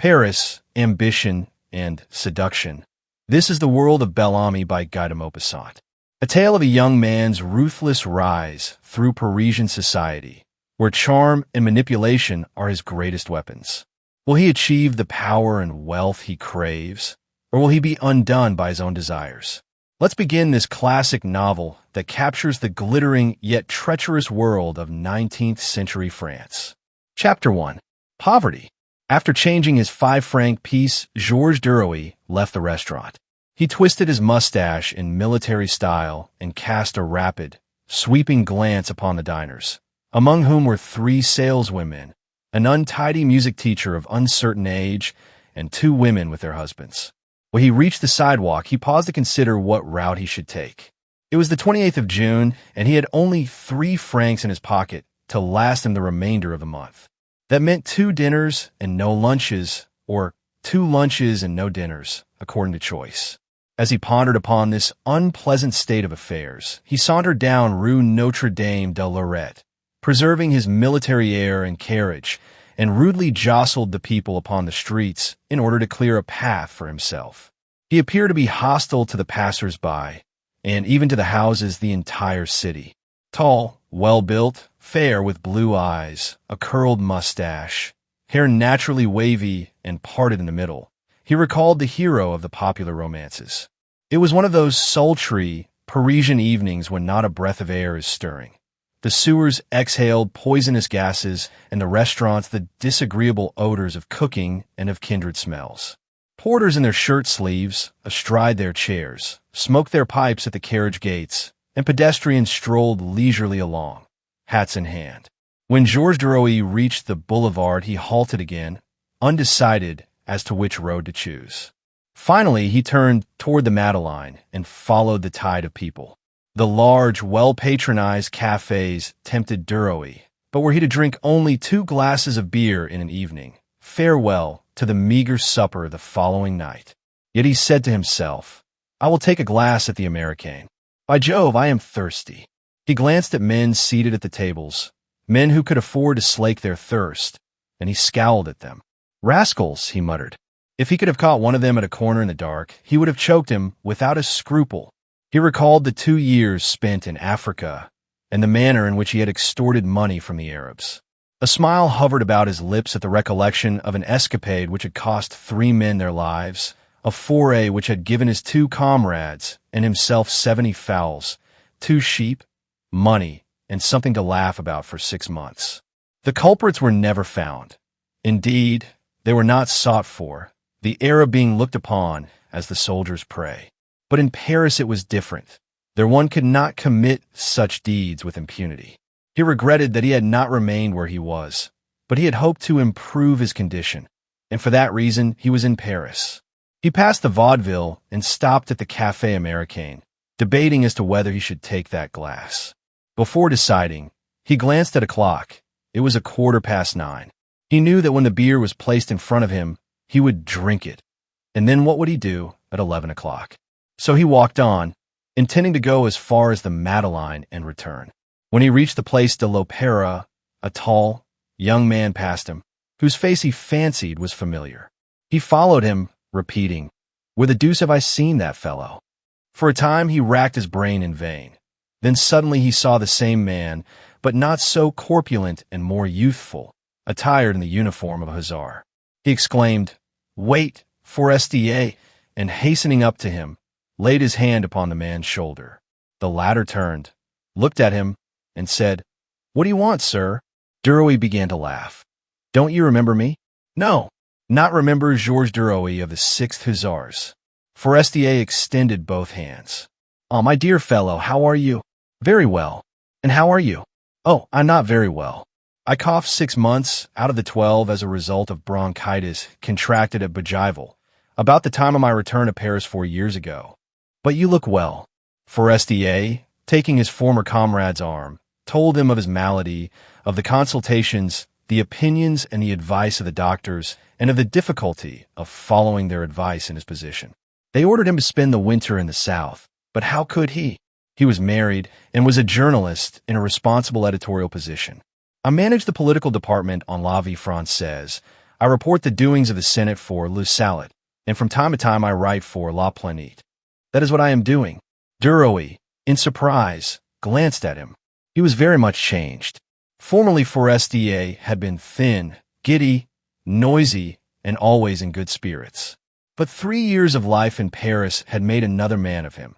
Paris, Ambition, and Seduction. This is the world of Bel-Ami by Guy de Maupassant. A tale of a young man's ruthless rise through Parisian society, where charm and manipulation are his greatest weapons. Will he achieve the power and wealth he craves, or will he be undone by his own desires? Let's begin this classic novel that captures the glittering yet treacherous world of 19th century France. Chapter 1. Poverty. After changing his 5-franc piece, Georges Duroy left the restaurant. He twisted his mustache in military style and cast a rapid, sweeping glance upon the diners, among whom were 3 saleswomen, an untidy music teacher of uncertain age, and 2 women with their husbands. When he reached the sidewalk, he paused to consider what route he should take. It was the 28th of June, and he had only 3 francs in his pocket to last him the remainder of the month. That meant 2 dinners and no lunches, or 2 lunches and no dinners, according to choice. As he pondered upon this unpleasant state of affairs, he sauntered down Rue Notre Dame de Lorette, preserving his military air and carriage, and rudely jostled the people upon the streets in order to clear a path for himself. He appeared to be hostile to the passers-by, and even to the houses the entire city. Tall, well-built, fair with blue eyes, a curled mustache, hair naturally wavy and parted in the middle, he recalled the hero of the popular romances. It was one of those sultry, Parisian evenings when not a breath of air is stirring. The sewers exhaled poisonous gases, and the restaurants the disagreeable odors of cooking and of kindred smells. Porters in their shirt sleeves, astride their chairs, smoked their pipes at the carriage gates, and pedestrians strolled leisurely along, hats in hand. When Georges Duroy reached the boulevard, he halted again, undecided as to which road to choose. Finally, he turned toward the Madeleine and followed the tide of people. The large, well-patronized cafes tempted Duroy, but were he to drink only 2 glasses of beer in an evening, farewell to the meager supper the following night. Yet he said to himself, "I will take a glass at the Americain. By Jove, I am thirsty." He glanced at men seated at the tables, men who could afford to slake their thirst, and he scowled at them. "Rascals," he muttered. If he could have caught one of them at a corner in the dark, he would have choked him without a scruple. He recalled the 2 years spent in Africa and the manner in which he had extorted money from the Arabs. A smile hovered about his lips at the recollection of an escapade which had cost 3 men their lives, a foray which had given his 2 comrades and himself 70 fowls, 2 sheep, money, and something to laugh about for 6 months. The culprits were never found. Indeed, they were not sought for, the Arab being looked upon as the soldier's prey. But in Paris it was different. There one could not commit such deeds with impunity. He regretted that he had not remained where he was, but he had hoped to improve his condition, and for that reason he was in Paris. He passed the vaudeville and stopped at the Café Américain, debating as to whether he should take that glass. Before deciding, he glanced at a clock. It was 9:15. He knew that when the beer was placed in front of him, he would drink it, and then what would he do at 11 o'clock? So he walked on, intending to go as far as the Madeleine and return. When he reached the Place de l'Opéra, a tall, young man passed him, whose face he fancied was familiar. He followed him, repeating, "Where the deuce have I seen that fellow?" For a time he racked his brain in vain. Then suddenly he saw the same man, but not so corpulent and more youthful, attired in the uniform of a hussar. He exclaimed, "Wait, Forestier," and hastening up to him, laid his hand upon the man's shoulder. The latter turned, looked at him, and said, "What do you want, sir?" Duroy began to laugh. "Don't you remember me?" "No, not remember Georges Duroy of the 6th Hussars." Forestier extended both hands. "Oh, my dear fellow, how are you?" "Very well. And how are you?" "Oh, I'm not very well. I coughed 6 months out of the 12 as a result of bronchitis contracted at Bougival, about the time of my return to Paris 4 years ago. But you look well." Forestier, taking his former comrade's arm, told him of his malady, of the consultations, the opinions and the advice of the doctors, and of the difficulty of following their advice in his position. They ordered him to spend the winter in the South, but how could he? He was married and was a journalist in a responsible editorial position. I managed the political department on La Vie Française. I I report the doings of the Senate for Le Salat, and from time to time I write for La Planète. That is what I am doing." Duroy, in surprise, glanced at him. He was very much changed. Formerly Forestier had been thin, giddy, noisy, and always in good spirits. But 3 years of life in Paris had made another man of him.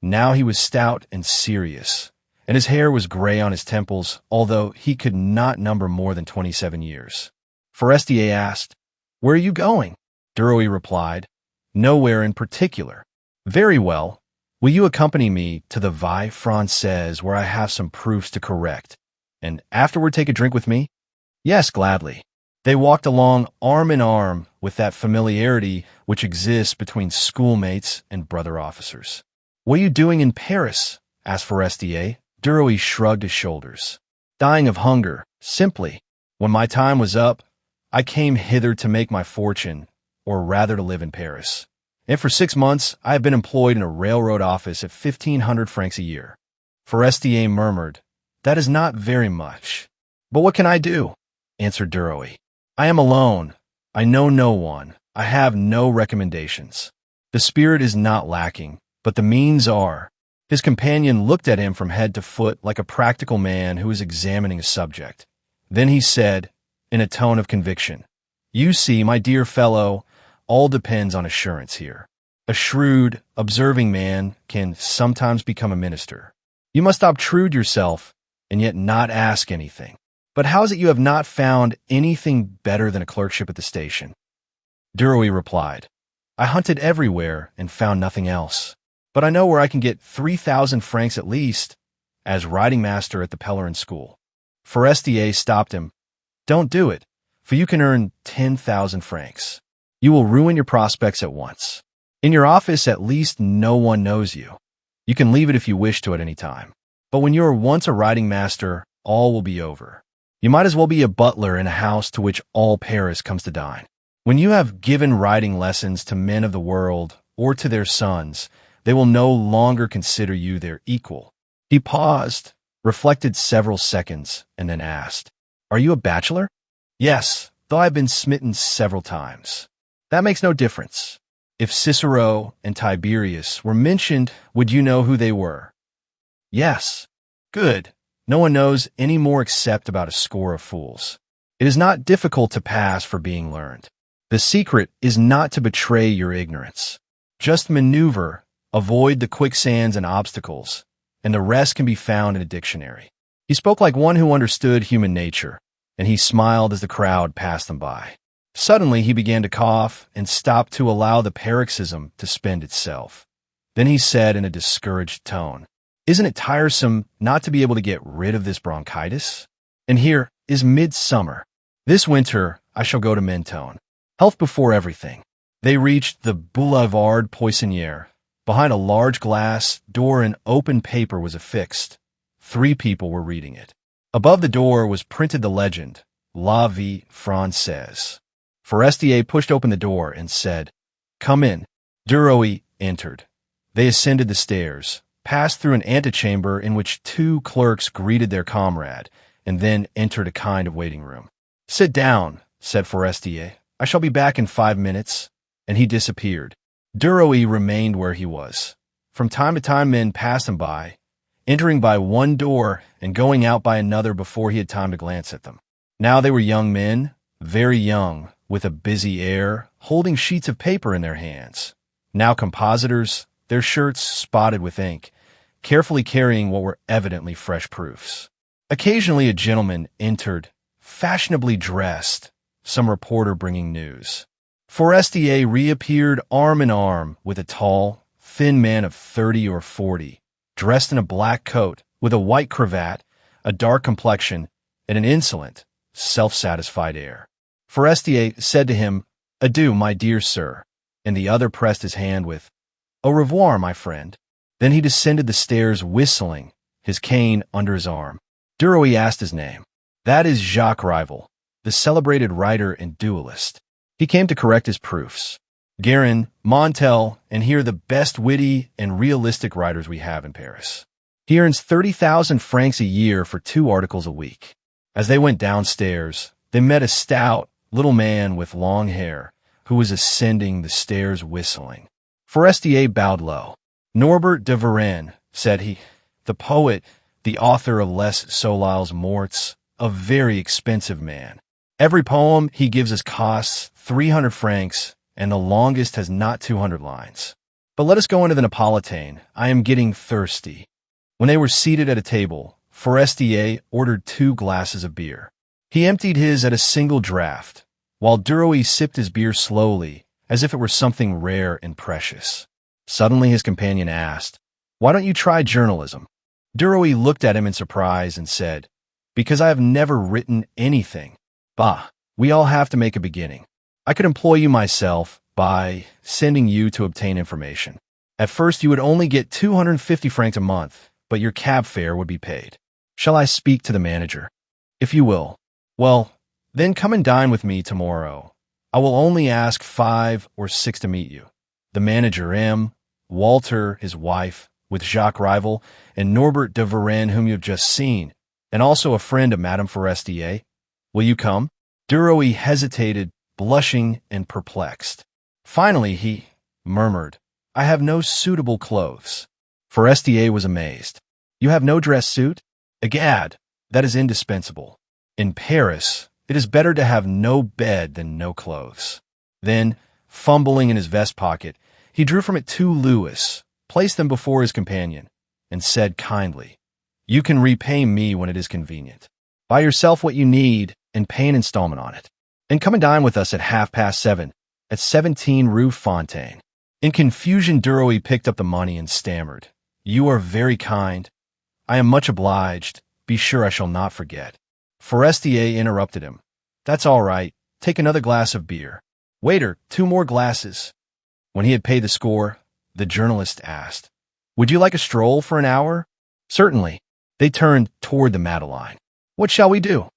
Now he was stout and serious, and his hair was gray on his temples, although he could not number more than 27 years. Forestier asked, "Where are you going?" Duroy replied, "Nowhere in particular." "Very well. Will you accompany me to the Vie Française where I have some proofs to correct, and afterward take a drink with me?" "Yes, gladly." They walked along arm in arm with that familiarity which exists between schoolmates and brother officers. "What are you doing in Paris?" asked Forestier. Duroy shrugged his shoulders. "Dying of hunger, simply. When my time was up, I came hither to make my fortune, or rather to live in Paris. And for 6 months I have been employed in a railroad office at 1,500 francs a year." Forestier murmured, "That is not very much." "But what can I do?" answered Duroy. "I am alone. I know no one. I have no recommendations. The spirit is not lacking, but the means are." His companion looked at him from head to foot like a practical man who is examining a subject. Then he said, in a tone of conviction, "You see, my dear fellow, all depends on assurance here. A shrewd, observing man can sometimes become a minister. You must obtrude yourself and yet not ask anything. But how is it you have not found anything better than a clerkship at the station?" Duroy replied, "I hunted everywhere and found nothing else. But I know where I can get 3,000 francs at least, as riding master at the Pèlerin school." Forestier stopped him. "Don't do it, for you can earn 10,000 francs. You will ruin your prospects at once. In your office, at least, no one knows you. You can leave it if you wish to at any time. But when you are once a riding master, all will be over. You might as well be a butler in a house to which all Paris comes to dine. When you have given riding lessons to men of the world or to their sons, they will no longer consider you their equal." He paused, reflected several seconds, and then asked, "Are you a bachelor?" "Yes, though I have been smitten several times." "That makes no difference. If Cicero and Tiberius were mentioned, would you know who they were?" "Yes." "Good. No one knows any more except about a score of fools. It is not difficult to pass for being learned. The secret is not to betray your ignorance. Just maneuver, avoid the quicksands and obstacles, and the rest can be found in a dictionary." He spoke like one who understood human nature, and he smiled as the crowd passed them by. Suddenly he began to cough and stopped to allow the paroxysm to spend itself. Then he said in a discouraged tone, "Isn't it tiresome not to be able to get rid of this bronchitis? And here is midsummer. This winter I shall go to Mentone. Health before everything." They reached the Boulevard Poissonnière. Behind a large glass door an open paper was affixed. 3 people were reading it. Above the door was printed the legend, La Vie Française. Forestier pushed open the door and said, "Come in." Duroy entered. They ascended the stairs, passed through an antechamber in which 2 clerks greeted their comrade, and then entered a kind of waiting room. "Sit down," said Forestier. "I shall be back in 5 minutes." And he disappeared. Duroy remained where he was. From time to time men passed him by, entering by one door and going out by another before he had time to glance at them. Now they were young men, very young, with a busy air, holding sheets of paper in their hands. Now compositors, their shirts spotted with ink, carefully carrying what were evidently fresh proofs. Occasionally a gentleman entered, fashionably dressed, some reporter bringing news. Forestier reappeared arm in arm with a tall, thin man of 30 or 40, dressed in a black coat, with a white cravat, a dark complexion, and an insolent, self-satisfied air. Forestier said to him, "Adieu, my dear sir," and the other pressed his hand with, "Au revoir, my friend." Then he descended the stairs whistling, his cane under his arm. Duroy asked his name. "That is Jacques Rival, the celebrated writer and duelist. He came to correct his proofs. Guérin, Montel, and here the best witty and realistic writers we have in Paris. He earns 30,000 francs a year for 2 articles a week." As they went downstairs, they met a stout, little man with long hair, who was ascending the stairs whistling. Forestier bowed low. "Norbert de Varenne," said he, "the poet, the author of Les Soleils Morts, a very expensive man. Every poem he gives us costs 300 francs, and the longest has not 200 lines. But let us go into the Napolitain. I am getting thirsty." When they were seated at a table, Forestier ordered 2 glasses of beer. He emptied his at a single draught, while Duroy sipped his beer slowly, as if it were something rare and precious. Suddenly his companion asked, "Why don't you try journalism?" Duroy looked at him in surprise and said, "Because I have never written anything." "Bah, we all have to make a beginning. I could employ you myself by sending you to obtain information. At first you would only get 250 francs a month, but your cab fare would be paid. Shall I speak to the manager?" "If you will." "Well, then come and dine with me tomorrow. I will only ask 5 or 6 to meet you. The manager M, Walter, his wife, with Jacques Rival, and Norbert de Varenne, whom you have just seen, and also a friend of Madame Forestier. Will you come?" Duroy hesitated, blushing and perplexed. Finally he murmured, "I have no suitable clothes." Forestier was amazed. "You have no dress suit? Egad, that is indispensable. In Paris, it is better to have no bed than no clothes." Then, fumbling in his vest pocket, he drew from it 2 louis, placed them before his companion, and said kindly, "You can repay me when it is convenient. Buy yourself what you need and pay an installment on it. And come and dine with us at 7:30 at 17 Rue Fontaine." In confusion, Duroy picked up the money and stammered, "You are very kind. I am much obliged. Be sure I shall not forget." Forestier interrupted him. "That's all right. Take another glass of beer. Waiter, 2 more glasses." When he had paid the score, the journalist asked, "Would you like a stroll for an hour?" "Certainly." They turned toward the Madeleine. "What shall we do?"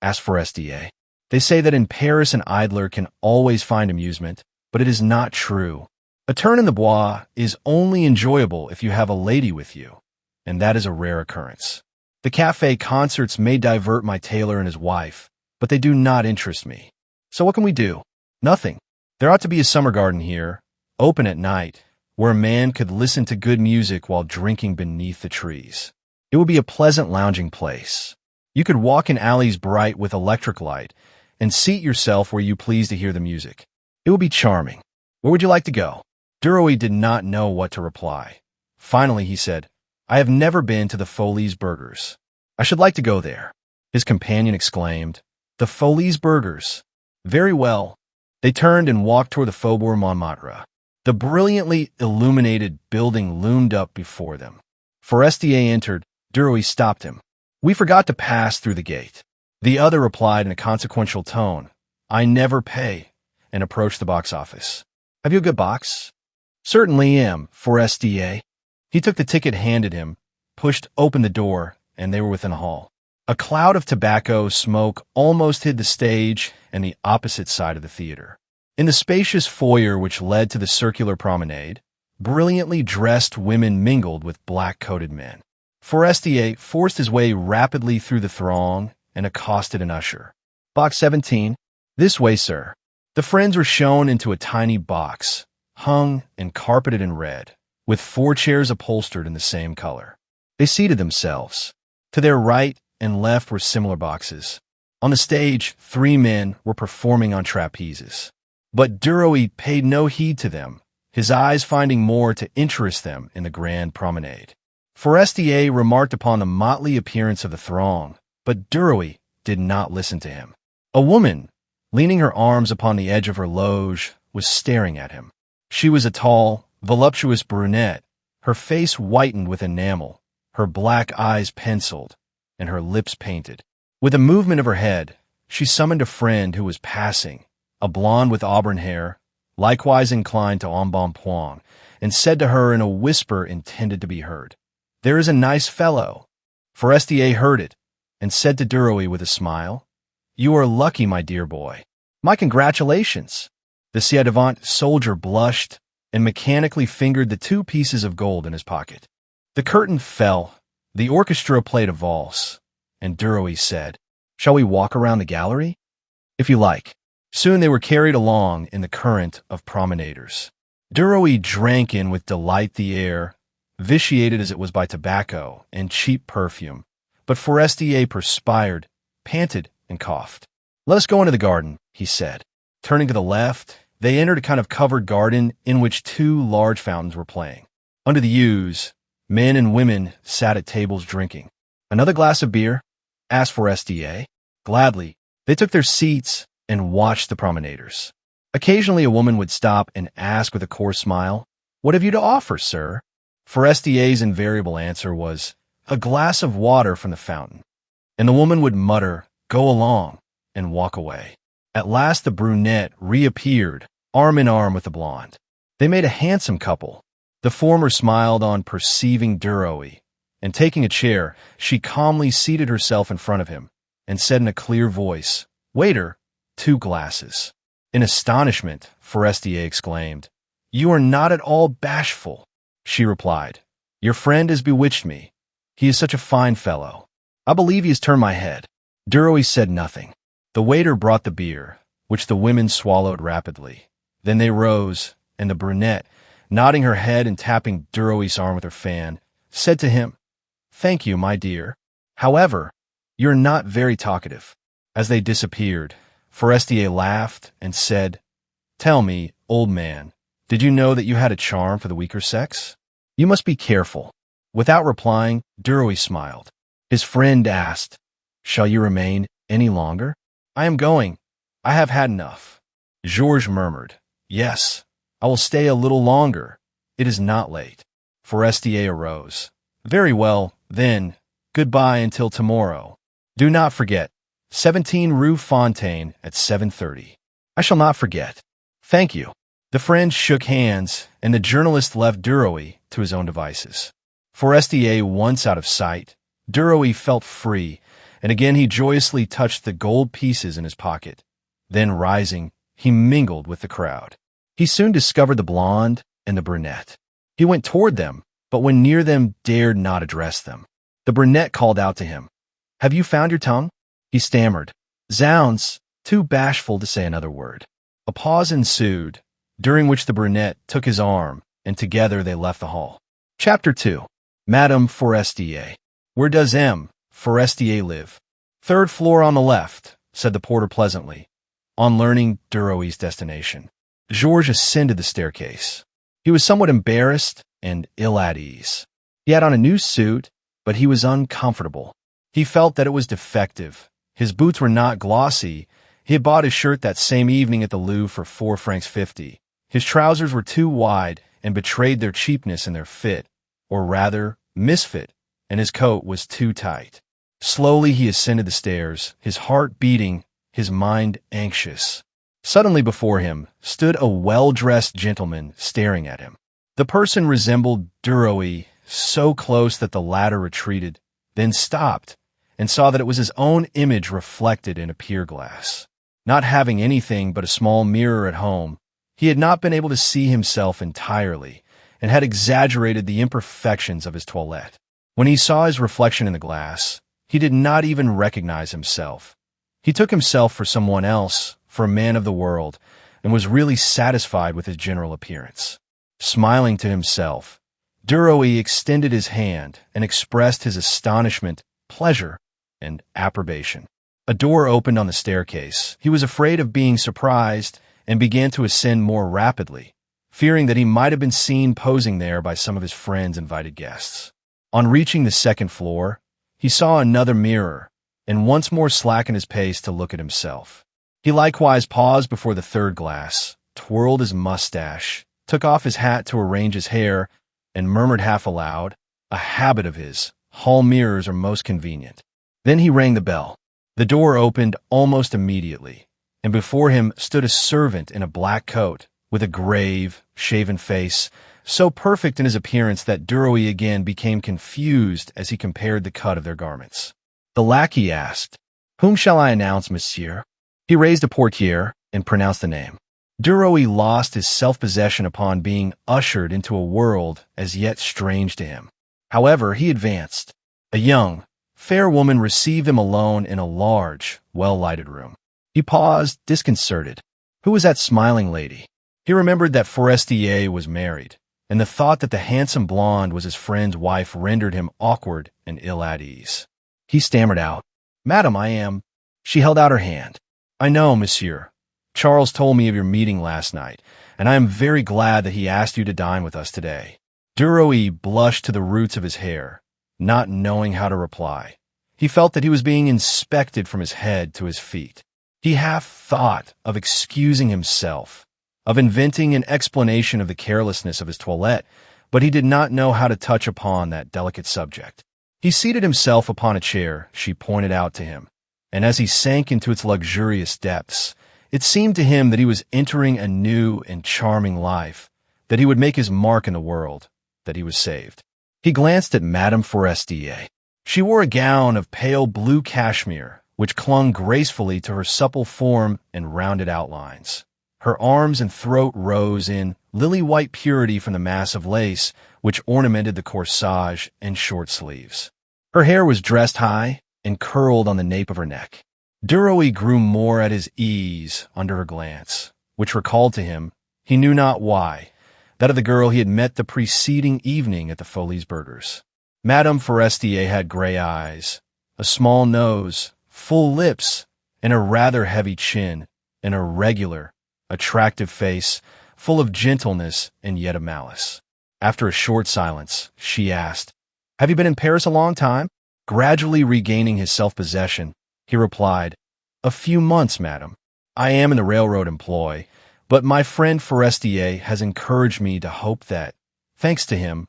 asked Forestier. "They say that in Paris an idler can always find amusement, but it is not true. A turn in the Bois is only enjoyable if you have a lady with you, and that is a rare occurrence. The café concerts may divert my tailor and his wife, but they do not interest me. So what can we do? Nothing. There ought to be a summer garden here, open at night, where a man could listen to good music while drinking beneath the trees. It would be a pleasant lounging place. You could walk in alleys bright with electric light and seat yourself where you please to hear the music. It would be charming. Where would you like to go?" Duroy did not know what to reply. Finally he said, "I have never been to the Folies Burgers. I should like to go there." His companion exclaimed, "The Folies Burgers? Very well." They turned and walked toward the Faubourg Montmartre. The brilliantly illuminated building loomed up before them. Forestier entered. Duroy stopped him. "We forgot to pass through the gate." The other replied in a consequential tone, "I never pay," and approached the box office. "Have you a good box?" "Certainly am, Forestier." He took the ticket handed him, pushed open the door, and they were within the hall. A cloud of tobacco smoke almost hid the stage and the opposite side of the theater. In the spacious foyer which led to the circular promenade, brilliantly dressed women mingled with black-coated men. Forestier forced his way rapidly through the throng and accosted an usher. "Box 17? This way, sir." The friends were shown into a tiny box, hung and carpeted in red, with 4 chairs upholstered in the same color. They seated themselves. To their right and left were similar boxes. On the stage, 3 men were performing on trapezes. But Duroy paid no heed to them, his eyes finding more to interest them in the grand promenade. Forestier remarked upon the motley appearance of the throng, but Duroy did not listen to him. A woman, leaning her arms upon the edge of her loge, was staring at him. She was a tall, voluptuous brunette, her face whitened with enamel, her black eyes penciled, and her lips painted. With a movement of her head, she summoned a friend who was passing, a blonde with auburn hair, likewise inclined to embonpoint, and said to her in a whisper intended to be heard, "There is a nice fellow." Forestier heard it, and said to Duroy with a smile, "You are lucky, my dear boy. My congratulations." The ci-devant soldier blushed and mechanically fingered the 2 pieces of gold in his pocket. The curtain fell, the orchestra played a valse, and Duroy said, "Shall we walk around the gallery?" "If you like." Soon they were carried along in the current of promenaders. Duroy drank in with delight the air, vitiated as it was by tobacco and cheap perfume, but Forestier perspired, panted, and coughed. "Let us go into the garden," he said. Turning to the left, they entered a kind of covered garden in which two large fountains were playing. Under the yews, men and women sat at tables drinking. "Another glass of beer?" asked Forestier. Gladly, they took their seats and watched the promenaders. Occasionally a woman would stop and ask with a coarse smile, "What have you to offer, sir?" Forestier's invariable answer was, "A glass of water from the fountain." And the woman would mutter, "Go along," and walk away. At last the brunette reappeared, arm in arm with the blonde. They made a handsome couple. The former smiled on perceiving Duroy, and taking a chair, she calmly seated herself in front of him, and said in a clear voice, "Waiter, 2 glasses." In astonishment, Forestier exclaimed, "You are not at all bashful." She replied, "Your friend has bewitched me. He is such a fine fellow. I believe he has turned my head." Duroy said nothing. The waiter brought the beer, which the women swallowed rapidly. Then they rose, and the brunette, nodding her head and tapping Duroy's arm with her fan, said to him, "Thank you, my dear. However, you're not very talkative." As they disappeared, Forestier laughed and said, "Tell me, old man, did you know that you had a charm for the weaker sex? You must be careful." Without replying, Duroy smiled. His friend asked, "Shall you remain any longer?" "I am going. I have had enough." Georges murmured, "Yes, I will stay a little longer. It is not late." Forestier arose. "Very well, then, goodbye until tomorrow. Do not forget, 17 Rue Fontaine at 7:30. "I shall not forget." "Thank you." The friends shook hands, and the journalist left Duroy to his own devices. Forestier once out of sight, Duroy felt free, and again he joyously touched the gold pieces in his pocket. Then, rising, he mingled with the crowd. He soon discovered the blonde and the brunette. He went toward them, but when near them dared not address them. The brunette called out to him, "Have you found your tongue?" He stammered, "Zounds," too bashful to say another word. A pause ensued, during which the brunette took his arm, and together they left the hall. Chapter 2. Madame Forestier. "Where does M. Forestier live?" "Third floor on the left," said the porter pleasantly, on learning Duroy's destination. Georges ascended the staircase. He was somewhat embarrassed and ill at ease. He had on a new suit, but he was uncomfortable. He felt that it was defective. His boots were not glossy. He had bought his shirt that same evening at the Louvre for 4 francs 50. His trousers were too wide and betrayed their cheapness in their fit, or rather, misfit, and his coat was too tight. Slowly he ascended the stairs, his heart beating, his mind anxious. Suddenly before him stood a well-dressed gentleman staring at him. The person resembled Duroy, so close that the latter retreated, then stopped, and saw that it was his own image reflected in a pier-glass. Not having anything but a small mirror at home, he had not been able to see himself entirely, and had exaggerated the imperfections of his toilette. When he saw his reflection in the glass, he did not even recognize himself. He took himself for someone else, for a man of the world, and was really satisfied with his general appearance. Smiling to himself, Duroy extended his hand and expressed his astonishment, pleasure, and approbation. A door opened on the staircase. He was afraid of being surprised and began to ascend more rapidly, fearing that he might have been seen posing there by some of his friends' invited guests. On reaching the second floor, he saw another mirror, and once more slackened his pace to look at himself. He likewise paused before the third glass, twirled his mustache, took off his hat to arrange his hair, and murmured half aloud, "A habit of his. Hall mirrors are most convenient." Then he rang the bell. The door opened almost immediately, and before him stood a servant in a black coat, with a grave, shaven face, so perfect in his appearance that Duroy again became confused as he compared the cut of their garments. The lackey asked, "Whom shall I announce, monsieur?" He raised a portiere and pronounced the name. Duroy lost his self-possession upon being ushered into a world as yet strange to him. However, he advanced. A young, fair woman received him alone in a large, well-lighted room. He paused, disconcerted. Who was that smiling lady? He remembered that Forestier was married, and the thought that the handsome blonde was his friend's wife rendered him awkward and ill at ease. He stammered out, "Madam, I am—" She held out her hand. "I know, monsieur. Charles told me of your meeting last night, and I am very glad that he asked you to dine with us today." Duroy blushed to the roots of his hair, not knowing how to reply. He felt that he was being inspected from his head to his feet. He half thought of excusing himself, of inventing an explanation of the carelessness of his toilette, but he did not know how to touch upon that delicate subject. He seated himself upon a chair she pointed out to him, and as he sank into its luxurious depths, it seemed to him that he was entering a new and charming life, that he would make his mark in the world, that he was saved. He glanced at Madame Forestier. She wore a gown of pale blue cashmere, which clung gracefully to her supple form and rounded outlines. Her arms and throat rose in lily-white purity from the mass of lace which ornamented the corsage and short sleeves. Her hair was dressed high and curled on the nape of her neck. Duroy grew more at his ease under her glance, which recalled to him, he knew not why, that of the girl he had met the preceding evening at the Folies Berger's. Madame Forestier had gray eyes, a small nose, full lips, and a rather heavy chin, and a regular, attractive face, full of gentleness and yet of malice. After a short silence, she asked, "Have you been in Paris a long time?" Gradually regaining his self-possession, he replied, "A few months, madam. I am in the railroad employ, but my friend Forestier has encouraged me to hope that, thanks to him,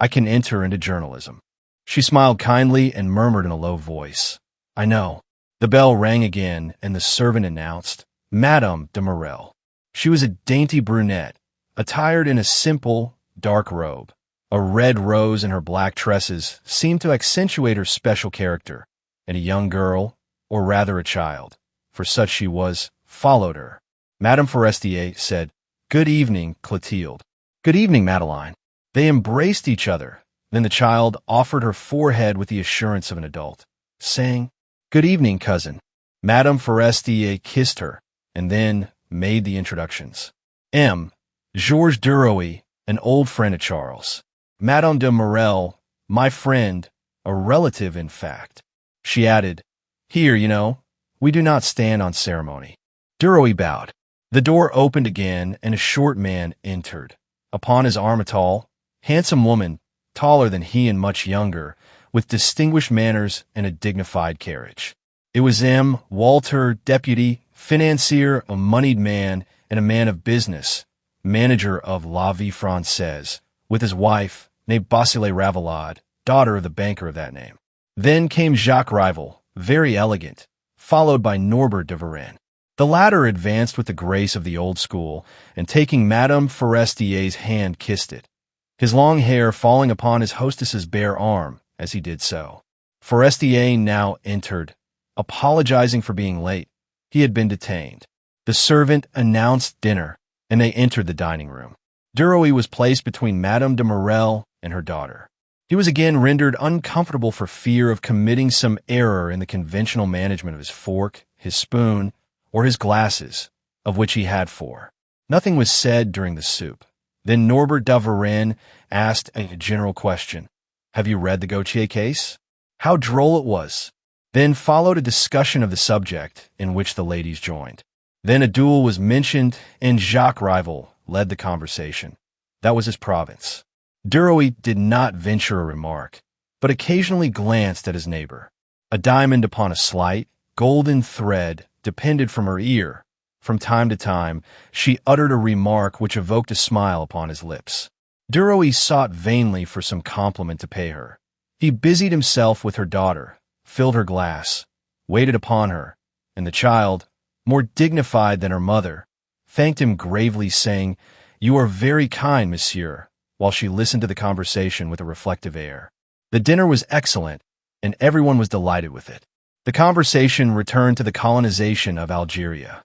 I can enter into journalism." She smiled kindly and murmured in a low voice, "I know." The bell rang again, and the servant announced, Madame de Morel. She was a dainty brunette, attired in a simple, dark robe. A red rose in her black tresses seemed to accentuate her special character, and a young girl, or rather a child, for such she was, followed her. Madame Forestier said, "Good evening, Clotilde." "Good evening, Madeleine." They embraced each other. Then the child offered her forehead with the assurance of an adult, saying, "Good evening, cousin." Madame Forestier kissed her, and then made the introductions. Georges Duroy, an old friend of Charles. Madame de Morel, my friend, a relative in fact. She added, "Here, you know, we do not stand on ceremony." Duroy bowed. The door opened again, and a short man entered. Upon his arm a tall, handsome woman, taller than he and much younger, with distinguished manners and a dignified carriage. It was Walter, deputy, financier, a moneyed man, and a man of business, manager of La Vie Française, with his wife, named Basile Ravelade, daughter of the banker of that name. Then came Jacques Rival, very elegant, followed by Norbert de Varenne. The latter advanced with the grace of the old school, and taking Madame Forestier's hand kissed it, his long hair falling upon his hostess's bare arm as he did so. Forestier now entered, apologizing for being late. He had been detained. The servant announced dinner, and they entered the dining room. Duroy was placed between Madame de Morel and her daughter. He was again rendered uncomfortable for fear of committing some error in the conventional management of his fork, his spoon, or his glasses, of which he had 4. Nothing was said during the soup. Then Norbert de Varenne asked a general question. "Have you read the Gautier case?" How droll it was. Then followed a discussion of the subject, in which the ladies joined. Then a duel was mentioned, and Jacques Rival led the conversation. That was his province. Duroy did not venture a remark, but occasionally glanced at his neighbor. A diamond upon a slight, golden thread depended from her ear. From time to time, she uttered a remark which evoked a smile upon his lips. Duroy sought vainly for some compliment to pay her. He busied himself with her daughter, filled her glass, waited upon her, and the child, more dignified than her mother, thanked him gravely, saying, "You are very kind, monsieur," while she listened to the conversation with a reflective air. The dinner was excellent, and everyone was delighted with it. The conversation returned to the colonization of Algeria.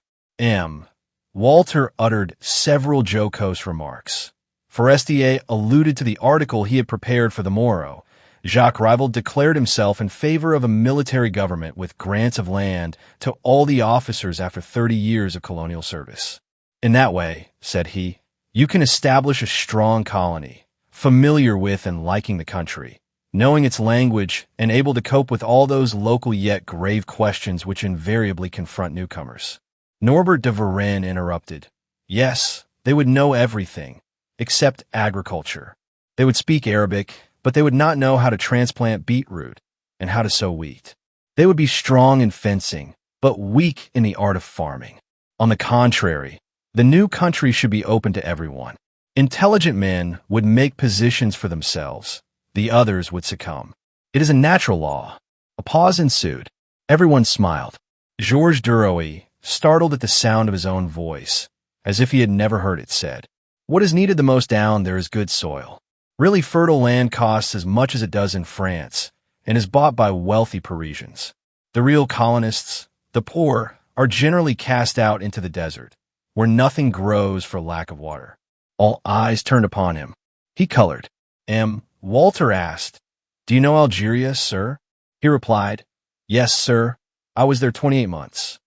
Walter uttered several jocose remarks. Forestier alluded to the article he had prepared for the Morrow, Jacques Rival declared himself in favor of a military government with grants of land to all the officers after 30 years of colonial service. In that way, said he, you can establish a strong colony, familiar with and liking the country, knowing its language, and able to cope with all those local yet grave questions which invariably confront newcomers. Norbert de Varenne interrupted. Yes, they would know everything, except agriculture. They would speak Arabic, but they would not know how to transplant beetroot and how to sow wheat. They would be strong in fencing, but weak in the art of farming. On the contrary, the new country should be open to everyone. Intelligent men would make positions for themselves. The others would succumb. It is a natural law. A pause ensued. Everyone smiled. Georges Duroy, startled at the sound of his own voice, as if he had never heard it, said, "What is needed the most down there is good soil. Really fertile land costs as much as it does in France, and is bought by wealthy Parisians. The real colonists, the poor, are generally cast out into the desert, where nothing grows for lack of water." All eyes turned upon him. He colored. Walter asked, "Do you know Algeria, sir?" He replied, "Yes, sir. I was there 28 months.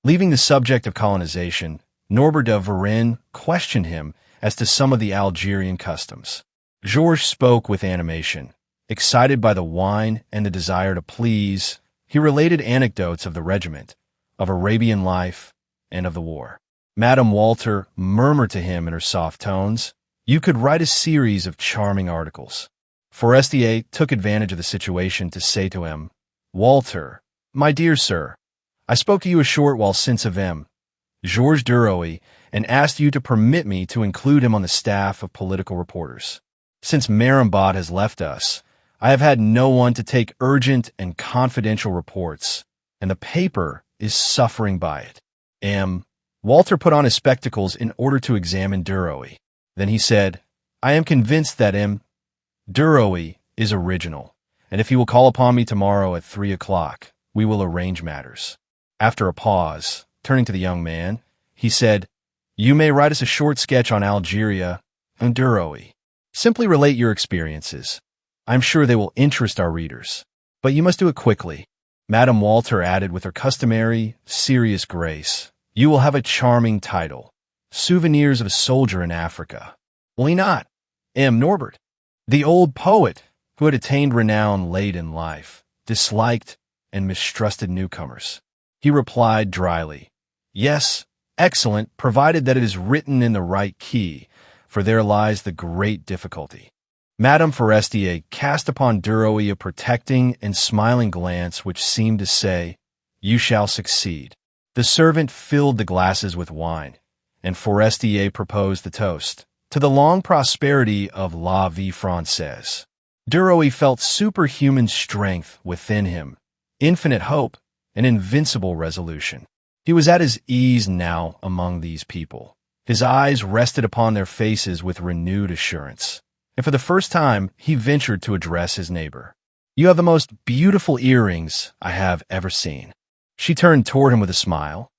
Leaving the subject of colonization, Norbert de Varenne questioned him as to some of the Algerian customs. Georges spoke with animation. Excited by the wine and the desire to please, he related anecdotes of the regiment, of Arabian life, and of the war. Madame Walter murmured to him in her soft tones, "You could write a series of charming articles." Forestier took advantage of the situation to say to him, "Walter, my dear sir, I spoke to you a short while since of Georges Duroy, and asked you to permit me to include him on the staff of political reporters. Since Marambot has left us, I have had no one to take urgent and confidential reports, and the paper is suffering by it." Walter put on his spectacles in order to examine Duroy. Then he said, "I am convinced that Duroy is original, and if he will call upon me tomorrow at 3 o'clock, we will arrange matters." After a pause, turning to the young man, he said, "You may write us a short sketch on Algeria and Duroy. Simply relate your experiences. I'm sure they will interest our readers, but you must do it quickly." Madame Walter added with her customary, serious grace, "You will have a charming title, Souvenirs of a Soldier in Africa." "Will he not?" Norbert, the old poet who had attained renown late in life, disliked and mistrusted newcomers. He replied dryly, "Yes, excellent, provided that it is written in the right key, for there lies the great difficulty." Madame Forestier cast upon Duroy a protecting and smiling glance which seemed to say, "You shall succeed." The servant filled the glasses with wine, and Forestier proposed the toast, "To the long prosperity of la vie française." Duroy felt superhuman strength within him, infinite hope, and invincible resolution. He was at his ease now among these people. His eyes rested upon their faces with renewed assurance, and for the first time he ventured to address his neighbor. "You have the most beautiful earrings I have ever seen." She turned toward him with a smile.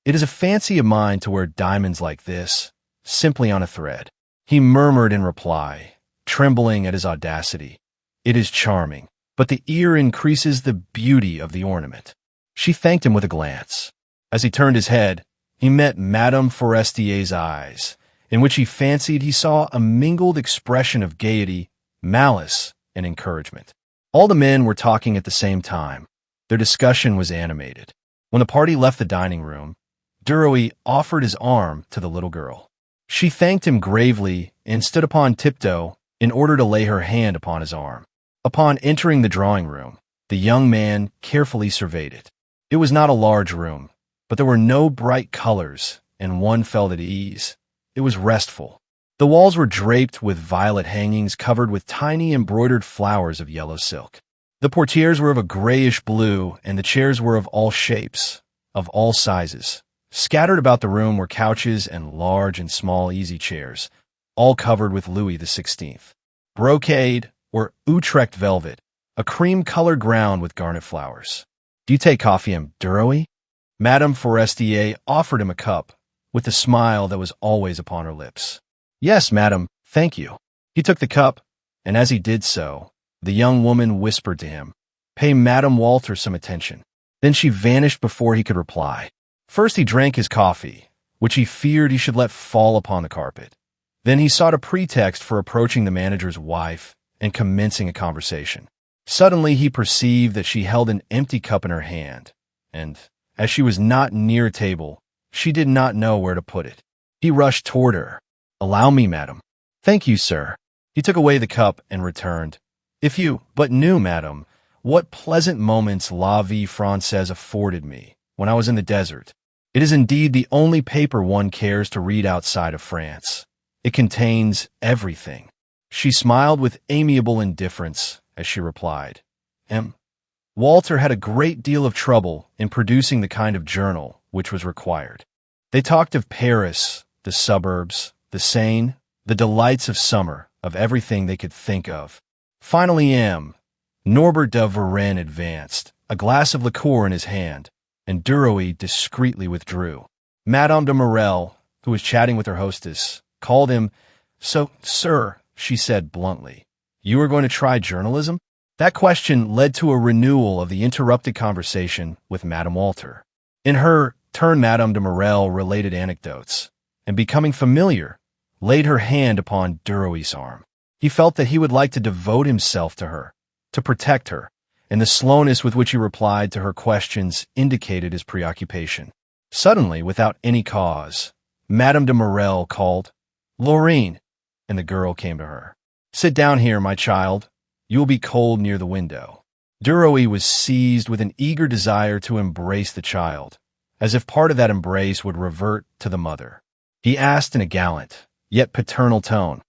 "It is a fancy of mine to wear diamonds like this, simply on a thread." He murmured in reply, trembling at his audacity, "It is charming, but the ear increases the beauty of the ornament." She thanked him with a glance. As he turned his head, he met Madame Forestier's eyes, in which he fancied he saw a mingled expression of gaiety, malice, and encouragement. All the men were talking at the same time. Their discussion was animated. When the party left the dining room, Duroy offered his arm to the little girl. She thanked him gravely and stood upon tiptoe in order to lay her hand upon his arm. Upon entering the drawing room, the young man carefully surveyed it. It was not a large room, but there were no bright colors, and one felt at ease. It was restful. The walls were draped with violet hangings covered with tiny embroidered flowers of yellow silk. The portieres were of a grayish blue, and the chairs were of all shapes, of all sizes. Scattered about the room were couches and large and small easy chairs, all covered with Louis XVI. Brocade, or Utrecht velvet, a cream-colored ground with garnet flowers. "Do you take coffee, Duroy?" Madame Forestier offered him a cup, with the smile that was always upon her lips. "Yes, madame, thank you." He took the cup, and as he did so, The young woman whispered to him, "Pay Madame Walter some attention." Then she vanished before he could reply. First he drank his coffee, which he feared he should let fall upon the carpet. Then he sought a pretext for approaching the manager's wife and commencing a conversation. Suddenly he perceived that she held an empty cup in her hand, and, as she was not near a table, she did not know where to put it. He rushed toward her. "Allow me, madam." "Thank you, sir." He took away the cup and returned. "If you but knew, madam, what pleasant moments La Vie Française afforded me when I was in the desert. It is indeed the only paper one cares to read outside of France. It contains everything." She smiled with amiable indifference as she replied, Walter had a great deal of trouble in producing the kind of journal which was required. They talked of Paris, the suburbs, the Seine, the delights of summer, of everything they could think of. Finally Norbert de Varenne advanced, a glass of liqueur in his hand, and Duroy discreetly withdrew. Madame de Morel, who was chatting with her hostess, called him. "So, sir," she said bluntly, "you are going to try journalism?" That question led to a renewal of the interrupted conversation with Madame Walter. In her turn, Madame de Morel related anecdotes, and becoming familiar, laid her hand upon Duroy's arm. He felt that he would like to devote himself to her, to protect her, and the slowness with which he replied to her questions indicated his preoccupation. Suddenly, without any cause, Madame de Morel called, "Laurine," and the girl came to her. "Sit down here, my child. You will be cold near the window." Duroy was seized with an eager desire to embrace the child, as if part of that embrace would revert to the mother. He asked in a gallant, yet paternal tone,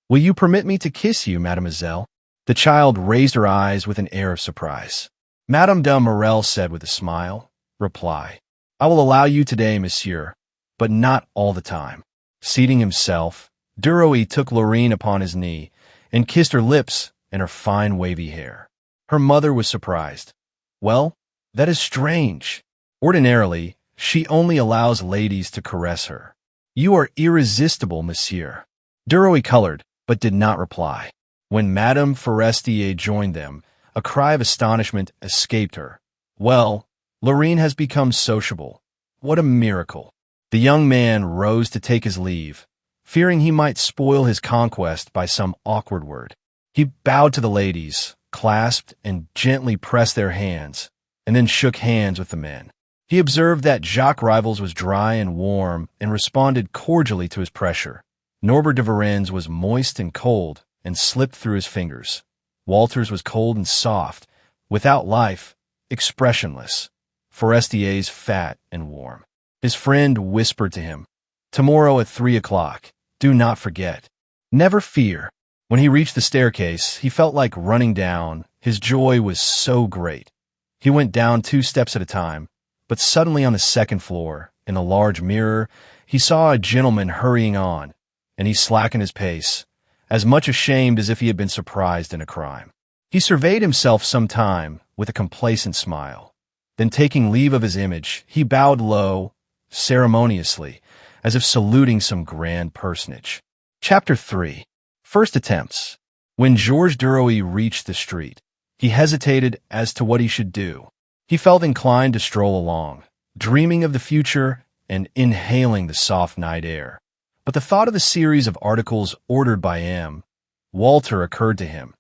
"Will you permit me to kiss you, mademoiselle?" The child raised her eyes with an air of surprise. Madame de Morel said with a smile, "Reply, I will allow you today, monsieur, but not all the time." Seating himself, Duroy took Laurine upon his knee and kissed her lips and her fine wavy hair. Her mother was surprised. "Well, that is strange. Ordinarily, she only allows ladies to caress her. You are irresistible, monsieur." Duroy colored, but did not reply. When Madame Forestier joined them, a cry of astonishment escaped her. "Well, Laurine has become sociable. What a miracle." The young man rose to take his leave, fearing he might spoil his conquest by some awkward word. He bowed to the ladies, clasped and gently pressed their hands, and then shook hands with the men. He observed that Jacques Rivals was dry and warm and responded cordially to his pressure. Norbert de Varenne's was moist and cold and slipped through his fingers. Walter's was cold and soft, without life, expressionless. Forestier's fat and warm. His friend whispered to him, "Tomorrow at 3 o'clock. Do not forget." "Never fear." When he reached the staircase, he felt like running down. His joy was so great. He went down 2 steps at a time, but suddenly on the second floor, in a large mirror, he saw a gentleman hurrying on, and he slackened his pace, as much ashamed as if he had been surprised in a crime. He surveyed himself some time with a complacent smile. Then, taking leave of his image, he bowed low, ceremoniously, as if saluting some grand personage. Chapter 3. First Attempts. When Georges Duroy reached the street, he hesitated as to what he should do. He felt inclined to stroll along, dreaming of the future and inhaling the soft night air. But the thought of the series of articles ordered by Walter occurred to him,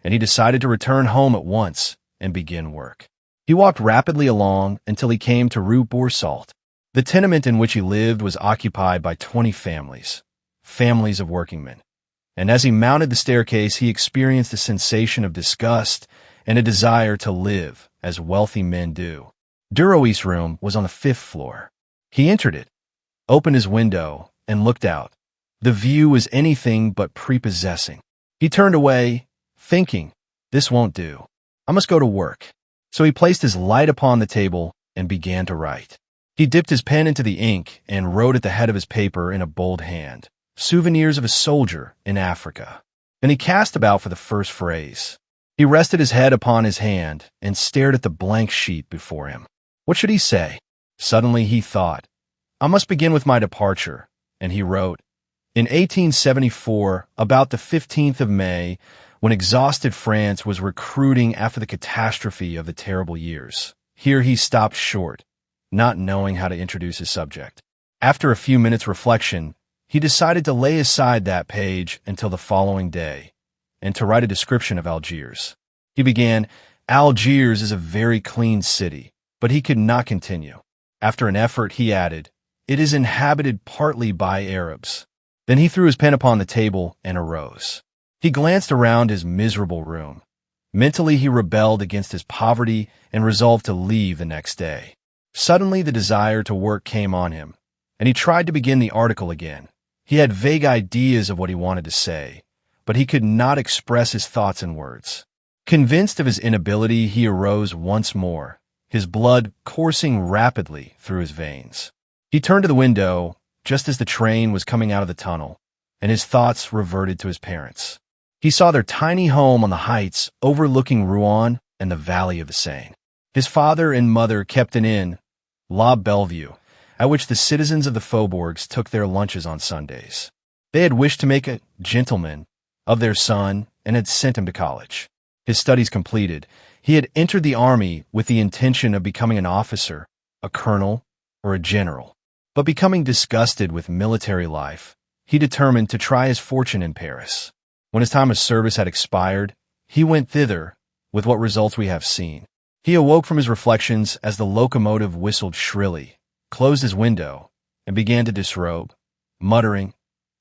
and he decided to return home at once and begin work. He walked rapidly along until he came to Rue Boursault. The tenement in which he lived was occupied by 20 families of workingmen. And as he mounted the staircase, he experienced a sensation of disgust and a desire to live as wealthy men do. Duroy's room was on the 5th floor. He entered it, opened his window, and looked out. The view was anything but prepossessing. He turned away, thinking, "This won't do. I must go to work." So he placed his light upon the table and began to write. He dipped his pen into the ink and wrote at the head of his paper in a bold hand, "Souvenirs of a soldier in Africa." Then he cast about for the first phrase. He rested his head upon his hand and stared at the blank sheet before him. What should he say? Suddenly he thought, "I must begin with my departure," and he wrote, In 1874, about the 15th of May, when exhausted France was recruiting after the catastrophe of the terrible years. Here he stopped short, not knowing how to introduce his subject. After a few minutes' reflection, he decided to lay aside that page until the following day, and to write a description of Algiers. He began, "Algiers is a very clean city," but he could not continue. After an effort, he added, "It is inhabited partly by Arabs." Then he threw his pen upon the table and arose. He glanced around his miserable room. Mentally, he rebelled against his poverty and resolved to leave the next day. Suddenly, the desire to work came on him, and he tried to begin the article again. He had vague ideas of what he wanted to say, but he could not express his thoughts in words. Convinced of his inability, he arose once more, his blood coursing rapidly through his veins. He turned to the window just as the train was coming out of the tunnel, and his thoughts reverted to his parents. He saw their tiny home on the heights overlooking Rouen and the valley of the Seine. His father and mother kept an inn, La Bellevue, at which the citizens of the faubourgs took their lunches on Sundays. They had wished to make a gentleman of their son and had sent him to college. His studies completed, he had entered the army with the intention of becoming an officer, a colonel, or a general. But becoming disgusted with military life, he determined to try his fortune in Paris. When his time of service had expired, he went thither, with what results we have seen. He awoke from his reflections as the locomotive whistled shrilly, closed his window, and began to disrobe, muttering,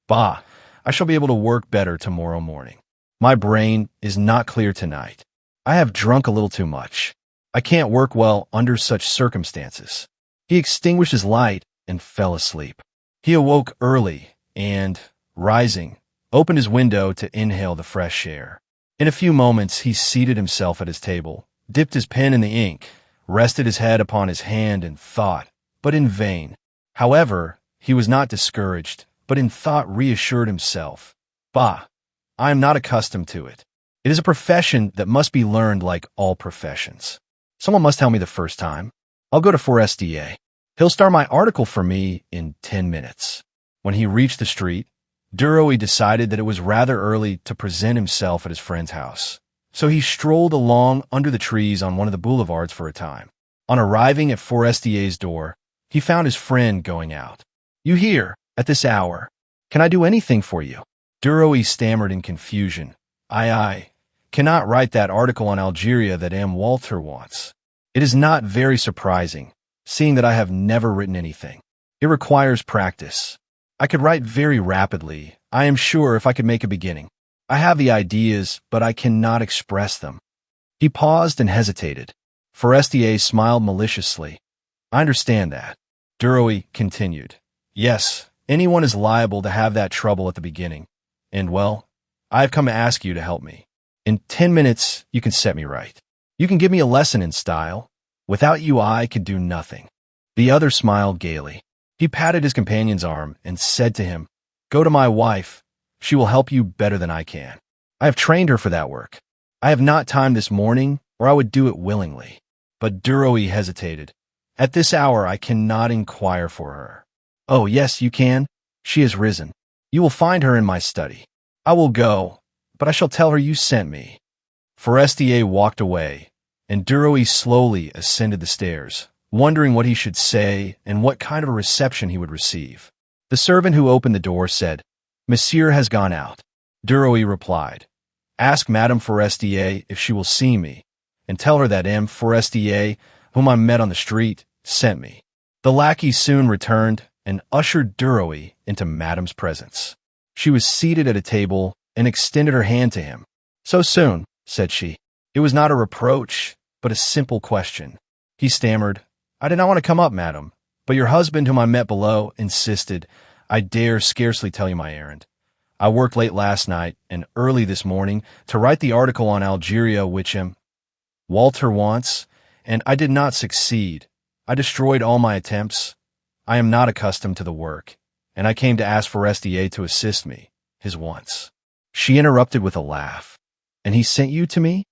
"Bah, I shall be able to work better tomorrow morning. My brain is not clear tonight. I have drunk a little too much. I can't work well under such circumstances." He extinguished his light and fell asleep. He awoke early and, rising, opened his window to inhale the fresh air. In a few moments, he seated himself at his table, dipped his pen in the ink, rested his head upon his hand and thought, but in vain. However, he was not discouraged, but in thought reassured himself. "Bah, I am not accustomed to it. It is a profession that must be learned like all professions. Someone must tell me the first time. I'll go to Forestier. He'll start my article for me in 10 minutes. When he reached the street, Duroy decided that it was rather early to present himself at his friend's house. So he strolled along under the trees on one of the boulevards for a time. On arriving at Forestier's door, he found his friend going out. "You here, at this hour? Can I do anything for you?" Duroy stammered in confusion. I cannot write that article on Algeria that M. Walter wants. It is not very surprising, seeing that I have never written anything. It requires practice. I could write very rapidly, I am sure, if I could make a beginning. I have the ideas, but I cannot express them." He paused and hesitated. Forestier smiled maliciously. "I understand that." Duroy continued. "Yes, anyone is liable to have that trouble at the beginning. And, well, I have come to ask you to help me. In 10 minutes, you can set me right. You can give me a lesson in style. Without you, I could do nothing." The other smiled gaily. He patted his companion's arm and said to him, "Go to my wife. She will help you better than I can. I have trained her for that work. I have not time this morning, or I would do it willingly." But Duroy hesitated. "At this hour, I cannot inquire for her." "Oh, yes, you can. She has risen. You will find her in my study. I will go, but I shall tell her you sent me." Forestier walked away, and Duroy slowly ascended the stairs, wondering what he should say and what kind of a reception he would receive. The servant who opened the door said, "Monsieur has gone out." Duroy replied, "Ask Madame Forestier if she will see me, and tell her that M. Forestier, whom I met on the street, sent me." The lackey soon returned and ushered Duroy into Madame's presence. She was seated at a table and extended her hand to him. "So soon," said she. It was not a reproach, but a simple question. He stammered, "I did not want to come up, madam, but your husband, whom I met below, insisted. I dare scarcely tell you my errand. I worked late last night and early this morning to write the article on Algeria which M. Walter wants, and I did not succeed. I destroyed all my attempts. I am not accustomed to the work, and I came to ask Forestier to assist me, his wants." She interrupted with a laugh. "And he sent you to me?"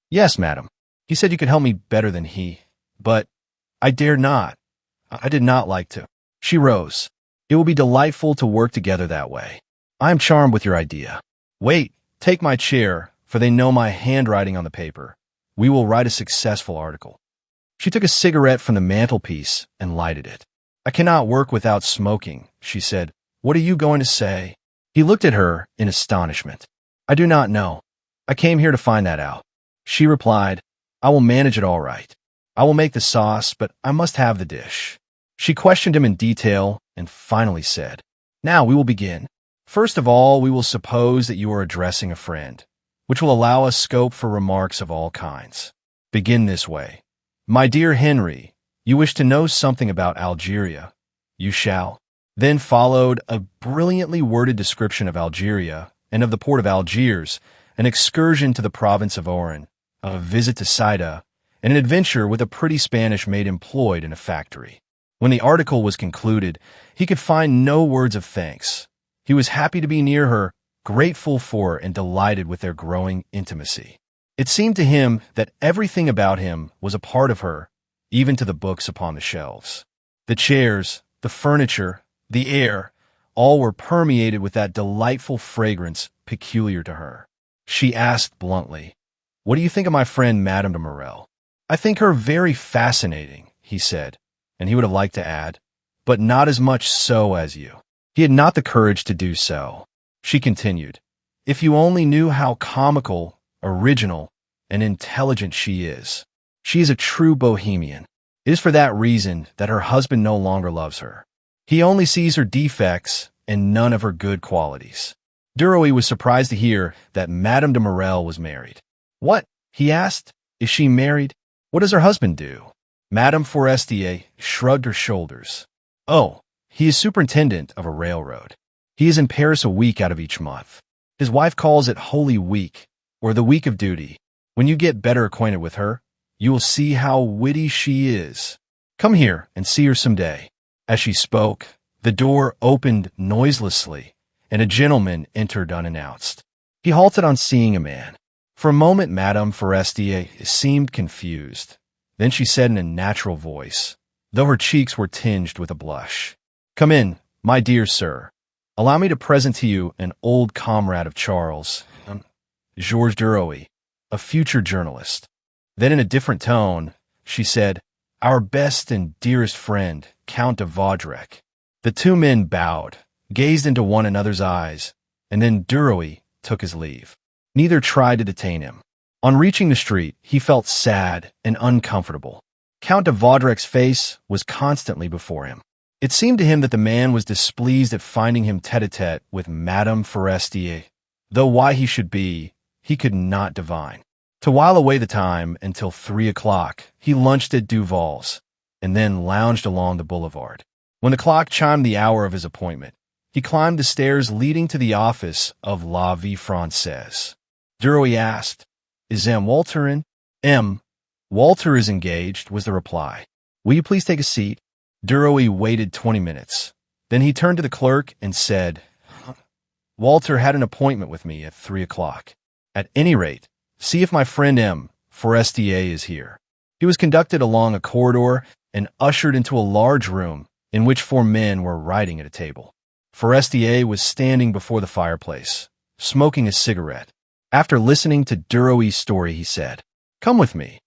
"Yes, madam. He said you could help me better than he, but I dared not. I did not like to." She rose. "It will be delightful to work together that way. I am charmed with your idea. Wait, take my chair, for they know my handwriting on the paper. We will write a successful article. She took a cigarette from the mantelpiece and lighted it. I cannot work without smoking, she said. What are you going to say? He looked at her in astonishment. I do not know. I came here to find that out. She replied, I will manage it all right. I will make the sauce, but I must have the dish. She questioned him in detail and finally said, Now we will begin. First of all, we will suppose that you are addressing a friend, which will allow us scope for remarks of all kinds. Begin this way. My dear Henry, you wish to know something about Algeria. You shall. Then followed a brilliantly worded description of Algeria and of the port of Algiers, an excursion to the province of Oran, a visit to Saida, and an adventure with a pretty Spanish maid employed in a factory. When the article was concluded, he could find no words of thanks. He was happy to be near her, grateful for and delighted with their growing intimacy. It seemed to him that everything about him was a part of her, even to the books upon the shelves. The chairs, the furniture, the air, all were permeated with that delightful fragrance peculiar to her. She asked bluntly, What do you think of my friend Madame de Morel? I think her very fascinating, he said, and he would have liked to add, but not as much so as you. He had not the courage to do so. She continued, If you only knew how comical, original, and intelligent she is. She is a true bohemian. It is for that reason that her husband no longer loves her. He only sees her defects and none of her good qualities. Duroy was surprised to hear that Madame de Morel was married. What? He asked. Is she married? What does her husband do? Madame Forestier shrugged her shoulders. Oh, he is superintendent of a railroad. He is in Paris a week out of each month. His wife calls it Holy Week, or the Week of Duty. When you get better acquainted with her, you will see how witty she is. Come here and see her some day. As she spoke, the door opened noiselessly, and a gentleman entered unannounced. He halted on seeing a man. For a moment, Madame Forestier seemed confused. Then she said in a natural voice, though her cheeks were tinged with a blush, Come in, my dear sir. Allow me to present to you an old comrade of Charles, Georges Duroy, a future journalist. Then in a different tone, she said, Our best and dearest friend, Count de Vaudrec. The two men bowed, gazed into one another's eyes, and then Duroy took his leave. Neither tried to detain him. On reaching the street, he felt sad and uncomfortable. Count de Vaudrec's face was constantly before him. It seemed to him that the man was displeased at finding him tête-à-tête with Madame Forestier, though why he should be, he could not divine. To while away the time until 3 o'clock, he lunched at Duval's, and then lounged along the boulevard. When the clock chimed the hour of his appointment, he climbed the stairs leading to the office of La Vie Française. Duroy asked, Is M. Walter in? Walter is engaged, was the reply. Will you please take a seat? Duroy waited 20 minutes. Then he turned to the clerk and said, Walter had an appointment with me at 3 o'clock. At any rate, see if my friend M. Forestier is here. He was conducted along a corridor and ushered into a large room in which 4 men were writing at a table. Forestier was standing before the fireplace, smoking a cigarette. After listening to Duroy's story, he said, Come with me.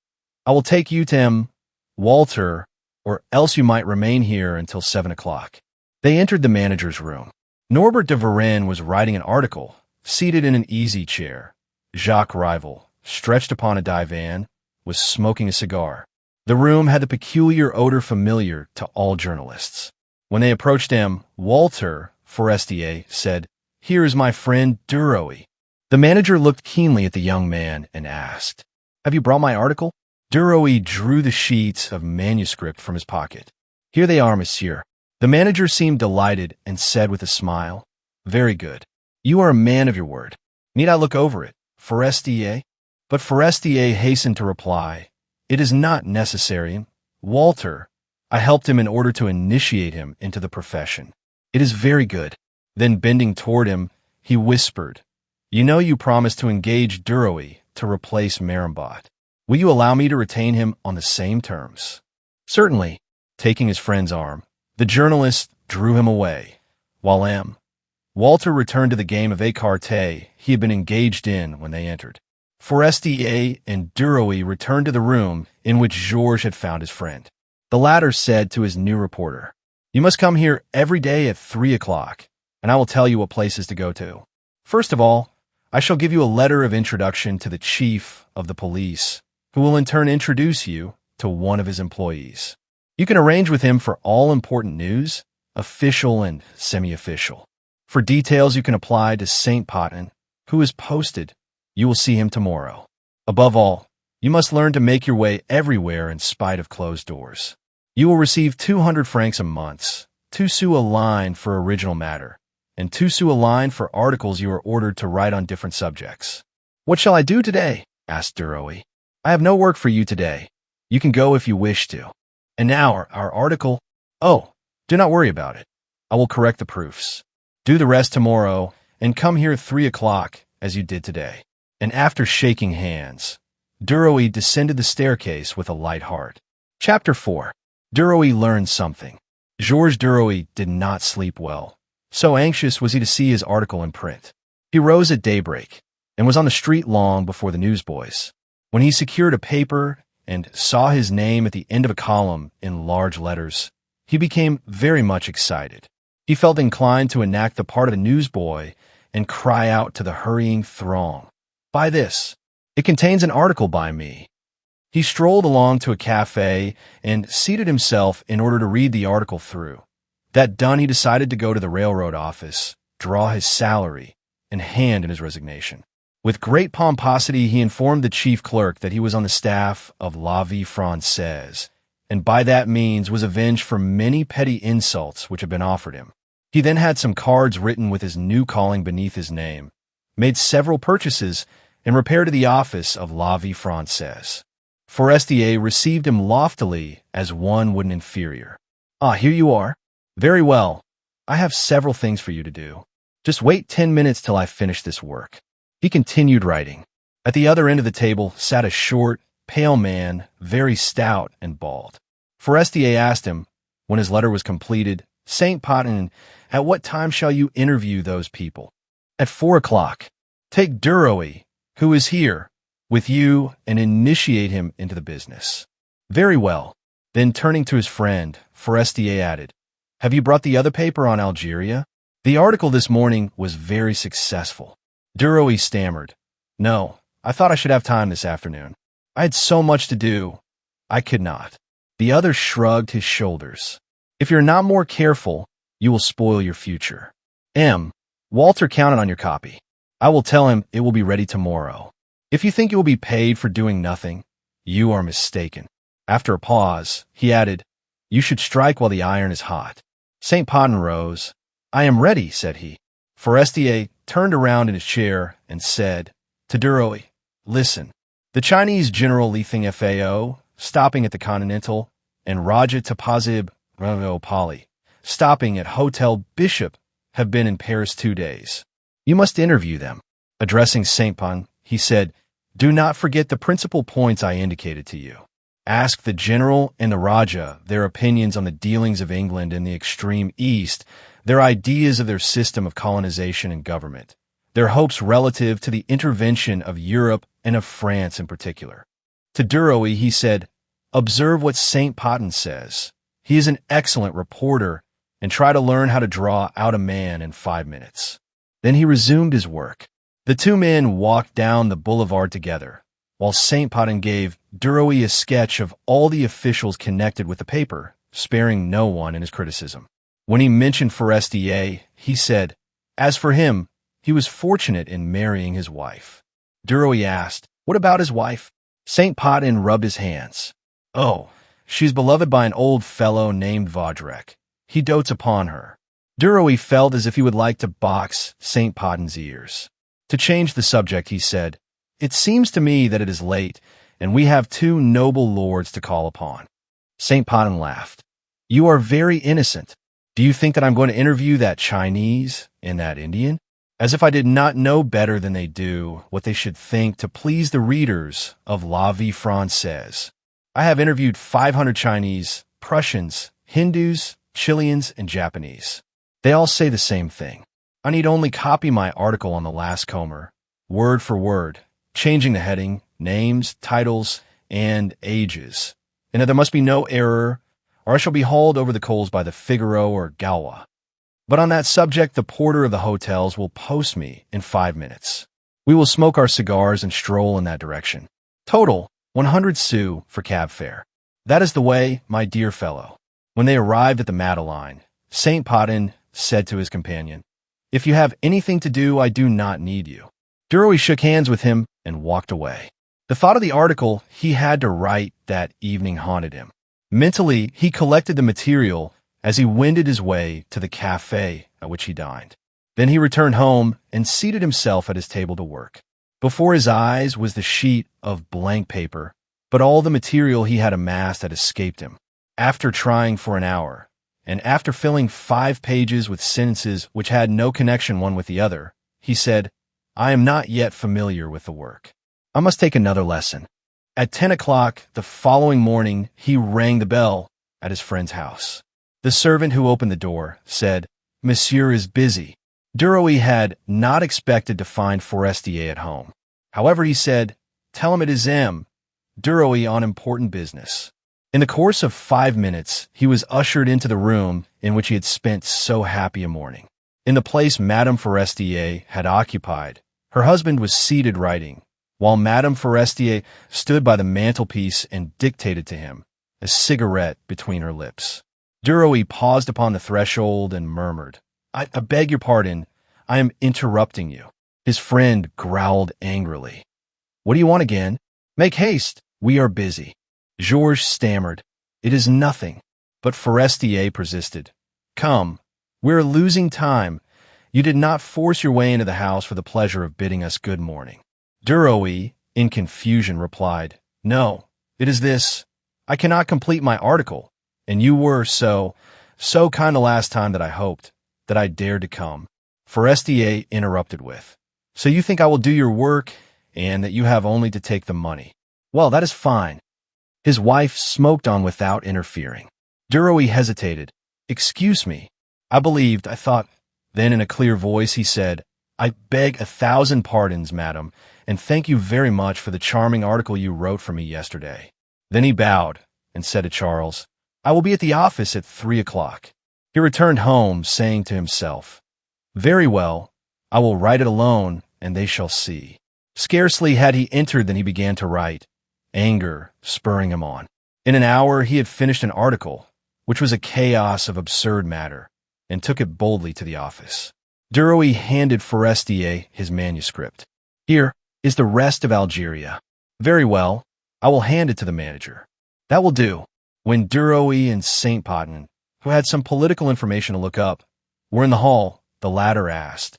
I will take you to M. Walter, or else you might remain here until 7 o'clock. They entered the manager's room. Norbert de Varenne was writing an article, seated in an easy chair. Jacques Rival, stretched upon a divan, was smoking a cigar. The room had the peculiar odor familiar to all journalists. When they approached him, Walter, Forestier, said, Here is my friend Duroy. The manager looked keenly at the young man and asked, Have you brought my article? Duroy drew the sheets of manuscript from his pocket. Here they are, monsieur. The manager seemed delighted and said with a smile, Very good. You are a man of your word. Need I look over it, Forestier? But Forestier hastened to reply, It is not necessary. Walter, I helped him in order to initiate him into the profession. It is very good. Then bending toward him, he whispered, You know you promised to engage Duroy to replace Marambot. Will you allow me to retain him on the same terms? Certainly. Taking his friend's arm, the journalist drew him away, while M. Walter returned to the game of écarté he had been engaged in when they entered. Forestier and Duroy returned to the room in which Georges had found his friend. The latter said to his new reporter, "You must come here every day at 3 o'clock, and I will tell you what places to go to. First of all, I shall give you a letter of introduction to the chief of the police, who will in turn introduce you to one of his employees. You can arrange with him for all important news, official and semi-official. For details, you can apply to Saint Potin, who is posted. You will see him tomorrow. Above all, you must learn to make your way everywhere in spite of closed doors. You will receive 200 francs a month, 2 sous a line for original matter, and 2 sous a line for articles you are ordered to write on different subjects." "What shall I do today?" asked Duroy. "I have no work for you today. You can go if you wish to. And now our article—" "Oh, do not worry about it. I will correct the proofs. Do the rest tomorrow, and come here at 3 o'clock, as you did today." And after shaking hands, Duroy descended the staircase with a light heart. Chapter 4. Duroy learned something. Georges Duroy did not sleep well. So anxious was he to see his article in print. He rose at daybreak and was on the street long before the newsboys. When he secured a paper and saw his name at the end of a column in large letters, he became very much excited. He felt inclined to enact the part of the newsboy and cry out to the hurrying throng, "Buy this! It contains an article by me." He strolled along to a cafe and seated himself in order to read the article through. That done, he decided to go to the railroad office, draw his salary, and hand in his resignation. With great pomposity, he informed the chief clerk that he was on the staff of La Vie Française, and by that means was avenged for many petty insults which had been offered him. He then had some cards written with his new calling beneath his name, made several purchases, and repaired to the office of La Vie Française. Forestier received him loftily as one would an inferior. "Ah, here you are. Very well. I have several things for you to do. Just wait 10 minutes till I finish this work." He continued writing. At the other end of the table sat a short, pale man, very stout and bald. Forestier asked him, when his letter was completed, "Saint Potin, at what time shall you interview those people?" "At 4 o'clock. Take Duroy, who is here, with you, and initiate him into the business." "Very well." Then turning to his friend, Forestier added, "Have you brought the other paper on Algeria? The article this morning was very successful." Duroy stammered, "No, I thought I should have time this afternoon. I had so much to do. I could not." The other shrugged his shoulders. "If you're not more careful, you will spoil your future. Walter counted on your copy. I will tell him it will be ready tomorrow. If you think you will be paid for doing nothing, you are mistaken." After a pause, he added, "You should strike while the iron is hot." Saint Potin rose. "I am ready," said he. Forestier turned around in his chair and said to Duroy, "Listen, the Chinese General Li Thing Fao, stopping at the Continental, and Raja Tapazib Pali, stopping at Hotel Bishop, have been in Paris 2 days. You must interview them." Addressing Saint Potin, he said, "Do not forget the principal points I indicated to you. Ask the General and the Raja their opinions on the dealings of England in the extreme East, their ideas of their system of colonization and government, their hopes relative to the intervention of Europe and of France in particular." To Duroy, he said, "Observe what Saint Potin says. He is an excellent reporter, and try to learn how to draw out a man in 5 minutes." Then he resumed his work. The two men walked down the boulevard together, while Saint Potin gave Duroy a sketch of all the officials connected with the paper, sparing no one in his criticism. When he mentioned Forestier, he said, as for him, he was fortunate in marrying his wife. Duroy asked, "What about his wife?" Saint Potin rubbed his hands. "Oh, she's beloved by an old fellow named Vaudrec. He dotes upon her." Duroy felt as if he would like to box Saint Potin's ears. To change the subject, he said, "It seems to me that it is late, and we have 2 noble lords to call upon." Saint Potin laughed. "You are very innocent. Do you think that I'm going to interview that Chinese and that Indian? As if I did not know better than they do what they should think to please the readers of La Vie Française. I have interviewed 500 Chinese, Prussians, Hindus, Chileans, and Japanese. They all say the same thing. I need only copy my article on the last Comer, word for word, changing the heading, names, titles, and ages. And that there must be no error, or I shall be hauled over the coals by the Figaro or Gaulois. But on that subject, the porter of the hotels will post me in 5 minutes. We will smoke our cigars and stroll in that direction. Total, 100 sous for cab fare. That is the way, my dear fellow. When they arrived at the Madeleine, Saint Potin said to his companion, "If you have anything to do, I do not need you." Duroy shook hands with him and walked away. The thought of the article he had to write that evening haunted him. Mentally, he collected the material as he wended his way to the café at which he dined. Then he returned home and seated himself at his table to work. Before his eyes was the sheet of blank paper, but all the material he had amassed had escaped him. After trying for an hour, and after filling 5 pages with sentences which had no connection one with the other, he said, "I am not yet familiar with the work. I must take another lesson." At 10 o'clock the following morning, he rang the bell at his friend's house. The servant who opened the door said, "Monsieur is busy." Duroy had not expected to find Forestier at home. However, he said, "Tell him it is M. Duroy on important business." In the course of 5 minutes, he was ushered into the room in which he had spent so happy a morning. In the place Madame Forestier had occupied, her husband was seated writing, while Madame Forestier stood by the mantelpiece and dictated to him, a cigarette between her lips. Duroy paused upon the threshold and murmured, I beg your pardon, I am interrupting you." His friend growled angrily. "What do you want again? Make haste, we are busy." Georges stammered, "It is nothing." But Forestier persisted. "Come, we're losing time. You did not force your way into the house for the pleasure of bidding us good morning." Duroy, in confusion, replied, "No, it is this. I cannot complete my article, and you were so kind the last time that I hoped, that I dared to come." Forestier interrupted with, "So you think I will do your work, and that you have only to take the money? Well, that is fine." His wife smoked on without interfering. Duroy hesitated. "Excuse me. I thought." Then in a clear voice he said, "I beg 1,000 pardons, madam, and thank you very much for the charming article you wrote for me yesterday." Then he bowed and said to Charles, "I will be at the office at 3 o'clock." He returned home, saying to himself, "Very well, I will write it alone, and they shall see." Scarcely had he entered than he began to write, anger spurring him on. In an hour he had finished an article, which was a chaos of absurd matter, and took it boldly to the office. Duroy handed Forestier his manuscript. "Here is the rest of Algeria." "Very well, I will hand it to the manager." "That will do." When Duroy and Saint Potin, who had some political information to look up, were in the hall, the latter asked,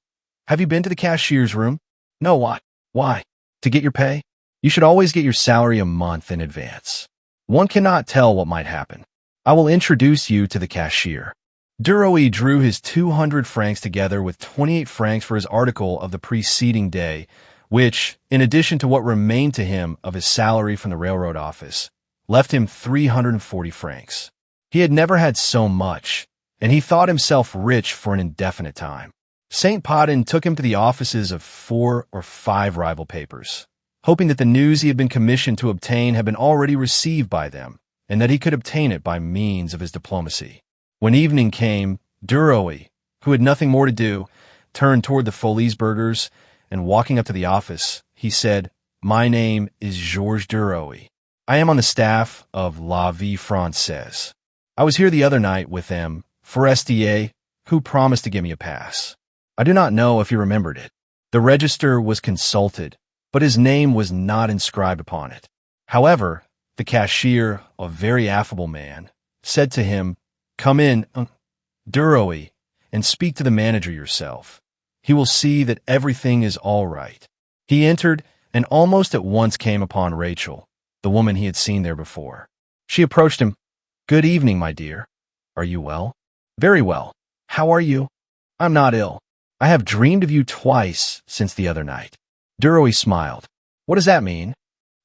"Have you been to the cashier's room?" "No, why?" "Why? To get your pay? You should always get your salary a month in advance. One cannot tell what might happen. I will introduce you to the cashier." Duroy drew his 200 francs together with 28 francs for his article of the preceding day, which, in addition to what remained to him of his salary from the railroad office, left him 340 francs. He had never had so much, and he thought himself rich for an indefinite time. Saint Potin took him to the offices of 4 or 5 rival papers, hoping that the news he had been commissioned to obtain had been already received by them, and that he could obtain it by means of his diplomacy. When evening came, Duroy, who had nothing more to do, turned toward the Folies Burgers, and walking up to the office, he said, "My name is Georges Duroy. I am on the staff of La Vie Française. I was here the other night with M. Forestier, who promised to give me a pass. I do not know if he remembered it. The register was consulted, but his name was not inscribed upon it. However, the cashier, a very affable man, said to him, 'Come in, Duroy, and speak to the manager yourself. He will see that everything is all right.' He entered and almost at once came upon Rachel, the woman he had seen there before. She approached him. 'Good evening, my dear. Are you well?' 'Very well. How are you?' 'I'm not ill. I have dreamed of you twice since the other night.' Duroy smiled. 'What does that mean?'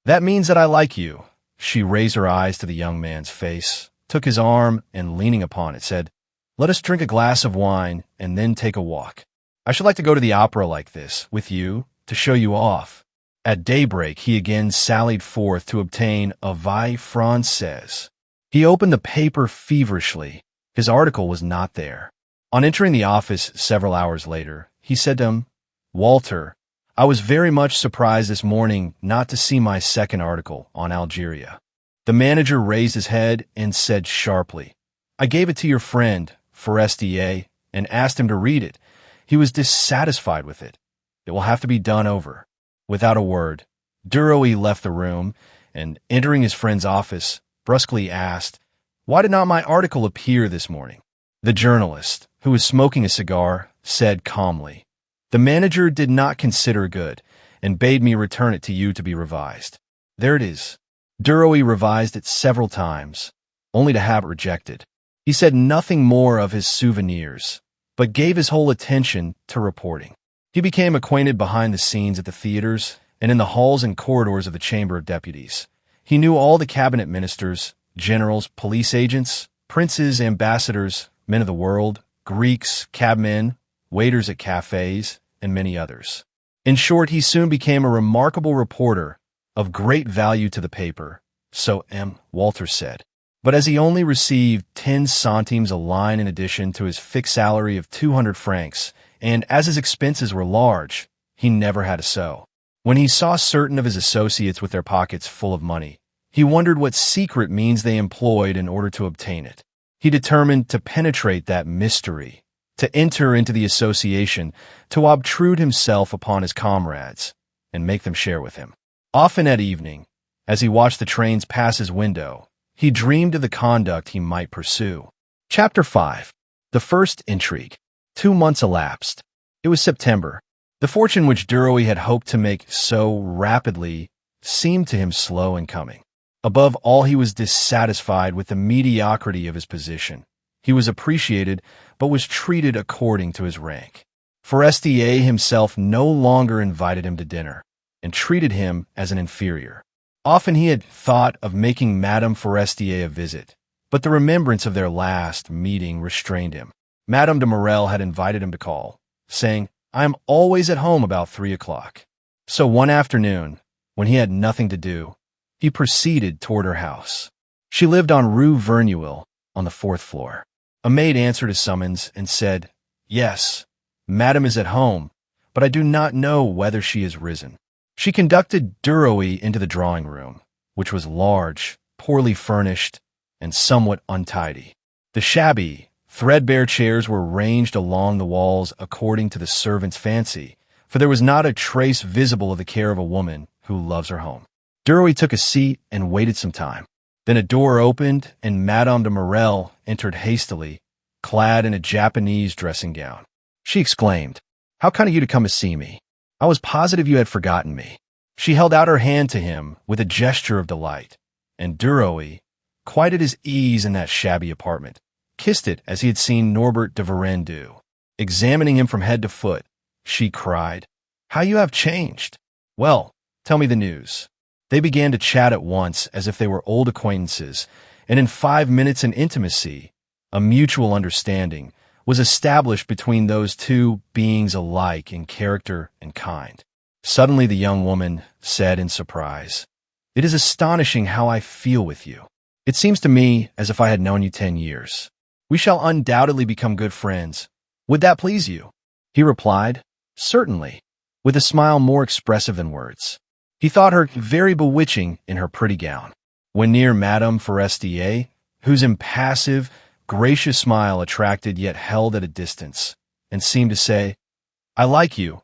'That means that I like you.' She raised her eyes to the young man's face, took his arm, and leaning upon it, said, 'Let us drink a glass of wine and then take a walk.' I should like to go to the opera like this, with you, to show you off. At daybreak, he again sallied forth to obtain a vie française. He opened the paper feverishly. His article was not there. On entering the office several hours later, he said to him, "Walter, I was very much surprised this morning not to see my second article on Algeria." The manager raised his head and said sharply, "I gave it to your friend, Forestier, and asked him to read it. He was dissatisfied with it. It will have to be done over." Without a word, Duroy left the room and, entering his friend's office, brusquely asked, "Why did not my article appear this morning?" The journalist, who was smoking a cigar, said calmly, "The manager did not consider good and bade me return it to you to be revised. There it is." Duroy revised it several times, only to have it rejected. He said nothing more of his souvenirs, but gave his whole attention to reporting. He became acquainted behind the scenes at the theaters and in the halls and corridors of the Chamber of Deputies. He knew all the cabinet ministers, generals, police agents, princes, ambassadors, men of the world, Greeks, cabmen, waiters at cafes, and many others. In short, he soon became a remarkable reporter of great value to the paper, so M. Walter said. But as he only received 10 centimes a line in addition to his fixed salary of 200 francs, and as his expenses were large, he never had a sou. When he saw certain of his associates with their pockets full of money, he wondered what secret means they employed in order to obtain it. He determined to penetrate that mystery, to enter into the association, to obtrude himself upon his comrades, and make them share with him. Often at evening, as he watched the trains pass his window, he dreamed of the conduct he might pursue. Chapter 5. The First Intrigue. 2 months elapsed. It was September. The fortune which Duroy had hoped to make so rapidly seemed to him slow in coming. Above all, he was dissatisfied with the mediocrity of his position. He was appreciated, but was treated according to his rank. Forestier himself no longer invited him to dinner, and treated him as an inferior. Often he had thought of making Madame Forestier a visit, but the remembrance of their last meeting restrained him. Madame de Morel had invited him to call, saying, "I am always at home about 3 o'clock." So one afternoon, when he had nothing to do, he proceeded toward her house. She lived on Rue Verneuil, on the 4th floor. A maid answered his summons and said, "Yes, Madame is at home, but I do not know whether she has risen." She conducted Duroy into the drawing-room, which was large, poorly furnished, and somewhat untidy. The shabby, threadbare chairs were ranged along the walls according to the servant's fancy, for there was not a trace visible of the care of a woman who loves her home. Duroy took a seat and waited some time. Then a door opened, and Madame de Morel entered hastily, clad in a Japanese dressing gown. She exclaimed, "How kind of you to come to see me. I was positive you had forgotten me." She held out her hand to him with a gesture of delight, and Duroy, quite at his ease in that shabby apartment, kissed it as he had seen Norbert de Varenne do. Examining him from head to foot, she cried, "How you have changed! Well, tell me the news." They began to chat at once as if they were old acquaintances, and in 5 minutes an intimacy, a mutual understanding, was established between those two beings alike in character and kind. Suddenly the young woman said in surprise, "It is astonishing how I feel with you. It seems to me as if I had known you 10 years. We shall undoubtedly become good friends. Would that please you?" He replied, "Certainly," with a smile more expressive than words. He thought her very bewitching in her pretty gown. When near Madame Forestier, whose impassive, gracious smile attracted yet held at a distance, and seemed to say, "I like you,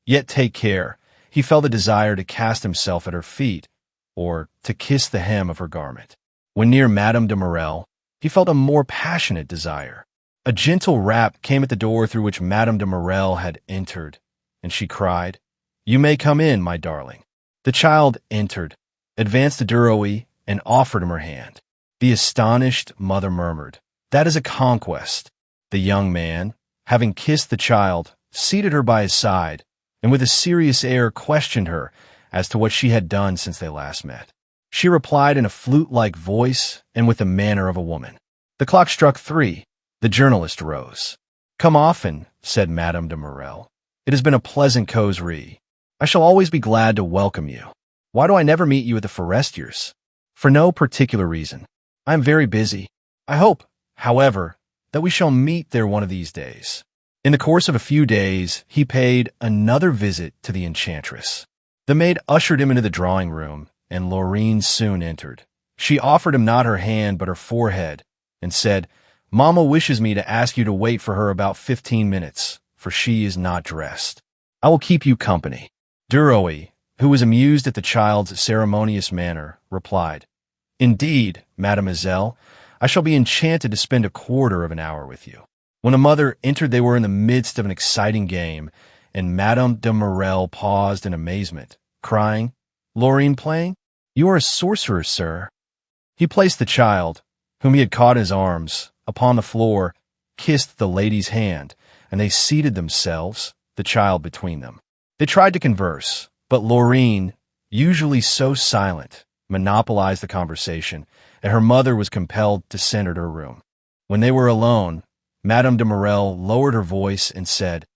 yet take care," he felt a desire to cast himself at her feet, or to kiss the hem of her garment. When near Madame de Morel, he felt a more passionate desire. A gentle rap came at the door through which Madame de Morel had entered, and she cried, "You may come in, my darling." The child entered, advanced to Duroy, and offered him her hand. The astonished mother murmured, "That is a conquest." The young man, having kissed the child, seated her by his side, and with a serious air questioned her as to what she had done since they last met. She replied in a flute-like voice and with the manner of a woman. The clock struck 3. The journalist rose. "Come often," said Madame de Morel. "It has been a pleasant causerie. I shall always be glad to welcome you. Why do I never meet you at the Forestiers?" "For no particular reason. I am very busy. I hope, however, that we shall meet there one of these days." In the course of a few days, he paid another visit to the enchantress. The maid ushered him into the drawing room, and Laurine soon entered. She offered him not her hand but her forehead, and said, "Mamma wishes me to ask you to wait for her about 15 minutes, for she is not dressed. I will keep you company." Duroy, who was amused at the child's ceremonious manner, replied, "Indeed, mademoiselle, I shall be enchanted to spend a quarter of an hour with you." When a mother entered, they were in the midst of an exciting game, and Madame de Morel paused in amazement, crying, "Laurine playing? You are a sorcerer, sir." He placed the child, whom he had caught in his arms, upon the floor, kissed the lady's hand, and they seated themselves, the child between them. They tried to converse, but Laurine, usually so silent, monopolized the conversation, and her mother was compelled to send her to her room. When they were alone, Madame de Morel lowered her voice and said,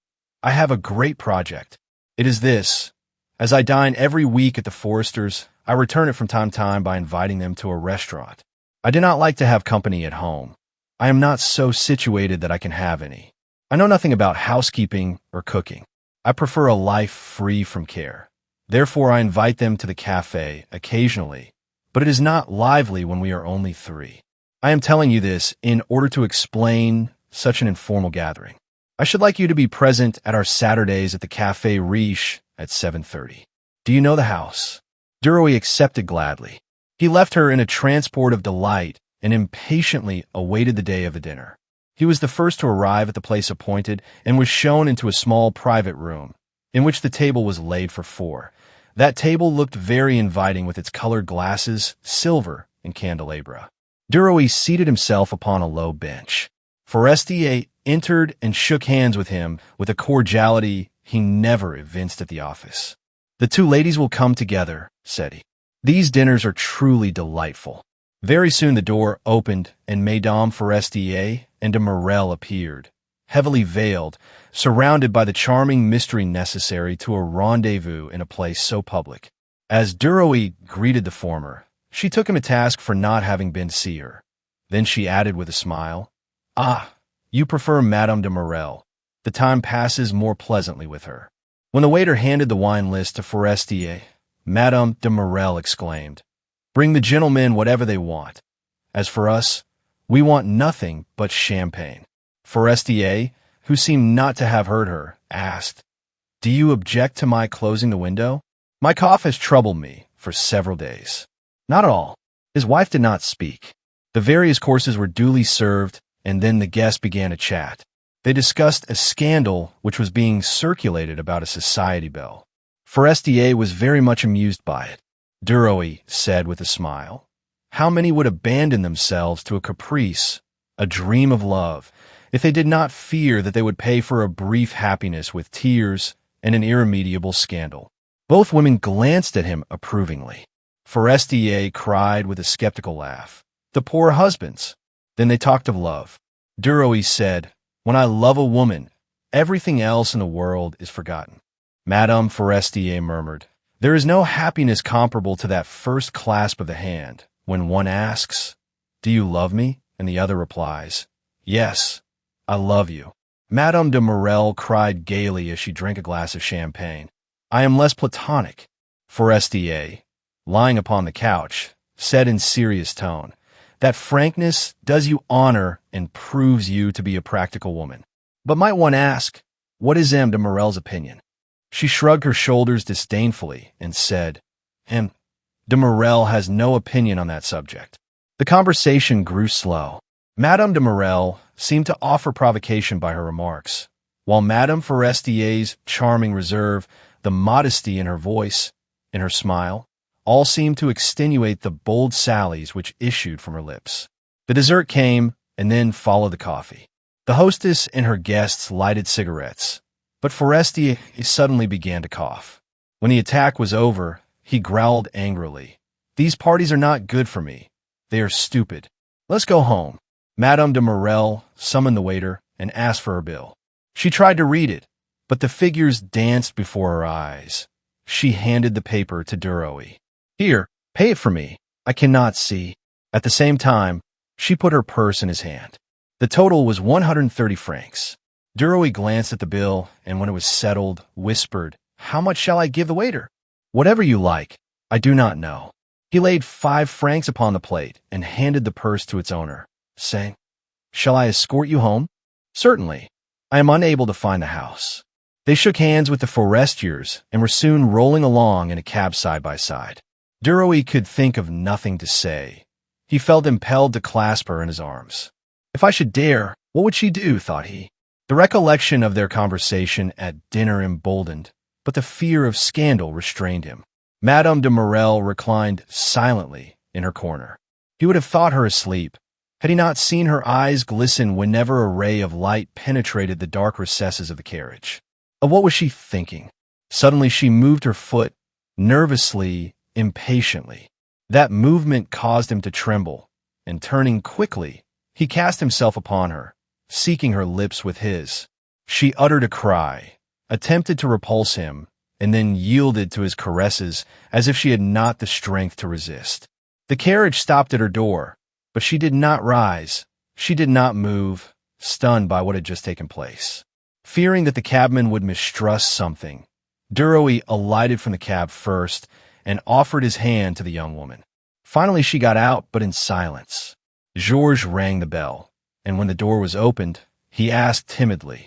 "I have a great project. It is this. As I dine every week at the Foresters, I return it from time to time by inviting them to a restaurant. I do not like to have company at home. I am not so situated that I can have any. I know nothing about housekeeping or cooking. I prefer a life free from care. Therefore, I invite them to the cafe occasionally, but it is not lively when we are only three. I am telling you this in order to explain such an informal gathering. I should like you to be present at our Saturdays at the Café Riche at 7:30. Do you know the house?" Duroy accepted gladly. He left her in a transport of delight and impatiently awaited the day of the dinner. He was the first to arrive at the place appointed and was shown into a small private room, in which the table was laid for four. That table looked very inviting with its colored glasses, silver, and candelabra. Duroy seated himself upon a low bench. Forestier entered and shook hands with him with a cordiality he never evinced at the office. "The two ladies will come together," said he. "These dinners are truly delightful." Very soon the door opened, and Mesdames Forestier and de Morel appeared, heavily veiled, surrounded by the charming mystery necessary to a rendezvous in a place so public. As Duroy greeted the former, she took him to task for not having been to see her. Then she added with a smile, "Ah, you prefer Madame de Morel. The time passes more pleasantly with her." When the waiter handed the wine list to Forestier, Madame de Morel exclaimed, "Bring the gentlemen whatever they want. As for us, we want nothing but champagne." Forestier, who seemed not to have heard her, asked, "Do you object to my closing the window? My cough has troubled me for several days." "Not at all." His wife did not speak. The various courses were duly served, and then the guests began to chat. They discussed a scandal which was being circulated about a society belle. Forestier was very much amused by it. Duroy said with a smile, "How many would abandon themselves to a caprice, a dream of love, if they did not fear that they would pay for a brief happiness with tears and an irremediable scandal?" Both women glanced at him approvingly. Forestier cried with a skeptical laugh, "The poor husbands!" Then they talked of love. Duroy said, "When I love a woman, everything else in the world is forgotten." Madame Forestier murmured, "There is no happiness comparable to that first clasp of the hand, when one asks, 'Do you love me?' and the other replies, 'Yes, I love you.'" Madame de Morel cried gaily as she drank a glass of champagne, "I am less platonic." Forestier, lying upon the couch, said in serious tone, "That frankness does you honor and proves you to be a practical woman. But might one ask, what is Madame de Morel's opinion?" She shrugged her shoulders disdainfully and said, De Morel has no opinion on that subject." The conversation grew slow. Madame de Morel seemed to offer provocation by her remarks, while Madame Forestier's charming reserve, the modesty in her voice, in her smile, all seemed to extenuate the bold sallies which issued from her lips. The dessert came, and then followed the coffee. The hostess and her guests lighted cigarettes, but Forestier suddenly began to cough. When the attack was over, he growled angrily, "These parties are not good for me. They are stupid. Let's go home." Madame de Morel summoned the waiter and asked for her bill. She tried to read it, but the figures danced before her eyes. She handed the paper to Duroy. "Here, pay it for me. I cannot see." At the same time, she put her purse in his hand. The total was 130 francs. Duroy glanced at the bill, and when it was settled, whispered, "How much shall I give the waiter?" "Whatever you like. I do not know." He laid 5 francs upon the plate and handed the purse to its owner, saying, "Shall I escort you home?" "Certainly. I am unable to find the house." They shook hands with the forestiers and were soon rolling along in a cab side by side. Duroy could think of nothing to say. He felt impelled to clasp her in his arms. If I should dare, what would she do, thought he. The recollection of their conversation at dinner emboldened, but the fear of scandal restrained him. Madame de Morel reclined silently in her corner. He would have thought her asleep, had he not seen her eyes glisten whenever a ray of light penetrated the dark recesses of the carriage. Of what was she thinking? Suddenly she moved her foot, nervously, impatiently. That movement caused him to tremble, and turning quickly, he cast himself upon her, seeking her lips with his. She uttered a cry, attempted to repulse him, and then yielded to his caresses as if she had not the strength to resist. The carriage stopped at her door, but she did not rise. She did not move, stunned by what had just taken place. Fearing that the cabman would mistrust something, Duroy alighted from the cab first and offered his hand to the young woman. Finally she got out, but in silence. Georges rang the bell, and when the door was opened, he asked timidly,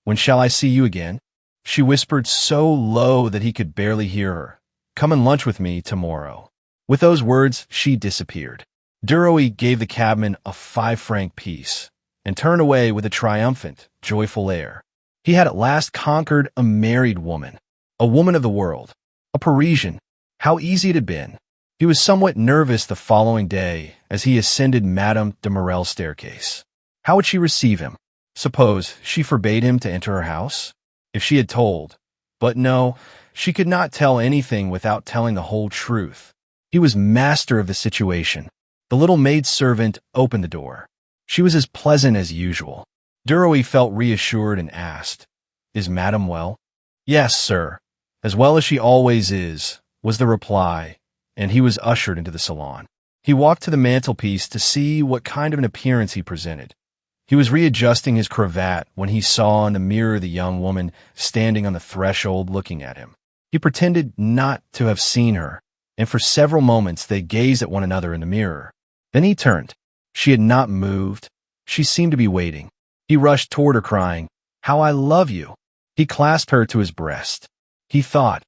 "When shall I see you again?" She whispered so low that he could barely hear her, "Come and lunch with me tomorrow." With those words, she disappeared. Duroy gave the cabman a 5-franc piece and turned away with a triumphant, joyful air. He had at last conquered a married woman, a woman of the world, a Parisian. How easy it had been. He was somewhat nervous the following day as he ascended Madame de Morel's staircase. How would she receive him? Suppose she forbade him to enter her house? If she had told. But no, she could not tell anything without telling the whole truth. He was master of the situation. The little maidservant opened the door. She was as pleasant as usual. Duroy felt reassured and asked, "Is Madame well?" "Yes, sir, as well as she always is," was the reply, and he was ushered into the salon. He walked to the mantelpiece to see what kind of an appearance he presented. He was readjusting his cravat when he saw in the mirror the young woman standing on the threshold looking at him. He pretended not to have seen her, and for several moments they gazed at one another in the mirror. Then he turned. She had not moved. She seemed to be waiting. He rushed toward her, crying, "How I love you!" He clasped her to his breast. He thought,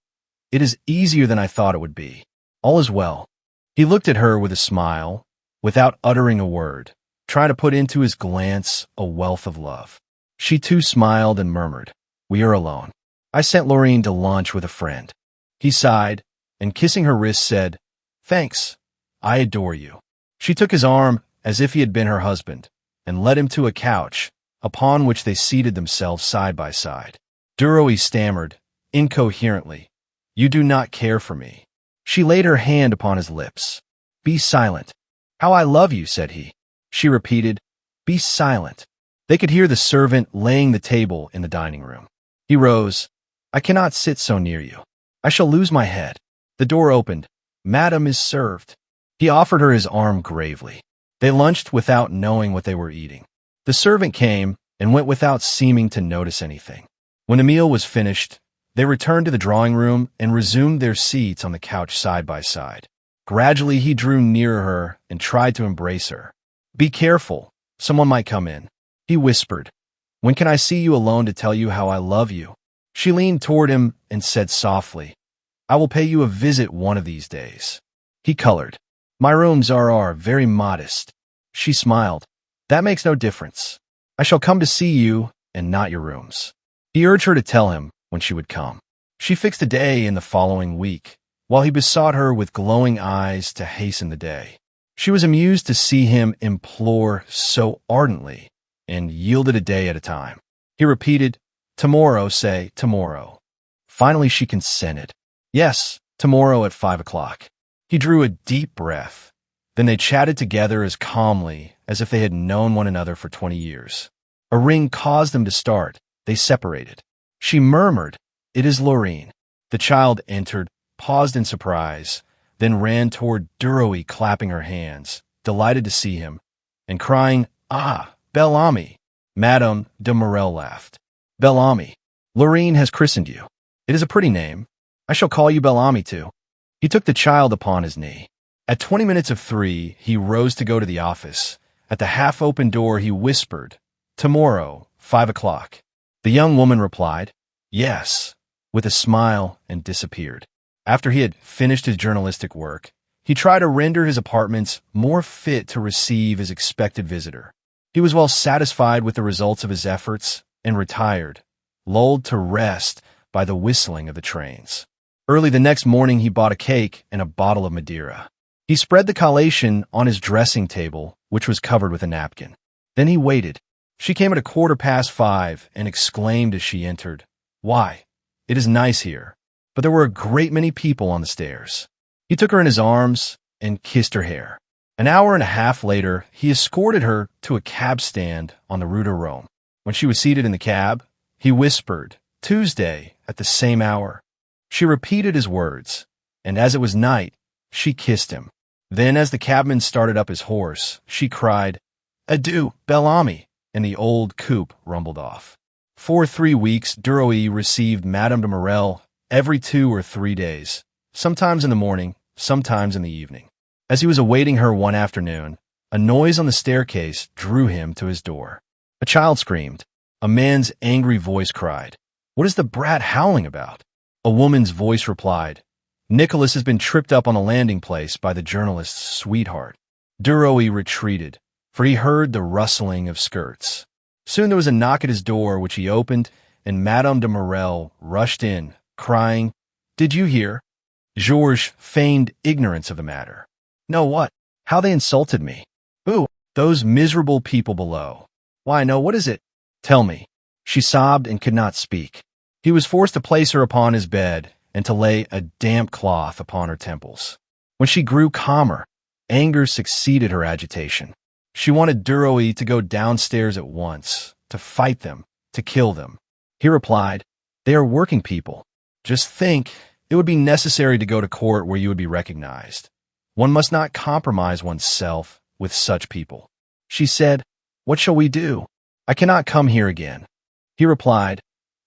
"It is easier than I thought it would be. All is well." He looked at her with a smile, without uttering a word, trying to put into his glance a wealth of love. She too smiled and murmured, "We are alone. I sent Laurine to lunch with a friend." He sighed, and kissing her wrist said, "Thanks, I adore you." She took his arm as if he had been her husband, and led him to a couch, upon which they seated themselves side by side. Duroy stammered, incoherently, "You do not care for me." She laid her hand upon his lips. "Be silent." "How I love you," said he. She repeated, "Be silent." They could hear the servant laying the table in the dining room. He rose. "I cannot sit so near you. I shall lose my head." The door opened. "Madame is served." He offered her his arm gravely. They lunched without knowing what they were eating. The servant came and went without seeming to notice anything. When the meal was finished, they returned to the drawing room and resumed their seats on the couch side by side. Gradually he drew nearer her and tried to embrace her. "Be careful, someone might come in," he whispered. "When can I see you alone to tell you how I love you?" She leaned toward him and said softly, "I will pay you a visit one of these days." He colored. "My rooms are very modest." She smiled. "That makes no difference. I shall come to see you and not your rooms." He urged her to tell him when she would come. She fixed a day in the following week, while he besought her with glowing eyes to hasten the day. She was amused to see him implore so ardently, and yielded a day at a time. He repeated, "Tomorrow, say tomorrow." Finally she consented. "Yes, tomorrow at 5 o'clock." He drew a deep breath. Then they chatted together as calmly as if they had known one another for 20 years. A ring caused them to start, They separated. She murmured, "It is Laurine." The child entered, paused in surprise, then ran toward Duroy, clapping her hands, delighted to see him, and crying, "Ah, Bel-Ami!" Madame de Morel laughed. "Bel-Ami, Laurine has christened you. It is a pretty name. I shall call you Bel-Ami too." He took the child upon his knee. At 20 minutes of 3, he rose to go to the office. At the half-open door, he whispered, "Tomorrow, 5 o'clock." The young woman replied, "Yes," with a smile, and disappeared. After he had finished his journalistic work, he tried to render his apartments more fit to receive his expected visitor. He was well satisfied with the results of his efforts and retired, lulled to rest by the whistling of the trains. Early the next morning, he bought a cake and a bottle of Madeira. He spread the collation on his dressing table, which was covered with a napkin. Then he waited. She came at 5:15 and exclaimed as she entered, "Why, it is nice here." But there were a great many people on the stairs. He took her in his arms and kissed her hair. An hour and a half later, he escorted her to a cab stand on the Rue de Rome. When she was seated in the cab, he whispered, "Tuesday, at the same hour." She repeated his words, and as it was night, she kissed him. Then, as the cabman started up his horse, she cried, "Adieu, Bel-Ami," and the old coupe rumbled off. For 3 weeks, Duroy received Madame de Morel every 2 or 3 days, sometimes in the morning, sometimes in the evening. As he was awaiting her one afternoon, a noise on the staircase drew him to his door. A child screamed. A man's angry voice cried, "What is the brat howling about?" A woman's voice replied, "Nicholas has been tripped up on the landing place by the journalist's sweetheart." Duroy retreated, for he heard the rustling of skirts. Soon there was a knock at his door, which he opened, and Madame de Morel rushed in, crying, "Did you hear?" Georges feigned ignorance of the matter. "No, what? How they insulted me." "Who?" "Those miserable people below." "Why, no, what is it?" "Tell me." She sobbed and could not speak. He was forced to place her upon his bed and to lay a damp cloth upon her temples. When she grew calmer, anger succeeded her agitation. She wanted Duroy to go downstairs at once, to fight them, to kill them. He replied, "They are working people. Just think, it would be necessary to go to court where you would be recognized. One must not compromise oneself with such people." She said, "What shall we do? I cannot come here again." He replied,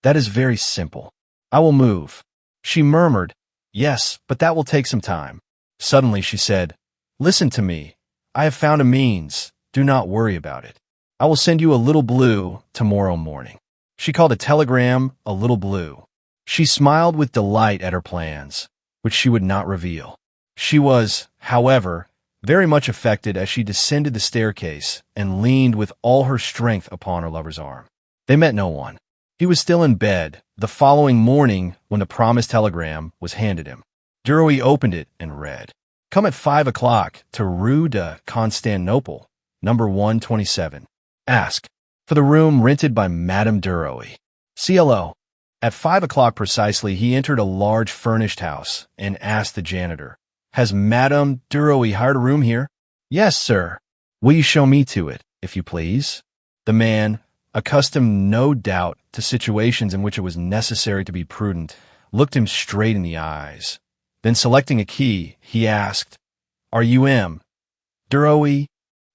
"That is very simple. I will move." She murmured, "Yes, but that will take some time." Suddenly she said, "Listen to me. I have found a means. Do not worry about it. I will send you a little blue tomorrow morning." She called a telegram a little blue. She smiled with delight at her plans, which she would not reveal. She was, however, very much affected as she descended the staircase and leaned with all her strength upon her lover's arm. They met no one. He was still in bed the following morning when the promised telegram was handed him. Duroy opened it and read, "Come at 5 o'clock to Rue de Constantinople, number 127. Ask for the room rented by Madame Duroy. CLO." At 5 o'clock precisely, he entered a large furnished house and asked the janitor, "Has Madame Duroy hired a room here?" "Yes, sir." "Will you show me to it, if you please?" The man, accustomed no doubt to situations in which it was necessary to be prudent, looked him straight in the eyes. Then, selecting a key, he asked, "Are you M. Duroy?"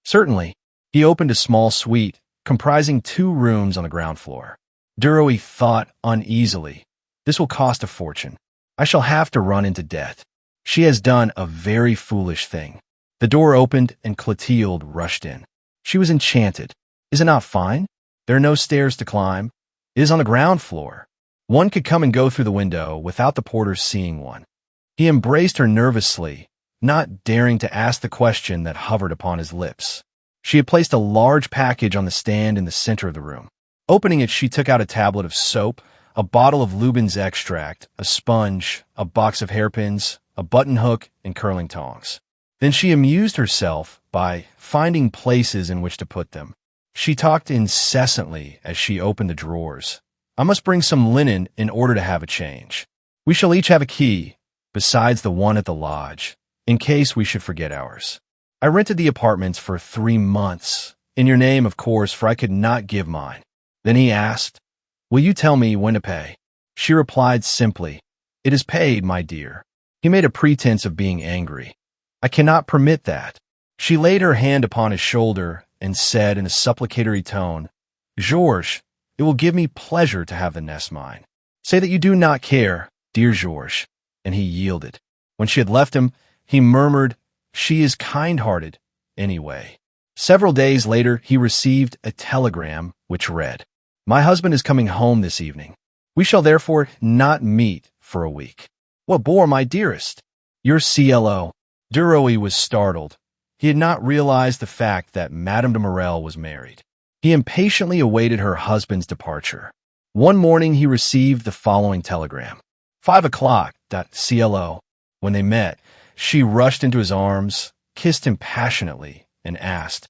"Certainly." He opened a small suite, comprising 2 rooms on the ground floor. Duroy thought uneasily, "This will cost a fortune. I shall have to run into debt. She has done a very foolish thing." The door opened and Clotilde rushed in. She was enchanted. "Is it not fine? There are no stairs to climb. It is on the ground floor. One could come and go through the window without the porter seeing one." He embraced her nervously, not daring to ask the question that hovered upon his lips. She had placed a large package on the stand in the center of the room. Opening it, she took out a tablet of soap, a bottle of Lubin's extract, a sponge, a box of hairpins, a button hook, and curling tongs. Then she amused herself by finding places in which to put them. She talked incessantly as she opened the drawers. "I must bring some linen in order to have a change. We shall each have a key, besides the one at the lodge, in case we should forget ours. I rented the apartments for 3 months, in your name, of course, for I could not give mine." Then he asked, Will you tell me when to pay? She replied simply, It is paid, my dear. He made a pretense of being angry. I cannot permit that. She laid her hand upon his shoulder and said in a supplicatory tone, Georges, it will give me pleasure to have the nest mine. Say that you do not care, dear Georges. And he yielded. When she had left him, he murmured, She is kind-hearted, anyway. Several days later, he received a telegram which read, My husband is coming home this evening. We shall therefore not meet for a week. What bore, my dearest? Your CLO. Duroy was startled. He had not realized the fact that Madame de Morel was married. He impatiently awaited her husband's departure. One morning he received the following telegram. 5 o'clock. CLO. When they met, she rushed into his arms, kissed him passionately, and asked,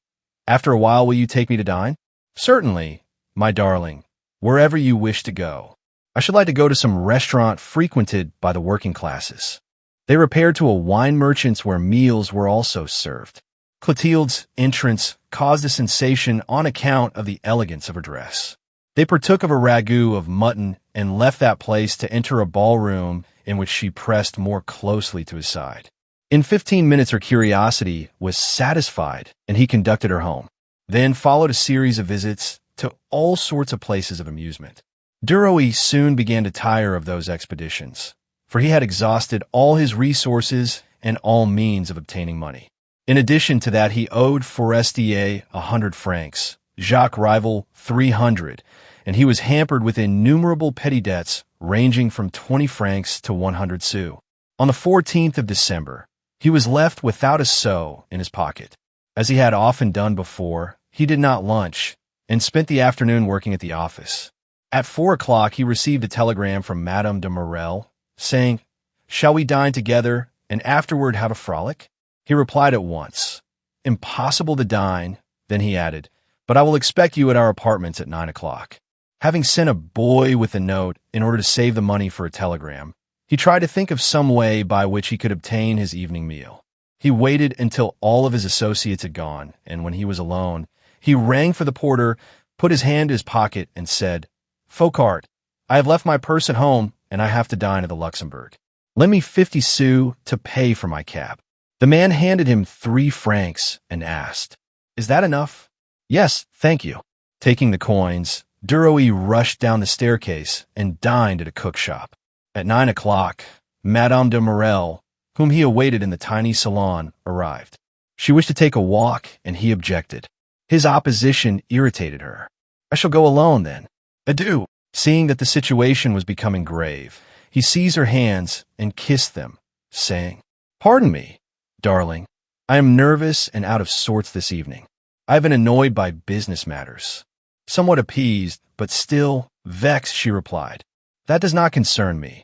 After a while, will you take me to dine? Certainly, my darling, wherever you wish to go. I should like to go to some restaurant frequented by the working classes. They repaired to a wine merchant's where meals were also served. Clotilde's entrance caused a sensation on account of the elegance of her dress. They partook of a ragout of mutton and left that place to enter a ballroom in which she pressed more closely to his side. In 15 minutes her curiosity was satisfied, and he conducted her home. Then followed a series of visits to all sorts of places of amusement. Duroy soon began to tire of those expeditions, for he had exhausted all his resources and all means of obtaining money. In addition to that, he owed Forestier 100 francs, Jacques Rival 300, and he was hampered with innumerable petty debts ranging from 20 francs to 100 sous. On the 14th of December, he was left without a sou in his pocket. As he had often done before, he did not lunch and spent the afternoon working at the office. At 4 o'clock, he received a telegram from Madame de Morel saying, Shall we dine together and afterward have a frolic? He replied at once, Impossible to dine. Then he added, But I will expect you at our apartments at 9 o'clock. Having sent a boy with a note in order to save the money for a telegram, he tried to think of some way by which he could obtain his evening meal. He waited until all of his associates had gone, and when he was alone, he rang for the porter, put his hand in his pocket, and said, Foucart, I have left my purse at home, and I have to dine at the Luxembourg. Lend me 50 sous to pay for my cab. The man handed him 3 francs and asked, Is that enough? Yes, thank you. Taking the coins, Duroy rushed down the staircase and dined at a cook shop. At 9 o'clock, Madame de Morel, whom he awaited in the tiny salon, arrived. She wished to take a walk, and he objected. His opposition irritated her. I shall go alone, then. Adieu. Seeing that the situation was becoming grave, he seized her hands and kissed them, saying, Pardon me, darling. I am nervous and out of sorts this evening. I have been annoyed by business matters. Somewhat appeased, but still vexed, she replied, That does not concern me.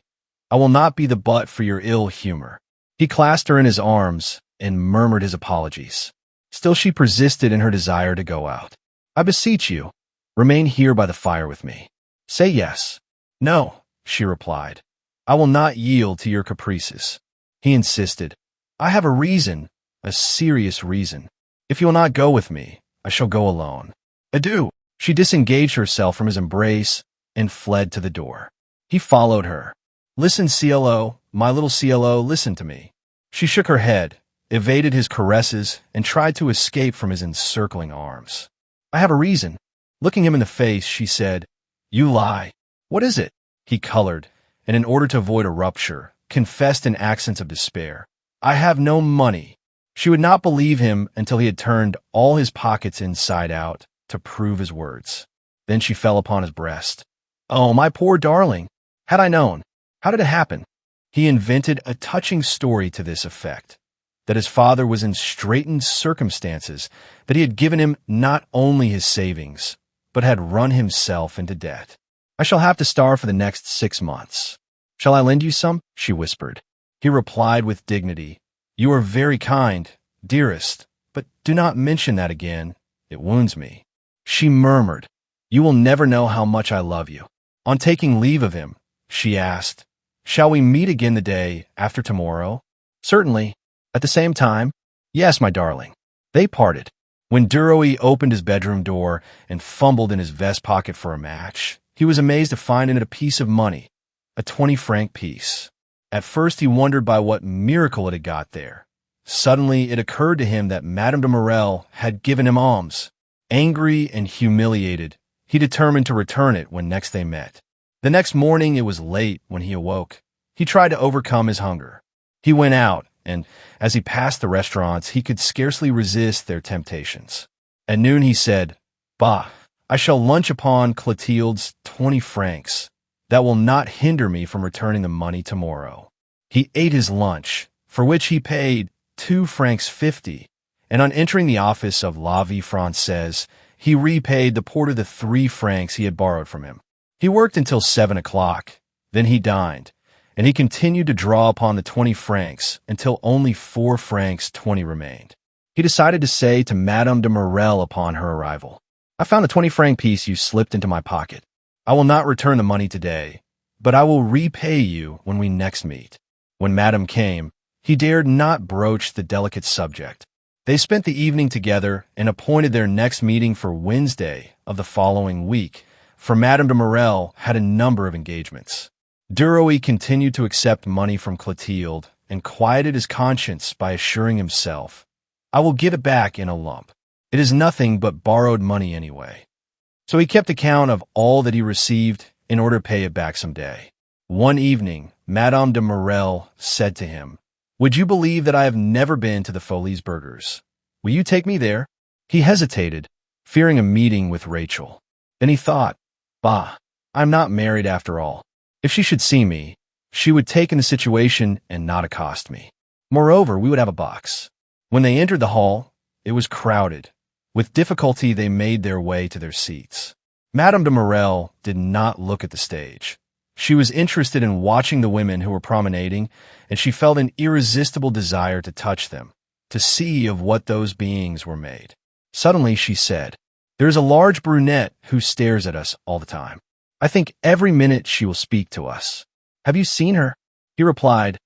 I will not be the butt for your ill humor. He clasped her in his arms and murmured his apologies. Still she persisted in her desire to go out. I beseech you, remain here by the fire with me. Say yes. No, she replied. I will not yield to your caprices. He insisted. I have a reason, a serious reason. If you will not go with me, I shall go alone. Adieu. She disengaged herself from his embrace and fled to the door. He followed her. Listen, CLO, my little CLO, listen to me. She shook her head, evaded his caresses, and tried to escape from his encircling arms. I have a reason. Looking him in the face, she said, You lie. What is it? He colored, and in order to avoid a rupture, confessed in accents of despair. I have no money. She would not believe him until he had turned all his pockets inside out to prove his words. Then she fell upon his breast. Oh, my poor darling! Had I known! How did it happen? He invented a touching story to this effect, that his father was in straitened circumstances, that he had given him not only his savings, but had run himself into debt. I shall have to starve for the next 6 months. Shall I lend you some? She whispered. He replied with dignity, You are very kind, dearest, but do not mention that again. It wounds me. She murmured, You will never know how much I love you. On taking leave of him, she asked, Shall we meet again the day after tomorrow? Certainly. At the same time? Yes, my darling. They parted. When Duroy opened his bedroom door and fumbled in his vest pocket for a match, He was amazed to find in it a piece of money, a 20-franc piece. At first he wondered by what miracle it had got there. Suddenly it occurred to him that Madame de Morel had given him alms. Angry and humiliated, he determined to return it when next they met. The next morning it was late when he awoke. He tried to overcome his hunger. He went out, and as he passed the restaurants, he could scarcely resist their temptations. At noon he said, "Bah, I shall lunch upon Clotilde's 20 francs. That will not hinder me from returning the money tomorrow." He ate his lunch, for which he paid 2 francs 50, and on entering the office of La Vie Française, he repaid the porter the 3 francs he had borrowed from him. He worked until 7 o'clock. Then he dined, and he continued to draw upon the 20 francs until only 4 francs 20 remained. He decided to say to Madame de Morel upon her arrival, "I found the 20-franc piece you slipped into my pocket. I will not return the money today, but I will repay you when we next meet." When Madame came, he dared not broach the delicate subject. They spent the evening together and appointed their next meeting for Wednesday of the following week, for Madame de Morel had a number of engagements. Duroy continued to accept money from Clotilde and quieted his conscience by assuring himself, "I will give it back in a lump. It is nothing but borrowed money anyway." So he kept account of all that he received in order to pay it back some day. One evening, Madame de Morel said to him, "Would you believe that I have never been to the Folies Burgers? Will you take me there?" He hesitated, fearing a meeting with Rachel. Then he thought, "Bah, I'm not married after all. If she should see me, she would take in the situation and not accost me. Moreover, we would have a box." When they entered the hall, it was crowded. With difficulty they made their way to their seats. Madame de Morel did not look at the stage. She was interested in watching the women who were promenading, and she felt an irresistible desire to touch them, to see of what those beings were made. Suddenly she said, "There is a large brunette who stares at us all the time. I think every minute she will speak to us. Have you seen her?" He replied,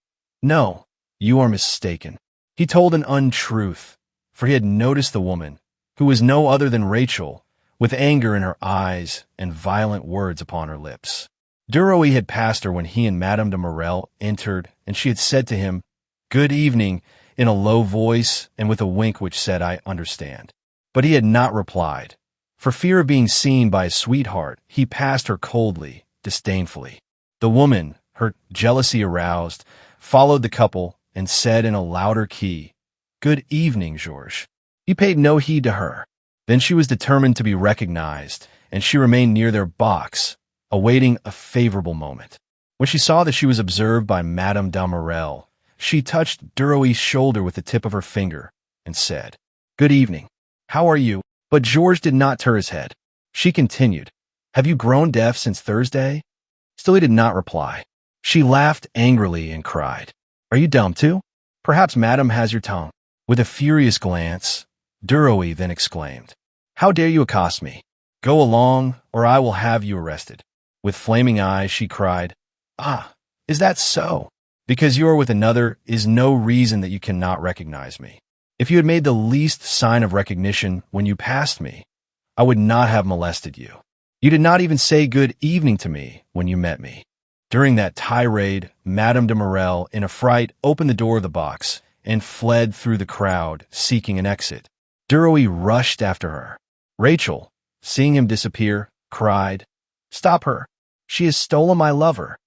"No, you are mistaken." He told an untruth, for he had noticed the woman, who was no other than Rachel, with anger in her eyes and violent words upon her lips. Duroy had passed her when he and Madame de Morel entered, and she had said to him, "Good evening," in a low voice and with a wink which said, "I understand." But he had not replied. For fear of being seen by his sweetheart, he passed her coldly, disdainfully. The woman, her jealousy aroused, followed the couple and said in a louder key, "Good evening, Georges." He paid no heed to her. Then she was determined to be recognized, and she remained near their box, awaiting a favorable moment. When she saw that she was observed by Madame de Morel, she touched Duroy's shoulder with the tip of her finger and said, "Good evening. How are you?" But Georges did not turn his head. She continued, "Have you grown deaf since Thursday?" Still he did not reply. She laughed angrily and cried, "Are you dumb too? Perhaps Madame has your tongue." With a furious glance, Duroy then exclaimed, "How dare you accost me? Go along, or I will have you arrested." With flaming eyes, she cried, "Ah, is that so? Because you are with another is no reason that you cannot recognize me. If you had made the least sign of recognition when you passed me, I would not have molested you. You did not even say good evening to me when you met me." During that tirade, Madame de Morel, in a fright, opened the door of the box and fled through the crowd, seeking an exit. Duroy rushed after her. Rachel, seeing him disappear, cried, "Stop her! She has stolen my lover."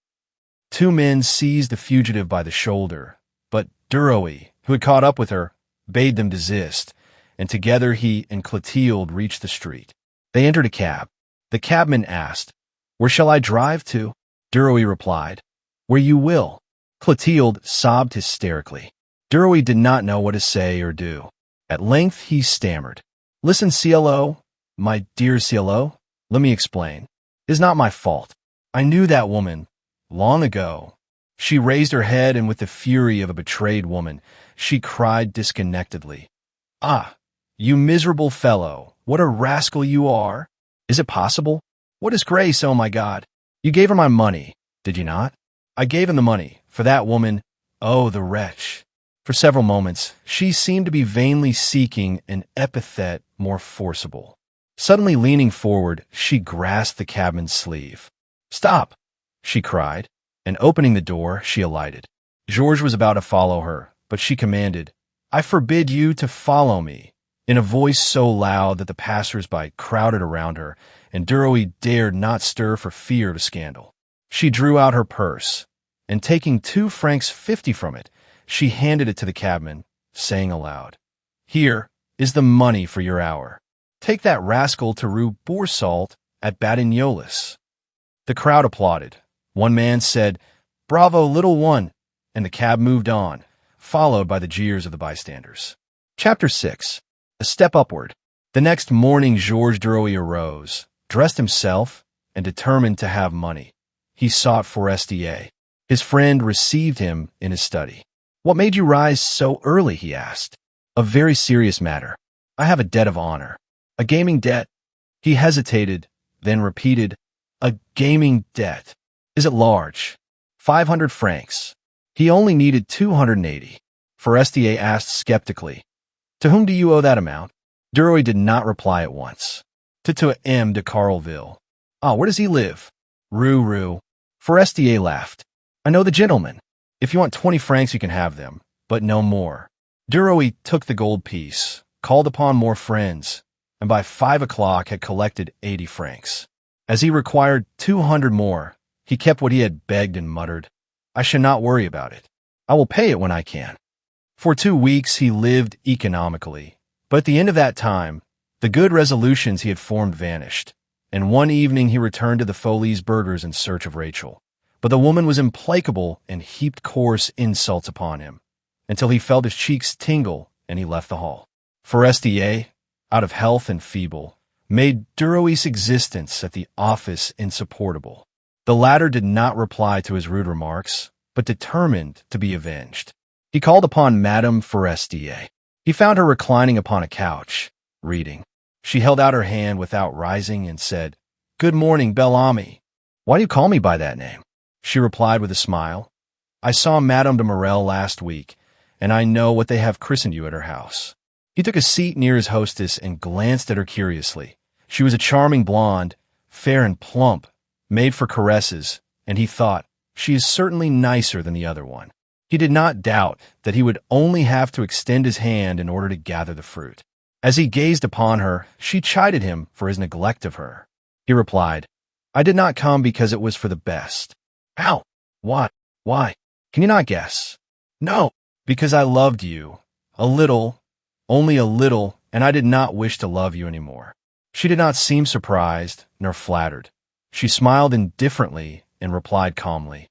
2 men seized the fugitive by the shoulder, but Duroy, who had caught up with her, bade them desist, and together he and Clotilde reached the street. They entered a cab. The cabman asked, "Where shall I drive to?" Duroy replied, "Where you will." Clotilde sobbed hysterically. Duroy did not know what to say or do. At length he stammered, "Listen, CLO, my dear CLO, let me explain. It is not my fault. I knew that woman long ago." She raised her head, and with the fury of a betrayed woman, she cried disconnectedly, "Ah, you miserable fellow, what a rascal you are! Is it possible? What disgrace, oh my God! You gave her my money, did you not?" "I gave him the money. For that woman, oh, the wretch!" For several moments, she seemed to be vainly seeking an epithet more forcible. Suddenly leaning forward, she grasped the cabman's sleeve. "Stop!" she cried, and opening the door, she alighted. Georges was about to follow her, but she commanded, "I forbid you to follow me," in a voice so loud that the passers-by crowded around her, and Duroy dared not stir for fear of a scandal. She drew out her purse, and taking 2 francs 50 from it, she handed it to the cabman, saying aloud, "Here is the money for your hour. Take that rascal to Rue Boursault at Batignolles." The crowd applauded. One man said, "Bravo, little one," and the cab moved on, followed by the jeers of the bystanders. Chapter 6. A Step Upward. The next morning Georges Duroy arose, dressed himself, and determined to have money. He sought Forestier. His friend received him in his study. "What made you rise so early?" he asked. "A very serious matter. I have a debt of honor." "A gaming debt?" He hesitated, then repeated, "A gaming debt. Is it large?" 500 francs. He only needed 280. Forestier asked skeptically, "To whom do you owe that amount?" Duroy did not reply at once. To M. de Carleville." "Ah, where does he live?" Rue. Forestier laughed. "I know the gentleman. If you want 20 francs, you can have them, but no more." Duroy took the gold piece, called upon more friends, and by 5 o'clock had collected 80 francs. As he required 200 more, he kept what he had begged and muttered, "I shall not worry about it. I will pay it when I can." For 2 weeks he lived economically, but at the end of that time, the good resolutions he had formed vanished, and one evening he returned to the Folies Burgers in search of Rachel. But the woman was implacable and heaped coarse insults upon him, until he felt his cheeks tingle and he left the hall. Forestier, out of health and feeble, made Duroy's existence at the office insupportable. The latter did not reply to his rude remarks, but determined to be avenged. He called upon Madame Forestier. He found her reclining upon a couch, reading. She held out her hand without rising and said, "Good morning, Bel-Ami." "Why do you call me by that name?" She replied with a smile, "I saw Madame de Morel last week, and I know what they have christened you at her house." He took a seat near his hostess and glanced at her curiously. She was a charming blonde, fair and plump, made for caresses, and he thought, "She is certainly nicer than the other one." He did not doubt that he would only have to extend his hand in order to gather the fruit. As he gazed upon her, she chided him for his neglect of her. He replied, "I did not come because it was for the best." "How? What? Why? Can you not guess?" "No, because I loved you. A little, only a little, and I did not wish to love you anymore." She did not seem surprised, nor flattered. She smiled indifferently and replied calmly,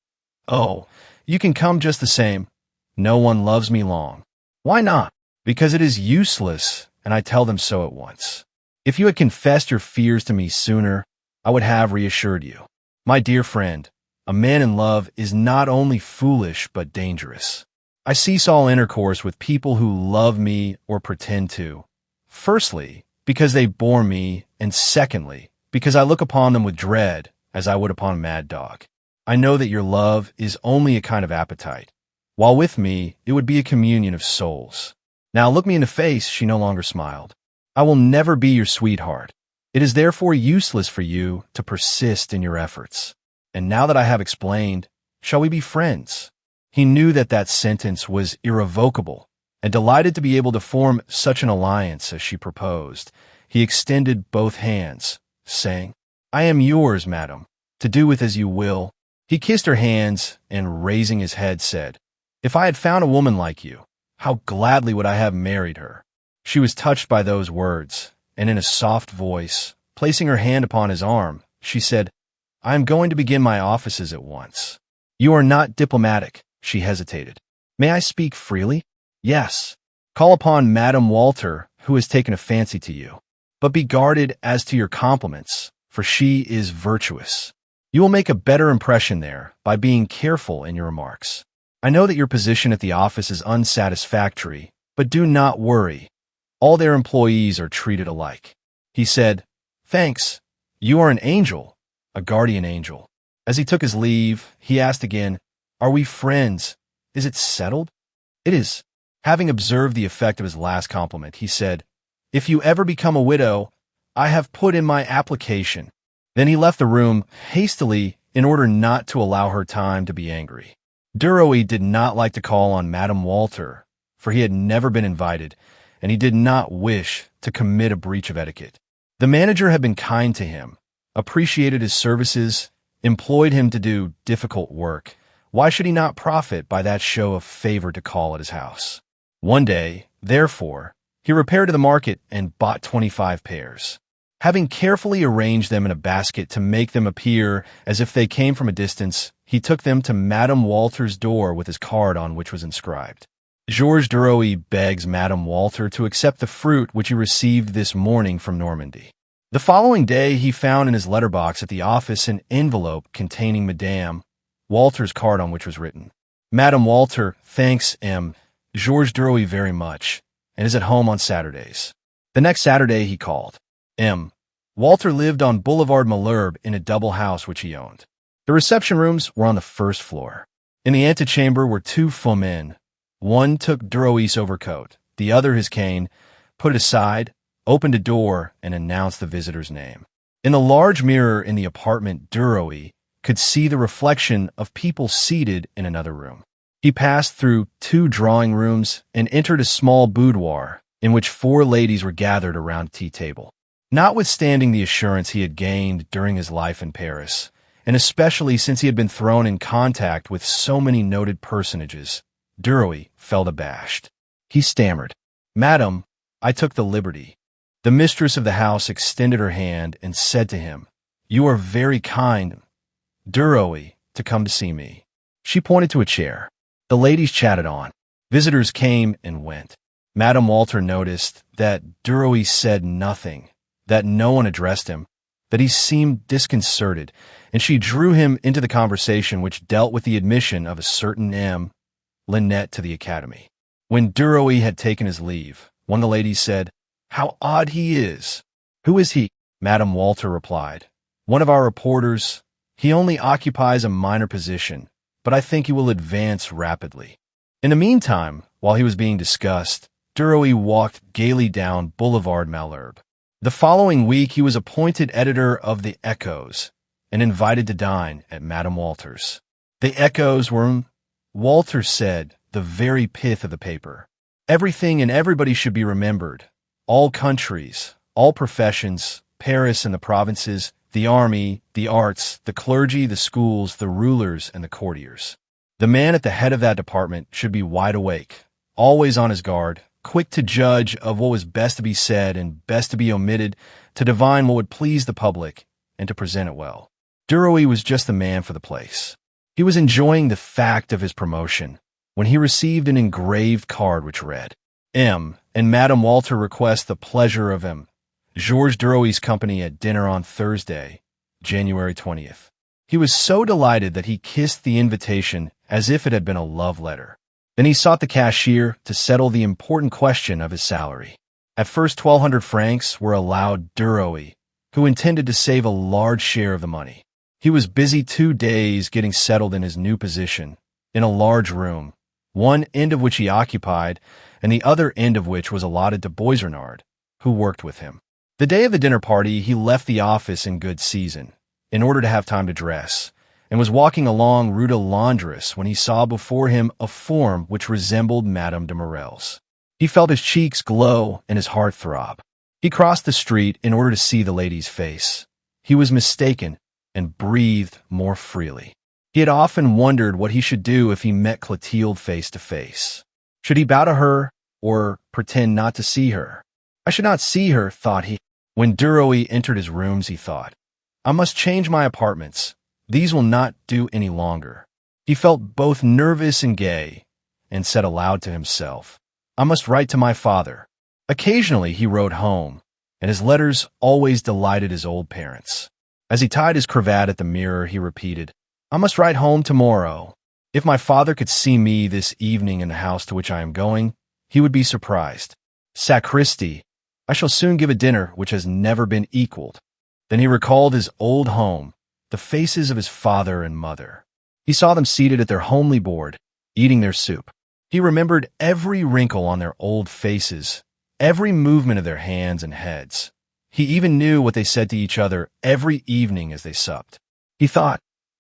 "Oh, you can come just the same. No one loves me long." "Why not?" "Because it is useless, and I tell them so at once. If you had confessed your fears to me sooner, I would have reassured you. My dear friend, a man in love is not only foolish but dangerous. I cease all intercourse with people who love me or pretend to. Firstly, because they bore me, and secondly, because I look upon them with dread, as I would upon a mad dog. I know that your love is only a kind of appetite, while with me it would be a communion of souls. Now look me in the face." She no longer smiled. "I will never be your sweetheart. It is therefore useless for you to persist in your efforts. And now that I have explained, shall we be friends?" He knew that that sentence was irrevocable, and delighted to be able to form such an alliance as she proposed, he extended both hands, saying, "I am yours, madam, to do with as you will." He kissed her hands and, raising his head, said, "If I had found a woman like you, how gladly would I have married her." She was touched by those words, and in a soft voice, placing her hand upon his arm, she said, "I am going to begin my offices at once." "You are not diplomatic," she hesitated. "May I speak freely?" "Yes. Call upon Madame Walter, who has taken a fancy to you. But be guarded as to your compliments, for she is virtuous. You will make a better impression there by being careful in your remarks. I know that your position at the office is unsatisfactory, but do not worry. All their employees are treated alike." He said, "Thanks. You are an angel, a guardian angel." As he took his leave, he asked again, "Are we friends? Is it settled?" "It is." Having observed the effect of his last compliment, he said, "If you ever become a widow, I have put in my application." Then he left the room hastily in order not to allow her time to be angry. Duroy did not like to call on Madame Walter, for he had never been invited, and he did not wish to commit a breach of etiquette. The manager had been kind to him, appreciated his services, employed him to do difficult work. Why should he not profit by that show of favor to call at his house? One day, therefore, he repaired to the market and bought 25 pairs. Having carefully arranged them in a basket to make them appear as if they came from a distance, he took them to Madame Walter's door with his card on which was inscribed, "Georges Duroy begs Madame Walter to accept the fruit which he received this morning from Normandy." The following day he found in his letterbox at the office an envelope containing Madame Walter's card on which was written, "Madame Walter thanks M. Georges Duroy very much, and is at home on Saturdays." The next Saturday he called. M. Walter lived on Boulevard Malherbe in a double house which he owned. The reception rooms were on the first floor. In the antechamber were two footmen. One took Duroy's overcoat, the other his cane, put it aside, opened a door, and announced the visitor's name. In the large mirror in the apartment, Duroy could see the reflection of people seated in another room. He passed through two drawing rooms and entered a small boudoir in which four ladies were gathered around a tea table. Notwithstanding the assurance he had gained during his life in Paris, and especially since he had been thrown in contact with so many noted personages, Duroy felt abashed. He stammered, "Madam, I took the liberty." The mistress of the house extended her hand and said to him, "You are very kind, Duroy, to come to see me." She pointed to a chair. The ladies chatted on. Visitors came and went. Madame Walter noticed that Duroy said nothing, that no one addressed him, that he seemed disconcerted, and she drew him into the conversation which dealt with the admission of a certain M. Lynette to the academy. When Duroy had taken his leave, one of the ladies said, "How odd he is." "Who is he?" Madame Walter replied. "One of our reporters. He only occupies a minor position, but I think he will advance rapidly." In the meantime, while he was being discussed, Duroy walked gaily down Boulevard Malherbe. The following week he was appointed editor of the Echoes and invited to dine at Madame Walter's. The Echoes were, Walter said, the very pith of the paper. Everything and everybody should be remembered. All countries, all professions, Paris and the provinces, the army, the arts, the clergy, the schools, the rulers, and the courtiers. The man at the head of that department should be wide awake, always on his guard, quick to judge of what was best to be said and best to be omitted, to divine what would please the public, and to present it well. Duroy was just the man for the place. He was enjoying the fact of his promotion when he received an engraved card which read, "M. and Madame Walter request the pleasure of M. Georges Duroy's company at dinner on Thursday, January 20th. He was so delighted that he kissed the invitation as if it had been a love letter. Then he sought the cashier to settle the important question of his salary. At first 1,200 francs were allowed Duroy, who intended to save a large share of the money. He was busy 2 days getting settled in his new position, in a large room, one end of which he occupied, and the other end of which was allotted to Boisrenard, who worked with him. The day of the dinner party he left the office in good season, in order to have time to dress, and was walking along Rue de Londres when he saw before him a form which resembled Madame de Morel's. He felt his cheeks glow and his heart throb. He crossed the street in order to see the lady's face. He was mistaken and breathed more freely. He had often wondered what he should do if he met Clotilde face to face. Should he bow to her or pretend not to see her? I should not see her, thought he. When Duroy entered his rooms, he thought, I must change my apartments. These will not do any longer. He felt both nervous and gay, and said aloud to himself, I must write to my father. Occasionally he wrote home, and his letters always delighted his old parents. As he tied his cravat at the mirror, he repeated, I must write home tomorrow. If my father could see me this evening in the house to which I am going, he would be surprised. Sacristi, I shall soon give a dinner which has never been equaled. Then he recalled his old home, the faces of his father and mother. He saw them seated at their homely board, eating their soup. He remembered every wrinkle on their old faces, every movement of their hands and heads. He even knew what they said to each other every evening as they supped. He thought,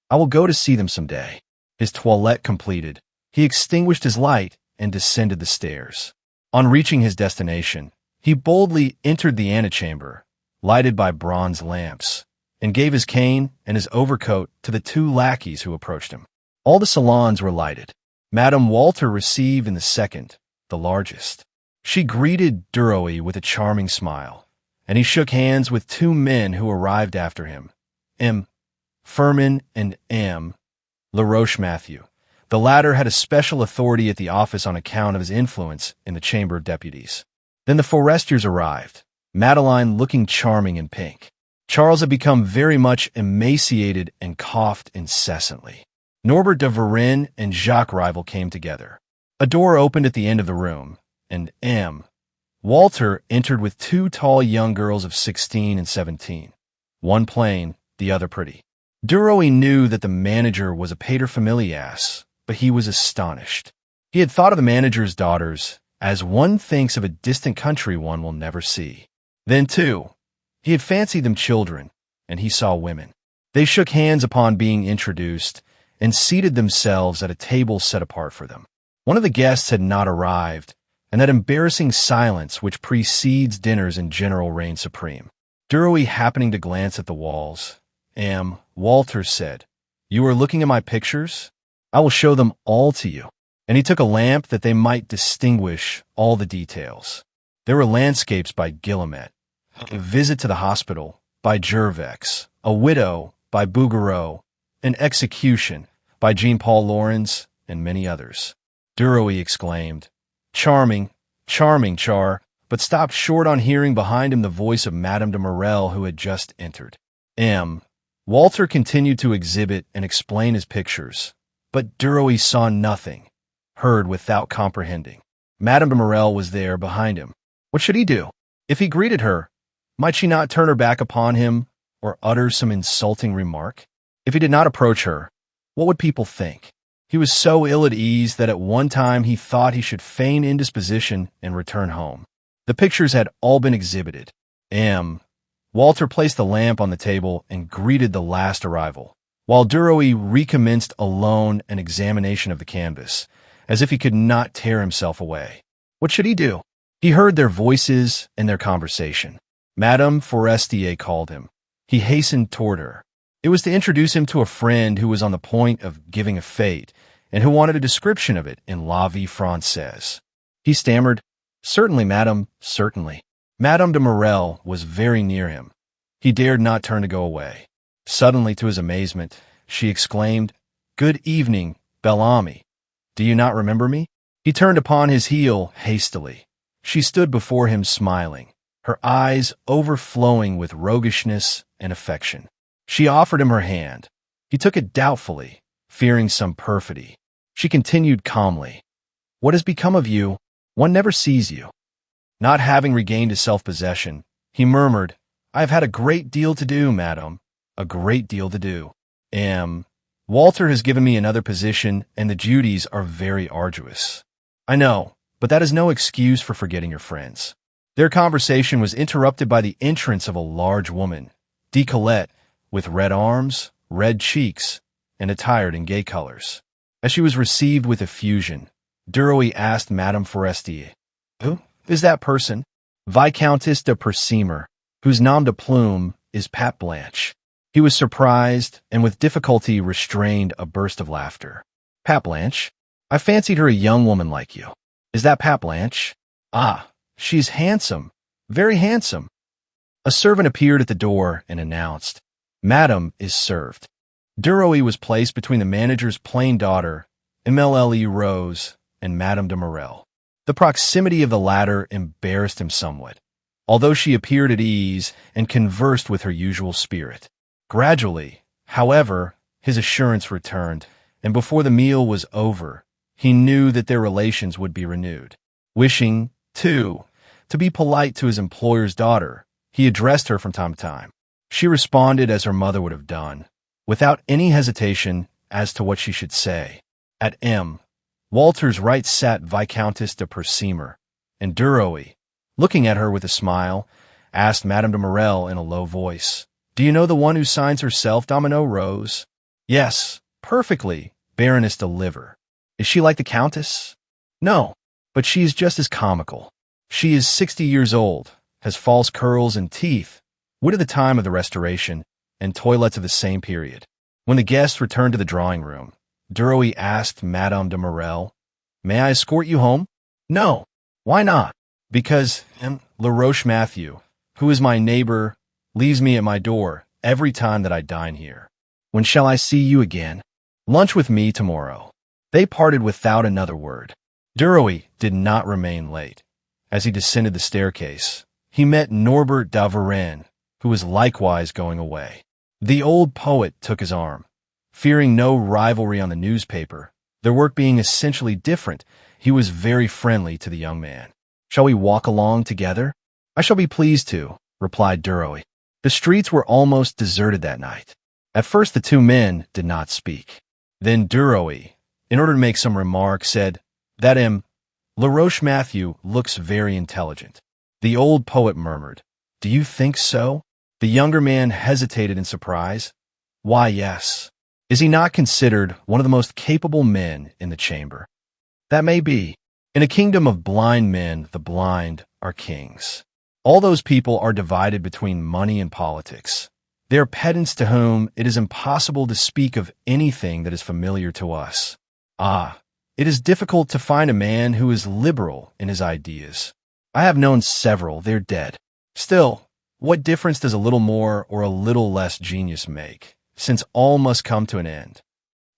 I will go to see them someday. His toilette completed, he extinguished his light and descended the stairs. On reaching his destination, he boldly entered the antechamber, lighted by bronze lamps, and gave his cane and his overcoat to the 2 lackeys who approached him. All the salons were lighted. Madame Walter received in the second, the largest. She greeted Duroy with a charming smile, and he shook hands with 2 men who arrived after him, M. Furman and M. Laroche Mathieu. The latter had a special authority at the office on account of his influence in the Chamber of Deputies. Then the Forestiers arrived, Madeleine looking charming in pink. Charles had become very much emaciated and coughed incessantly. Norbert de Varenne and Jacques Rival came together. A door opened at the end of the room, and M. Walter entered with 2 tall young girls of 16 and 17, one plain, the other pretty. Duroy knew that the manager was a paterfamilias, but he was astonished. He had thought of the manager's daughters as one thinks of a distant country one will never see. Then, too, he had fancied them children, and he saw women. They shook hands upon being introduced and seated themselves at a table set apart for them. One of the guests had not arrived, and that embarrassing silence which precedes dinners in general reigned supreme. Duroy, happening to glance at the walls, M. Walter said, You are looking at my pictures? I will show them all to you. And he took a lamp that they might distinguish all the details. There were landscapes by Guillemette, A Visit to the Hospital by Gervex, A Widow by Bouguereau, An Execution by Jean-Paul Laurens, and many others. Duroy exclaimed, Charming, charming, Char, but stopped short on hearing behind him the voice of Madame de Morel, who had just entered. M. Walter continued to exhibit and explain his pictures, but Duroy saw nothing, heard without comprehending. Madame de Morel was there behind him. What should he do? If he greeted her, might she not turn her back upon him or utter some insulting remark? If he did not approach her, what would people think? He was so ill at ease that at one time he thought he should feign indisposition and return home. The pictures had all been exhibited. M. Walter placed the lamp on the table and greeted the last arrival, while Duroy recommenced alone an examination of the canvas, as if he could not tear himself away. What should he do? He heard their voices and their conversation. Madame Forestier called him. He hastened toward her. It was to introduce him to a friend who was on the point of giving a fete, and who wanted a description of it in La Vie Française. He stammered, Certainly, madame, certainly. Madame de Morel was very near him. He dared not turn to go away. Suddenly, to his amazement, she exclaimed, Good evening, Bel-Ami. Do you not remember me? He turned upon his heel hastily. She stood before him smiling, her eyes overflowing with roguishness and affection. She offered him her hand. He took it doubtfully, fearing some perfidy. She continued calmly, What has become of you? One never sees you. Not having regained his self-possession, he murmured, I have had a great deal to do, madam, a great deal to do. M. Walter has given me another position, and the duties are very arduous. I know, but that is no excuse for forgetting your friends. Their conversation was interrupted by the entrance of a large woman, décolleté, with red arms, red cheeks, and attired in gay colors. As she was received with effusion, Duroy asked Madame Forestier, Who is that person? Viscountess de Percimer, whose nom de plume is Patte Blanche. He was surprised and with difficulty restrained a burst of laughter. Patte Blanche? I fancied her a young woman like you. Is that Patte Blanche? Ah, she's handsome, very handsome. A servant appeared at the door and announced, Madame is served. Duroy was placed between the manager's plain daughter, Emile Rose, and Madame de Morel. The proximity of the latter embarrassed him somewhat, although she appeared at ease and conversed with her usual spirit. Gradually, however, his assurance returned, and before the meal was over, he knew that their relations would be renewed. Wishing, too, to be polite to his employer's daughter, he addressed her from time to time. She responded as her mother would have done, without any hesitation as to what she should say. At M. Walter's right sat Viscountess de Percimer, and Duroy, looking at her with a smile, asked Madame de Morel in a low voice. Do you know the one who signs herself Domino Rose? Yes, perfectly, Baroness de Liver. Is she like the Countess? No, but she is just as comical. She is 60 years old, has false curls and teeth, wit of the time of the Restoration, and toilets of the same period. When the guests returned to the drawing room, Duroy asked Madame de Morel, May I escort you home? No. Why not? Because Laroche-Mathieu, who is my neighbor, leaves me at my door every time that I dine here. When shall I see you again? Lunch with me tomorrow. They parted without another word. Duroy did not remain late. As he descended the staircase, he met Norbert de Varenne, who was likewise going away. The old poet took his arm. Fearing no rivalry on the newspaper, their work being essentially different, he was very friendly to the young man. Shall we walk along together? I shall be pleased to, replied Duroy. The streets were almost deserted that night. At first the two men did not speak. Then Duroy, in order to make some remark, said, That Laroche-Mathieu looks very intelligent. The old poet murmured, Do you think so? The younger man hesitated in surprise. Why, yes. Is he not considered one of the most capable men in the chamber? That may be. In a kingdom of blind men, the blind are kings. All those people are divided between money and politics. They are pedants to whom it is impossible to speak of anything that is familiar to us. Ah, it is difficult to find a man who is liberal in his ideas. I have known several, they're dead. Still, what difference does a little more or a little less genius make, since all must come to an end?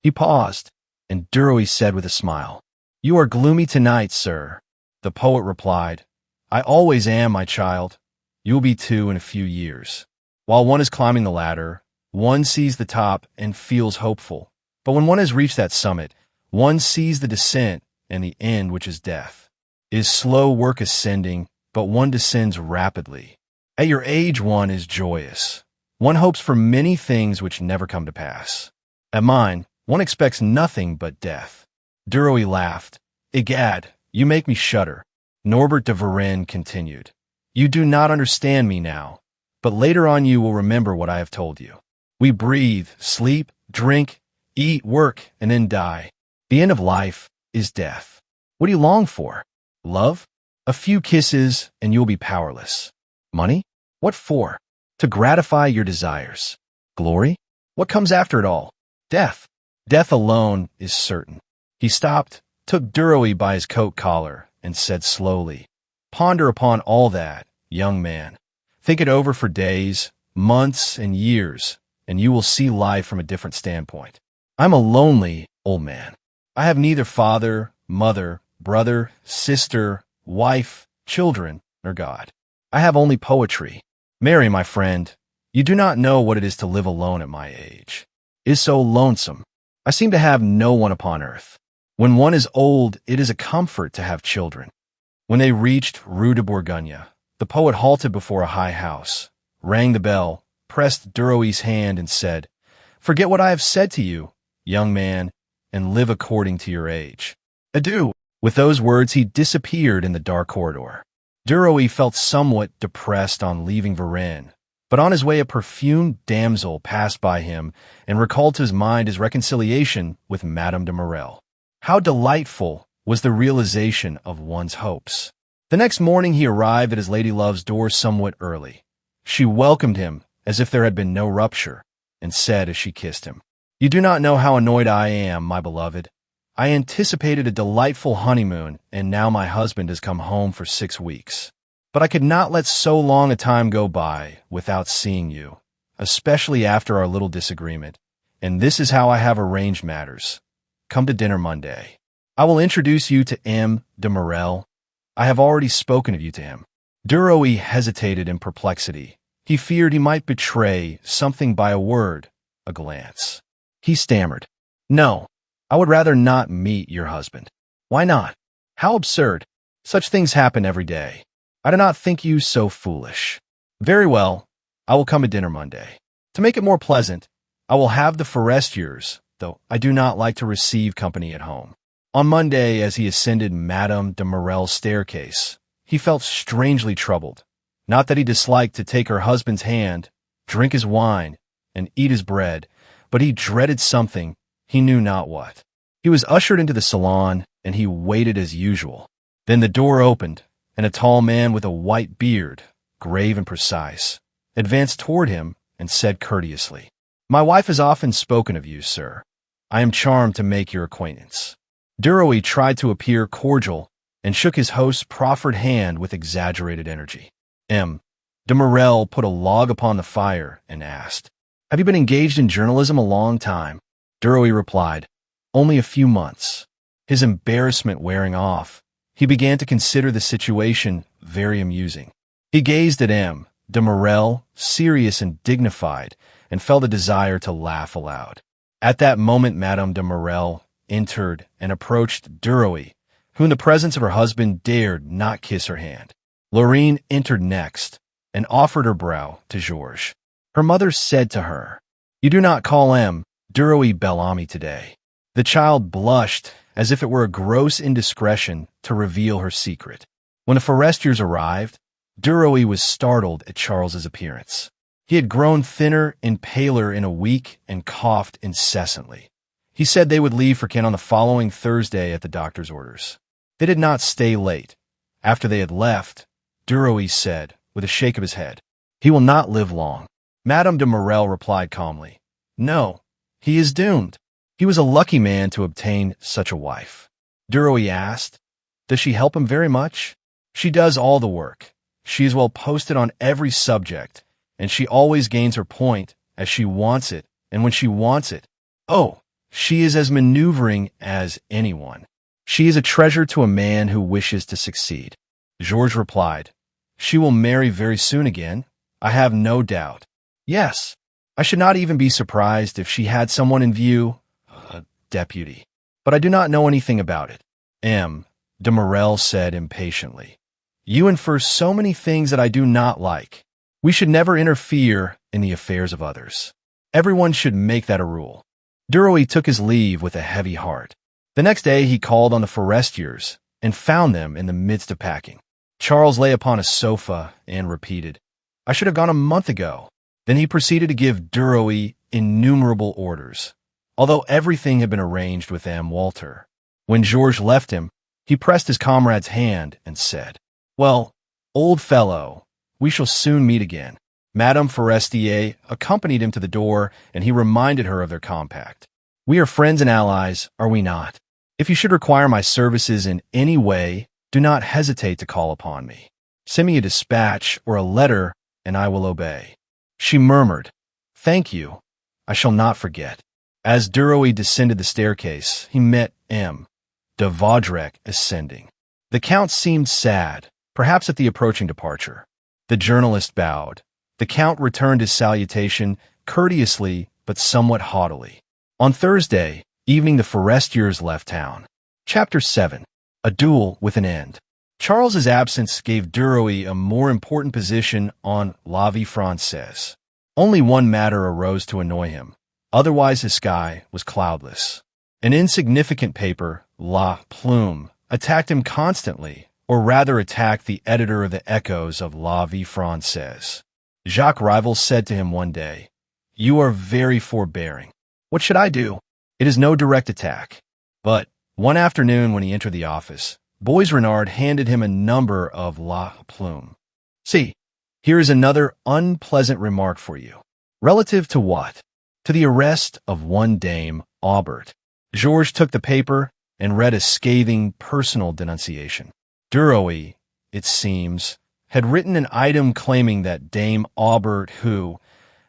He paused, and Duroy said with a smile, You are gloomy tonight, sir. The poet replied, I always am, my child. You will be too in a few years. While one is climbing the ladder, one sees the top and feels hopeful. But when one has reached that summit, one sees the descent and the end, which is death. It is slow work ascending, but one descends rapidly. At your age, one is joyous. One hopes for many things which never come to pass. At mine, one expects nothing but death. Duroy laughed. Egad, you make me shudder. Norbert de Varenne continued. You do not understand me now, but later on you will remember what I have told you. We breathe, sleep, drink, eat, work, and then die. The end of life is death. What do you long for? Love? A few kisses, and you'll be powerless. Money? What for? To gratify your desires. Glory? What comes after it all? Death. Death alone is certain. He stopped, took Duroy by his coat collar, and said slowly, Ponder upon all that, young man. Think it over for days, months, and years, and you will see life from a different standpoint. I'm a lonely old man. I have neither father, mother, brother, sister, wife, children, nor God. I have only poetry. Mary, my friend, you do not know what it is to live alone at my age. It is so lonesome. I seem to have no one upon earth. When one is old, it is a comfort to have children. When they reached Rue de Bourgogne, the poet halted before a high house, rang the bell, pressed Duroy's hand, and said, Forget what I have said to you, young man, and live according to your age. Adieu. With those words, he disappeared in the dark corridor. Duroy felt somewhat depressed on leaving Varenne, but on his way a perfumed damsel passed by him and recalled to his mind his reconciliation with Madame de Morel. How delightful was the realization of one's hopes. The next morning he arrived at his lady-love's door somewhat early. She welcomed him as if there had been no rupture, and said as she kissed him, You do not know how annoyed I am, my beloved. I anticipated a delightful honeymoon, and now my husband has come home for 6 weeks. But I could not let so long a time go by without seeing you, especially after our little disagreement, and this is how I have arranged matters. Come to dinner Monday. I will introduce you to M. de Morel. I have already spoken of you to him. Duroy hesitated in perplexity. He feared he might betray something by a word, a glance. He stammered, No, I would rather not meet your husband. Why not? How absurd. Such things happen every day. I do not think you so foolish. Very well, I will come to dinner Monday. To make it more pleasant, I will have the Forestiers, though I do not like to receive company at home. On Monday, as he ascended Madame de Morel's staircase, he felt strangely troubled. Not that he disliked to take her husband's hand, drink his wine, and eat his bread, but he dreaded something, he knew not what. He was ushered into the salon, and he waited as usual. Then the door opened, and a tall man with a white beard, grave and precise, advanced toward him and said courteously, "My wife has often spoken of you, sir. I am charmed to make your acquaintance." Duroy tried to appear cordial and shook his host's proffered hand with exaggerated energy. De Morel put a log upon the fire and asked, "Have you been engaged in journalism a long time?" Duroy replied, "Only a few months." His embarrassment wearing off, he began to consider the situation very amusing. He gazed at de Morel, serious and dignified, and felt a desire to laugh aloud. At that moment Madame de Morel entered and approached Duroy, who in the presence of her husband dared not kiss her hand. Laurine entered next and offered her brow to Georges. Her mother said to her, "You do not call Duroy Bel-Ami today." The child blushed as if it were a gross indiscretion to reveal her secret. When the Forestiers arrived, Duroy was startled at Charles's appearance. He had grown thinner and paler in a week and coughed incessantly. He said they would leave for Cannes on the following Thursday at the doctor's orders. They did not stay late. After they had left, Duroy said, with a shake of his head, "He will not live long." Madame de Morel replied calmly, "No, he is doomed." He was a lucky man to obtain such a wife. Duroy asked, "Does she help him very much?" "She does all the work. She is well posted on every subject, and she always gains her point as she wants it, and when she wants it. Oh, she is as maneuvering as anyone. She is a treasure to a man who wishes to succeed." Georges replied, "She will marry very soon again, I have no doubt." "Yes, I should not even be surprised if she had someone in view, a deputy. But I do not know anything about it." De Morel said impatiently, "You infer so many things that I do not like. We should never interfere in the affairs of others. Everyone should make that a rule." Duroy took his leave with a heavy heart. The next day he called on the Forestiers and found them in the midst of packing. Charles lay upon a sofa and repeated, "I should have gone a month ago." Then he proceeded to give Duroy innumerable orders, although everything had been arranged with Walter. When Georges left him, he pressed his comrade's hand and said, "Well, old fellow, we shall soon meet again." Madame Forestier accompanied him to the door, and he reminded her of their compact. "We are friends and allies, are we not? If you should require my services in any way, do not hesitate to call upon me. Send me a dispatch or a letter, and I will obey." She murmured, "Thank you, I shall not forget." As Duroy descended the staircase, he met de Vaudrec ascending. The Count seemed sad, perhaps at the approaching departure. The journalist bowed. The Count returned his salutation courteously but somewhat haughtily. On Thursday evening the Forestiers left town. Chapter 7. A Duel with an End. Charles's absence gave Duroy a more important position on La Vie Française. Only one matter arose to annoy him. Otherwise his sky was cloudless. An insignificant paper, La Plume, attacked him constantly, or rather attacked the editor of the Echoes of La Vie Française. Jacques Rival said to him one day, "You are very forbearing. What should I do?" It is no direct attack. But one afternoon when he entered the office, Bois Renard handed him a number of La Plume. "See, here is another unpleasant remark for you." "Relative to what?" "To the arrest of one Dame Aubert." Georges took the paper and read a scathing personal denunciation. Duroy, it seems, had written an item claiming that Dame Aubert, who,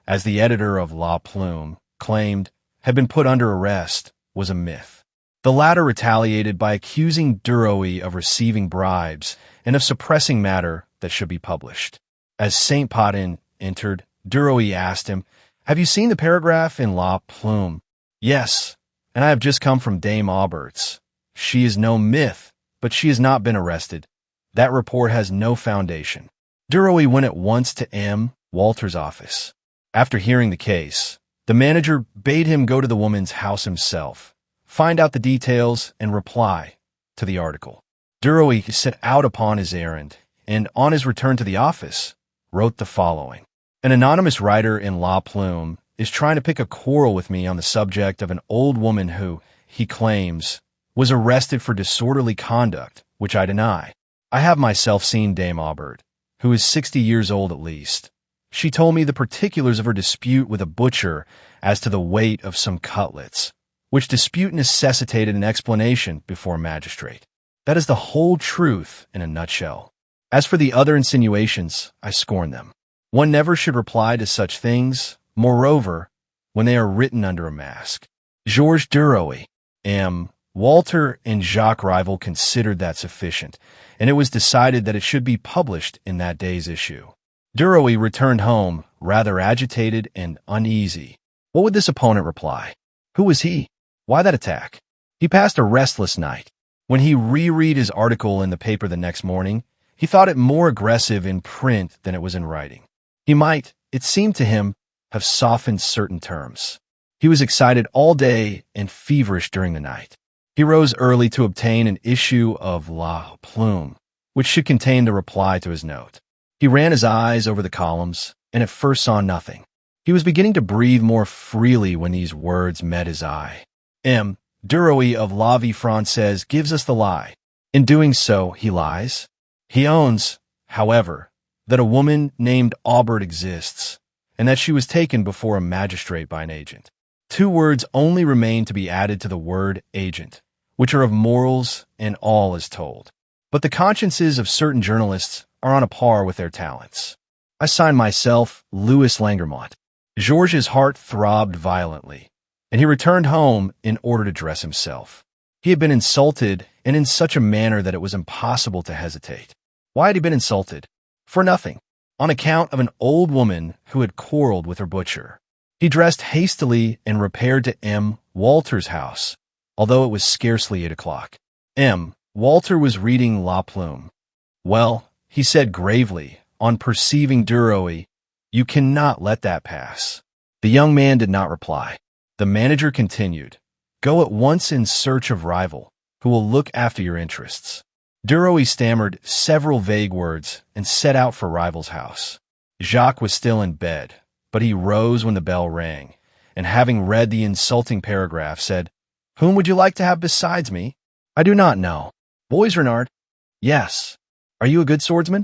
as the editor of La Plume, claimed had been put under arrest, was a myth. The latter retaliated by accusing Duroy of receiving bribes and of suppressing matter that should be published. As Saint Potin entered, Duroy asked him, "Have you seen the paragraph in La Plume?" "Yes, and I have just come from Dame Aubert's. She is no myth, but she has not been arrested. That report has no foundation." Duroy went at once to Walter's office. After hearing the case, the manager bade him go to the woman's house himself, find out the details, and reply to the article. Duroy set out upon his errand, and on his return to the office, wrote the following. An anonymous writer in La Plume is trying to pick a quarrel with me on the subject of an old woman who, he claims, was arrested for disorderly conduct, which I deny. I have myself seen Dame Aubert, who is 60 years old at least. She told me the particulars of her dispute with a butcher as to the weight of some cutlets, which dispute necessitated an explanation before a magistrate. That is the whole truth in a nutshell. As for the other insinuations, I scorn them. One never should reply to such things, moreover, when they are written under a mask. Georges Duroy, M. Walter and Jacques Rival considered that sufficient, and it was decided that it should be published in that day's issue. Duroy returned home, rather agitated and uneasy. What would this opponent reply? Who was he? Why that attack? He passed a restless night. When he reread his article in the paper the next morning, he thought it more aggressive in print than it was in writing. He might, it seemed to him, have softened certain terms. He was excited all day and feverish during the night. He rose early to obtain an issue of La Plume, which should contain the reply to his note. He ran his eyes over the columns, and at first saw nothing. He was beginning to breathe more freely when these words met his eye. M. Duroy of La Vie Française gives us the lie. In doing so, he lies. He owns, however, that a woman named Aubert exists, and that she was taken before a magistrate by an agent. 2 words only remain to be added to the word agent, which are of morals, and all is told. But the consciences of certain journalists are on a par with their talents. I sign myself Louis Langermont. Georges' heart throbbed violently, and he returned home in order to dress himself. He had been insulted, and in such a manner that it was impossible to hesitate. Why had he been insulted? For nothing, on account of an old woman who had quarreled with her butcher. He dressed hastily and repaired to M. Walter's house, although it was scarcely 8 o'clock. M. Walter was reading La Plume. Well, he said gravely, on perceiving Duroy, you cannot let that pass. The young man did not reply. The manager continued, go at once in search of Rival, who will look after your interests. Duroy stammered several vague words and set out for Rival's house. Jacques was still in bed, but he rose when the bell rang, and having read the insulting paragraph, said, whom would you like to have besides me? I do not know. Boisrenard? Yes. Are you a good swordsman?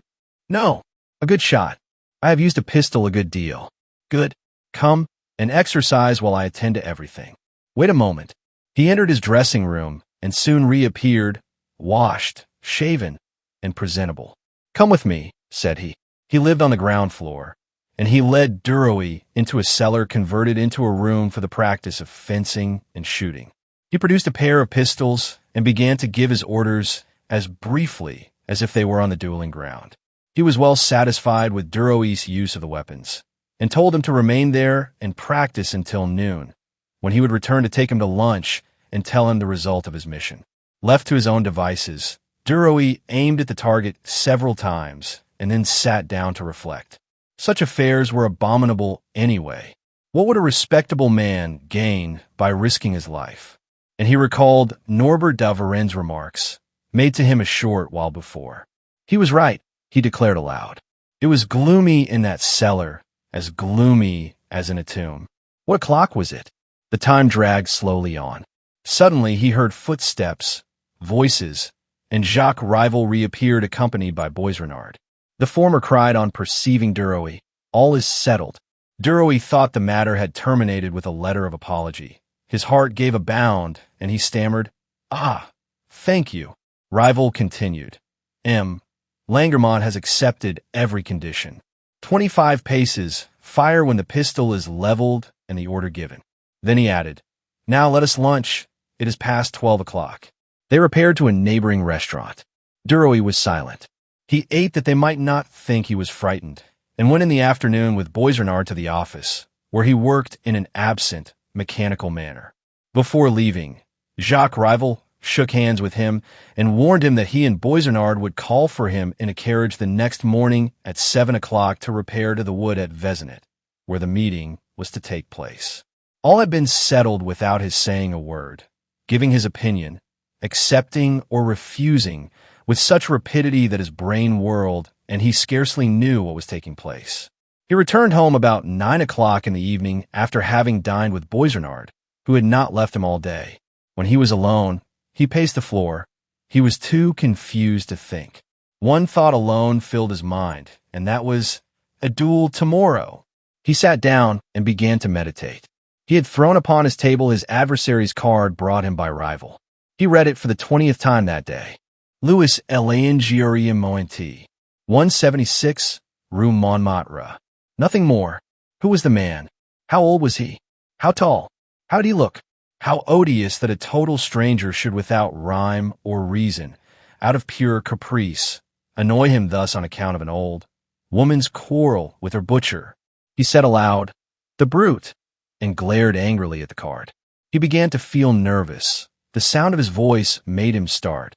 No. A good shot. I have used a pistol a good deal. Good. Come and exercise while I attend to everything. Wait a moment. He entered his dressing room and soon reappeared, washed, shaven, and presentable. Come with me, said he. He lived on the ground floor, and he led Duroy into a cellar converted into a room for the practice of fencing and shooting. He produced a pair of pistols and began to give his orders as briefly as if they were on the dueling ground. He was well satisfied with Duroy's use of the weapons, and told him to remain there and practice until noon, when he would return to take him to lunch and tell him the result of his mission. Left to his own devices, Duroy aimed at the target several times and then sat down to reflect. Such affairs were abominable anyway. What would a respectable man gain by risking his life? And he recalled Norbert de Varennes' remarks, made to him a short while before. He was right, he declared aloud. It was gloomy in that cellar, as gloomy as in a tomb. What o'clock was it? The time dragged slowly on. Suddenly he heard footsteps, voices, and Jacques Rival reappeared accompanied by Boisrenard. The former cried on perceiving Duroy, all is settled. Duroy thought the matter had terminated with a letter of apology. His heart gave a bound, and he stammered, ah, thank you. Rival continued, M. Langermont has accepted every condition. 25 paces, fire when the pistol is leveled and the order given. Then he added, now let us lunch. It is past 12 o'clock. They repaired to a neighboring restaurant. Duroy was silent. He ate that they might not think he was frightened, and went in the afternoon with Boisrenard to the office, where he worked in an absent, mechanical manner. Before leaving, Jacques Rival shook hands with him and warned him that he and Boisrenard would call for him in a carriage the next morning at 7 o'clock to repair to the wood at Vezenet, where the meeting was to take place. All had been settled without his saying a word, giving his opinion, accepting or refusing with such rapidity that his brain whirled and he scarcely knew what was taking place. He returned home about 9 o'clock in the evening after having dined with Boisrenard, who had not left him all day. When he was alone, he paced the floor. He was too confused to think. One thought alone filled his mind, and that was a duel tomorrow. He sat down and began to meditate. He had thrown upon his table his adversary's card brought him by rival. He read it for the 20th time that day. Louis Elangierie Moenti, 176, Rue Montmartre. Nothing more. Who was the man? How old was he? How tall? How did he look? How odious that a total stranger should, without rhyme or reason, out of pure caprice, annoy him thus on account of an old woman's quarrel with her butcher. He said aloud, "The brute," and glared angrily at the card. He began to feel nervous. The sound of his voice made him start.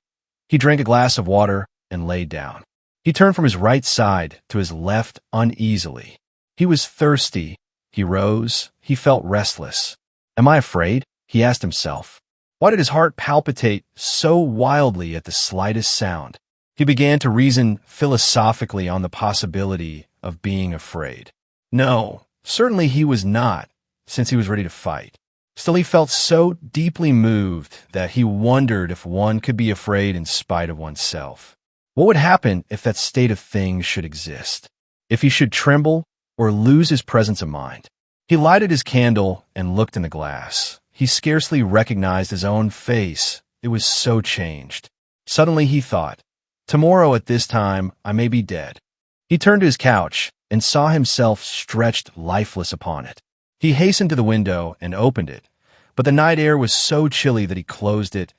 He drank a glass of water and lay down. He turned from his right side to his left uneasily. He was thirsty. He rose. He felt restless. "Am I afraid?" he asked himself. Why did his heart palpitate so wildly at the slightest sound? He began to reason philosophically on the possibility of being afraid. No, certainly he was not, since he was ready to fight. Still, he felt so deeply moved that he wondered if one could be afraid in spite of oneself. What would happen if that state of things should exist? If he should tremble or lose his presence of mind? He lighted his candle and looked in the glass. He scarcely recognized his own face. It was so changed. Suddenly he thought, "Tomorrow at this time I may be dead." He turned to his couch and saw himself stretched lifeless upon it. He hastened to the window and opened it, but the night air was so chilly that he closed it,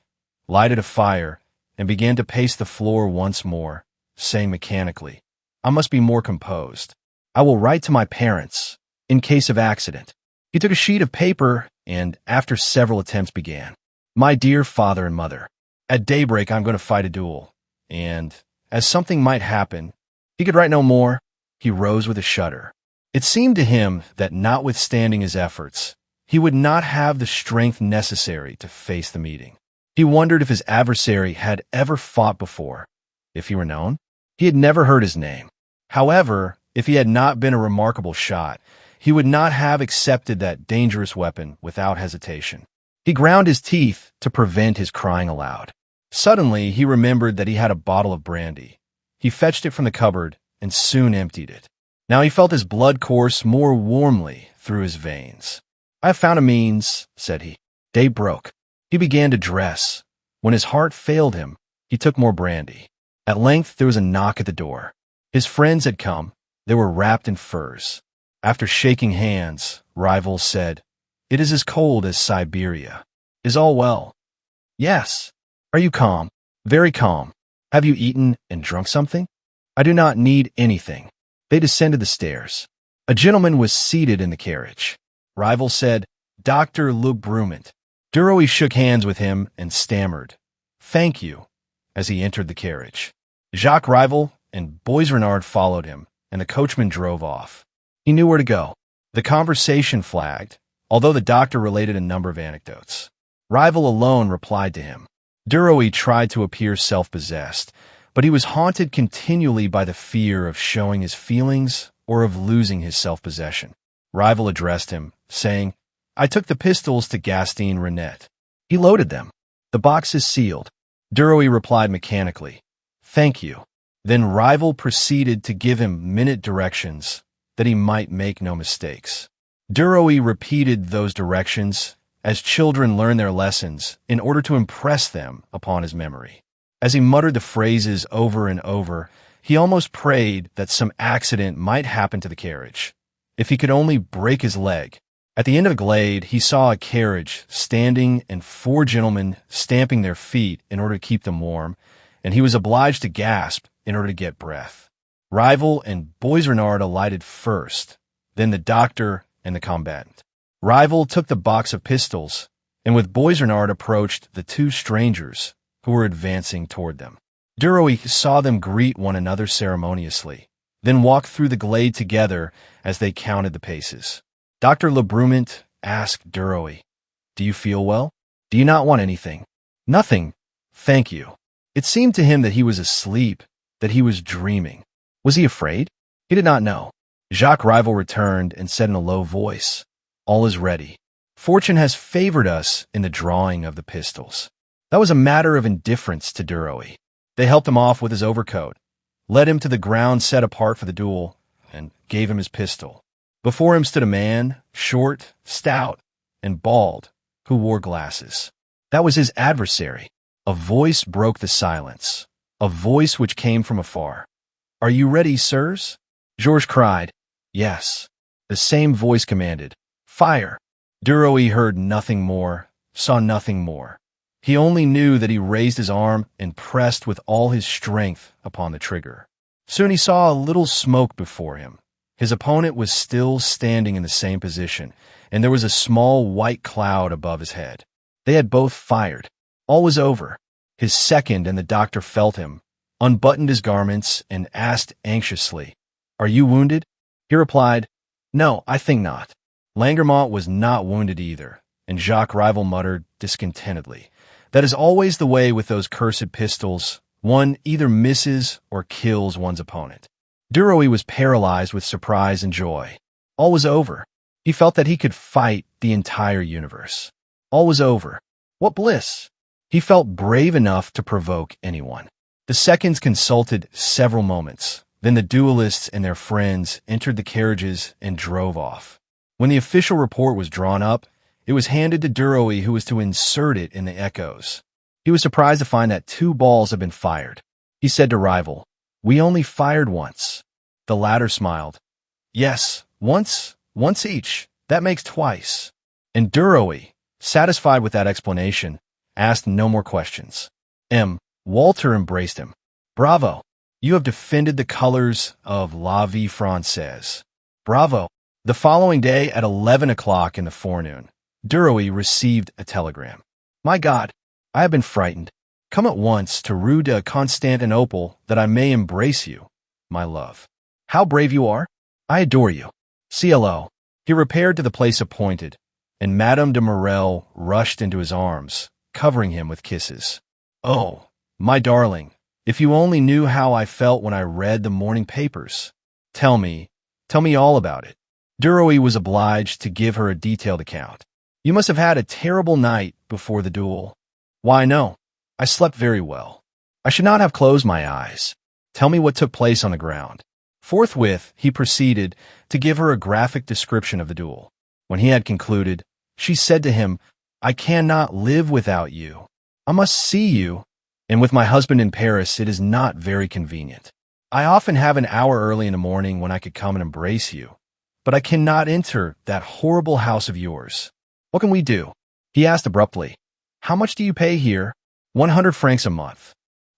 lighted a fire, and began to pace the floor once more, saying mechanically, "I must be more composed. I will write to my parents, in case of accident." He took a sheet of paper and, after several attempts, began, "My dear father and mother, at daybreak I'm going to fight a duel, and, as something might happen," he could write no more. He rose with a shudder. It seemed to him that, notwithstanding his efforts, he would not have the strength necessary to face the meeting. He wondered if his adversary had ever fought before, if he were known. He had never heard his name. However, if he had not been a remarkable shot, he would not have accepted that dangerous weapon without hesitation. He ground his teeth to prevent his crying aloud. Suddenly, he remembered that he had a bottle of brandy. He fetched it from the cupboard and soon emptied it. Now he felt his blood course more warmly through his veins. "I have found a means," said he. Day broke. He began to dress. When his heart failed him, he took more brandy. At length there was a knock at the door. His friends had come. They were wrapped in furs. After shaking hands, Rival said, "It is as cold as Siberia. Is all well?" "Yes." "Are you calm?" "Very calm." "Have you eaten and drunk something?" "I do not need anything." They descended the stairs. A gentleman was seated in the carriage. Rival said, "Dr. Le Brument." Duroy shook hands with him and stammered, "Thank you," as he entered the carriage. Jacques Rival and Boisrenard followed him, and the coachman drove off. He knew where to go. The conversation flagged, although the doctor related a number of anecdotes. Rival alone replied to him. Duroy tried to appear self-possessed, but he was haunted continually by the fear of showing his feelings or of losing his self-possession. Rival addressed him, saying, "I took the pistols to Gaston Renette. He loaded them. The box is sealed." Duroy replied mechanically, "Thank you." Then Rival proceeded to give him minute directions that he might make no mistakes. Duroy repeated those directions as children learn their lessons in order to impress them upon his memory. As he muttered the phrases over and over, he almost prayed that some accident might happen to the carriage. If he could only break his leg. At the end of the glade, he saw a carriage standing and 4 gentlemen stamping their feet in order to keep them warm, and he was obliged to gasp in order to get breath. Rival and Boisrenard alighted first, then the doctor and the combatant. Rival took the box of pistols, and with Boisrenard approached the 2 strangers who were advancing toward them. Duroy saw them greet one another ceremoniously, then walk through the glade together as they counted the paces. Dr. Le Brument asked Duroy, "Do you feel well? Do you not want anything?" "Nothing, thank you." It seemed to him that he was asleep, that he was dreaming. Was he afraid? He did not know. Jacques Rival returned and said in a low voice, "All is ready. Fortune has favored us in the drawing of the pistols." That was a matter of indifference to Duroy. They helped him off with his overcoat, led him to the ground set apart for the duel, and gave him his pistol. Before him stood a man, short, stout, and bald, who wore glasses. That was his adversary. A voice broke the silence, a voice which came from afar. "Are you ready, sirs?" Georges cried. "Yes." The same voice commanded, "Fire!" Duroy heard nothing more, saw nothing more. He only knew that he raised his arm and pressed with all his strength upon the trigger. Soon he saw a little smoke before him. His opponent was still standing in the same position, and there was a small white cloud above his head. They had both fired. All was over. His second and the doctor felt him, unbuttoned his garments, and asked anxiously, "Are you wounded?" He replied, "No, I think not." Langermont was not wounded either, and Jacques Rival muttered discontentedly, "That is always the way with those cursed pistols. One either misses or kills one's opponent." Duroy was paralyzed with surprise and joy. All was over. He felt that he could fight the entire universe. All was over. What bliss! He felt brave enough to provoke anyone. The seconds consulted several moments. Then the duelists and their friends entered the carriages and drove off. When the official report was drawn up, it was handed to Duroy, who was to insert it in the echoes. He was surprised to find that 2 balls had been fired. He said to Rival, "We only fired once." The latter smiled. "Yes, once each. That makes twice." And Duroy, satisfied with that explanation, asked no more questions. Walter embraced him. "Bravo! You have defended the colors of La Vie Française. Bravo!" The following day at 11 o'clock in the forenoon, Duroy received a telegram. "My God, I have been frightened. Come at once to Rue de Constantinople that I may embrace you, my love. How brave you are! I adore you. CLO." He repaired to the place appointed, and Madame de Morel rushed into his arms, covering him with kisses. "Oh, my darling, if you only knew how I felt when I read the morning papers. Tell me all about it." Duroy was obliged to give her a detailed account. "You must have had a terrible night before the duel." "Why, no. I slept very well. I should not have closed my eyes. Tell me what took place on the ground." Forthwith, he proceeded to give her a graphic description of the duel. When he had concluded, she said to him, "I cannot live without you. I must see you, and with my husband in Paris it is not very convenient. I often have an hour early in the morning when I could come and embrace you, but I cannot enter that horrible house of yours. What can we do?" He asked abruptly, "How much do you pay here?" 100 francs a month.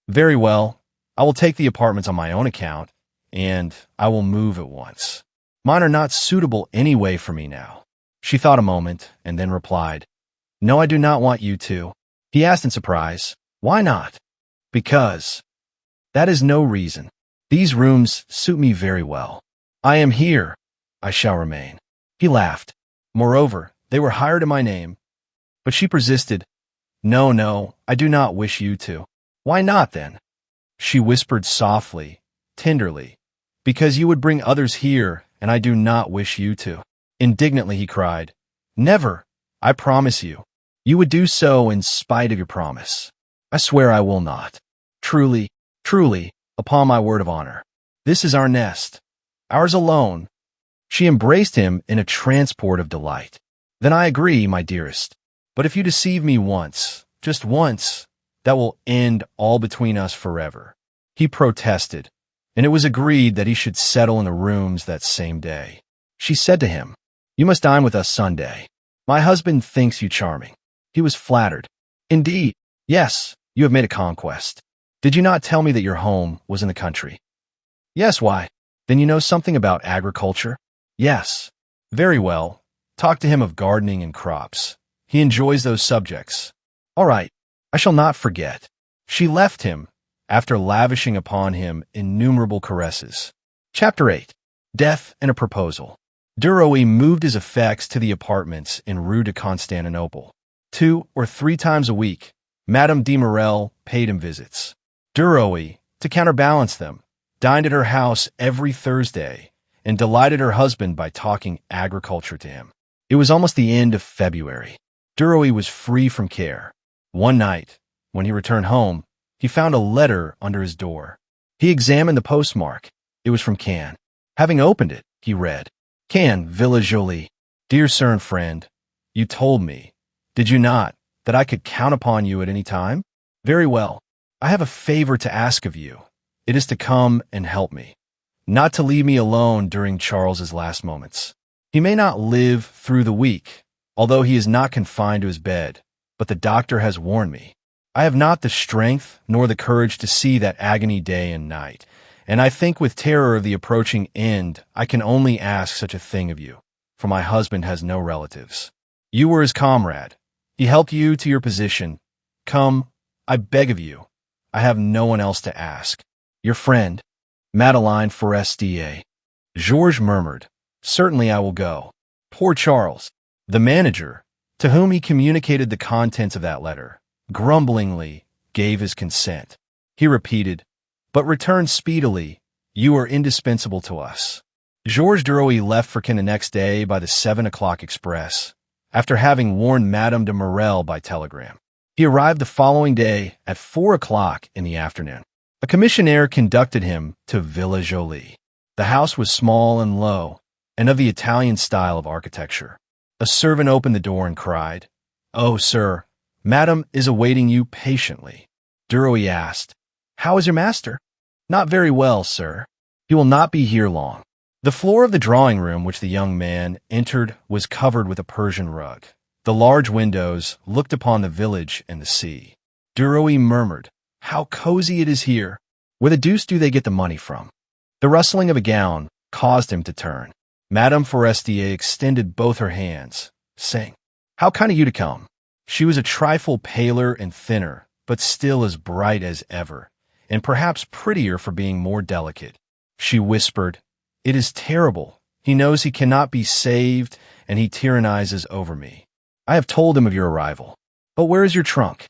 "Very well. I will take the apartments on my own account, and I will move at once. Mine are not suitable anyway for me now." She thought a moment and then replied, "No, I do not want you to." He asked in surprise, "Why not?" "Because that is no reason. These rooms suit me very well. I am here. I shall remain." He laughed. "Moreover, they were hired in my name." But she persisted, No, I do not wish you to." "Why not, then?" She whispered softly, tenderly, "Because you would bring others here, and I do not wish you to." Indignantly he cried, "Never! I promise you. You would do so in spite of your promise." "I swear I will not. Truly, upon my word of honor. This is our nest, ours alone." She embraced him in a transport of delight. "Then I agree, my dearest. But if you deceive me once, just once, that will end all between us forever." He protested, and it was agreed that he should settle in the rooms that same day. She said to him, "You must dine with us Sunday. My husband thinks you charming." He was flattered. "Indeed, yes, you have made a conquest. Did you not tell me that your home was in the country?" "Yes, why? Then you know something about agriculture?" "Yes." "Very well. Talk to him of gardening and crops. He enjoys those subjects." "All right, I shall not forget." She left him, after lavishing upon him innumerable caresses. Chapter 8. Death and a Proposal. Duroy moved his effects to the apartments in Rue de Constantinople. 2 or 3 times a week, Madame de Morel paid him visits. Duroy, to counterbalance them, dined at her house every Thursday, and delighted her husband by talking agriculture to him. It was almost the end of February. Duroy was free from care. One night, when he returned home, he found a letter under his door. He examined the postmark. It was from Cannes. Having opened it, he read, Cannes, Villa Jolie. Dear sir and friend, you told me, did you not, that I could count upon you at any time? Very well. I have a favor to ask of you. It is to come and help me, not to leave me alone during Charles's last moments. He may not live through the week, although he is not confined to his bed, but the doctor has warned me. I have not the strength nor the courage to see that agony day and night, and I think with terror of the approaching end, I can only ask such a thing of you, for my husband has no relatives. You were his comrade. He helped you to your position. Come, I beg of you. I have no one else to ask. Your friend, Madeleine Forestier. Georges murmured, Certainly I will go. Poor Charles. The manager, to whom he communicated the contents of that letter, grumblingly gave his consent. He repeated, But return speedily. You are indispensable to us. Georges Duroy left for Cannes the next day by the 7 o'clock express, after having warned Madame de Morel by telegram. He arrived the following day at 4 o'clock in the afternoon. A commissionaire conducted him to Villa Jolie. The house was small and low, and of the Italian style of architecture. A servant opened the door and cried, Oh, sir, Madame is awaiting you patiently. Duroy asked, How is your master? Not very well, sir. He will not be here long. The floor of the drawing room which the young man entered was covered with a Persian rug. The large windows looked upon the village and the sea. Duroy murmured, How cozy it is here. Where the deuce do they get the money from? The rustling of a gown caused him to turn. Madame Forestier extended both her hands, saying, How kind of you to come. She was a trifle paler and thinner, but still as bright as ever, and perhaps prettier for being more delicate. She whispered, It is terrible. He knows he cannot be saved, and he tyrannizes over me. I have told him of your arrival. But where is your trunk?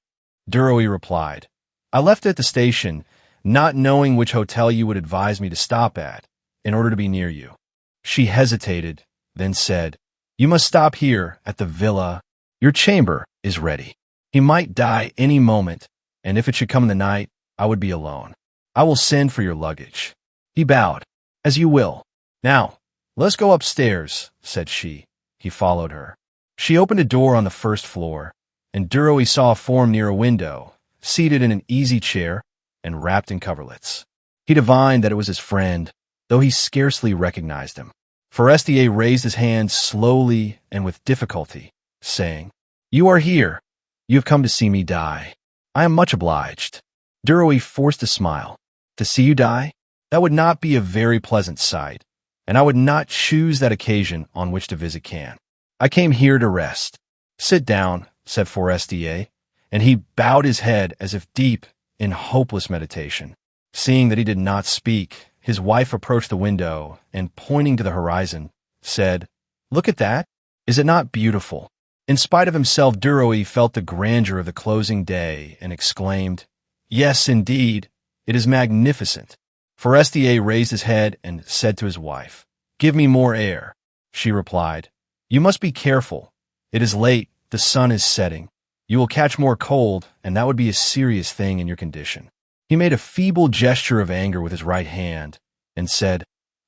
Duroy replied, I left it at the station, not knowing which hotel you would advise me to stop at, in order to be near you. She hesitated, then said, You must stop here at the villa. Your chamber is ready. He might die any moment, and if it should come in the night, I would be alone. I will send for your luggage. He bowed. As you will. Now, let's go upstairs, said she. He followed her. She opened a door on the first floor, and Duroy saw a form near a window, seated in an easy chair and wrapped in coverlets. He divined that it was his friend, though he scarcely recognized him. Forestier raised his hand slowly and with difficulty, saying, You are here. You have come to see me die. I am much obliged. Duroy forced a smile. To see you die? That would not be a very pleasant sight, and I would not choose that occasion on which to visit Cannes. I came here to rest. Sit down, said Forestier, and he bowed his head as if deep in hopeless meditation. Seeing that he did not speak, his wife approached the window and, pointing to the horizon, said, Look at that. Is it not beautiful? In spite of himself, Duroy felt the grandeur of the closing day and exclaimed, Yes, indeed, it is magnificent. Forestier raised his head and said to his wife, Give me more air. She replied, You must be careful. It is late, the sun is setting. You will catch more cold, and that would be a serious thing in your condition. He made a feeble gesture of anger with his right hand and said,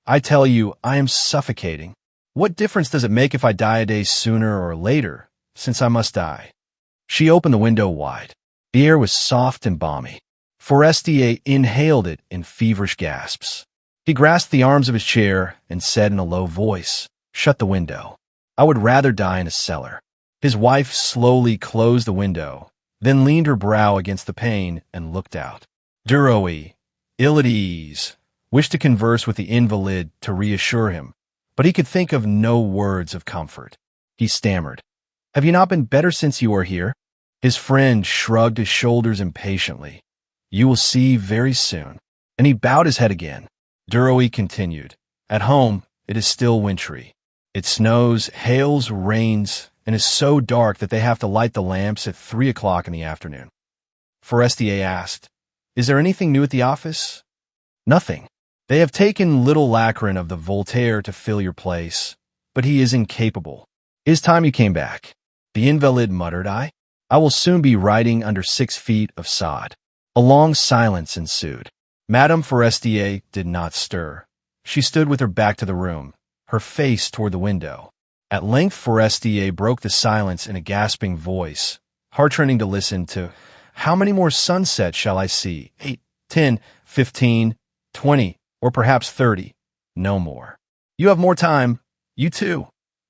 I tell you, I am suffocating. What difference does it make if I die a day sooner or later, since I must die? She opened the window wide. The air was soft and balmy. Forestier inhaled it in feverish gasps. He grasped the arms of his chair and said in a low voice, Shut the window. I would rather die in a cellar. His wife slowly closed the window, then leaned her brow against the pane and looked out. Duroy, ill at ease, wished to converse with the invalid to reassure him, but he could think of no words of comfort. He stammered, Have you not been better since you are here? His friend shrugged his shoulders impatiently. You will see very soon. And he bowed his head again. Duroy continued, At home, it is still wintry. It snows, hails, rains, and is so dark that they have to light the lamps at 3 o'clock in the afternoon. Forestier asked, Is there anything new at the office? Nothing. They have taken little Lacrin of the Voltaire to fill your place, but he is incapable. It is time you came back. The invalid muttered. I will soon be riding under 6 feet of sod. A long silence ensued. Madame Forestier did not stir. She stood with her back to the room, her face toward the window. At length Forestier broke the silence in a gasping voice, heart-rending to listen to. How many more sunsets shall I see? 8, 10, 15, 20, or perhaps 30. No more. You have more time. You too.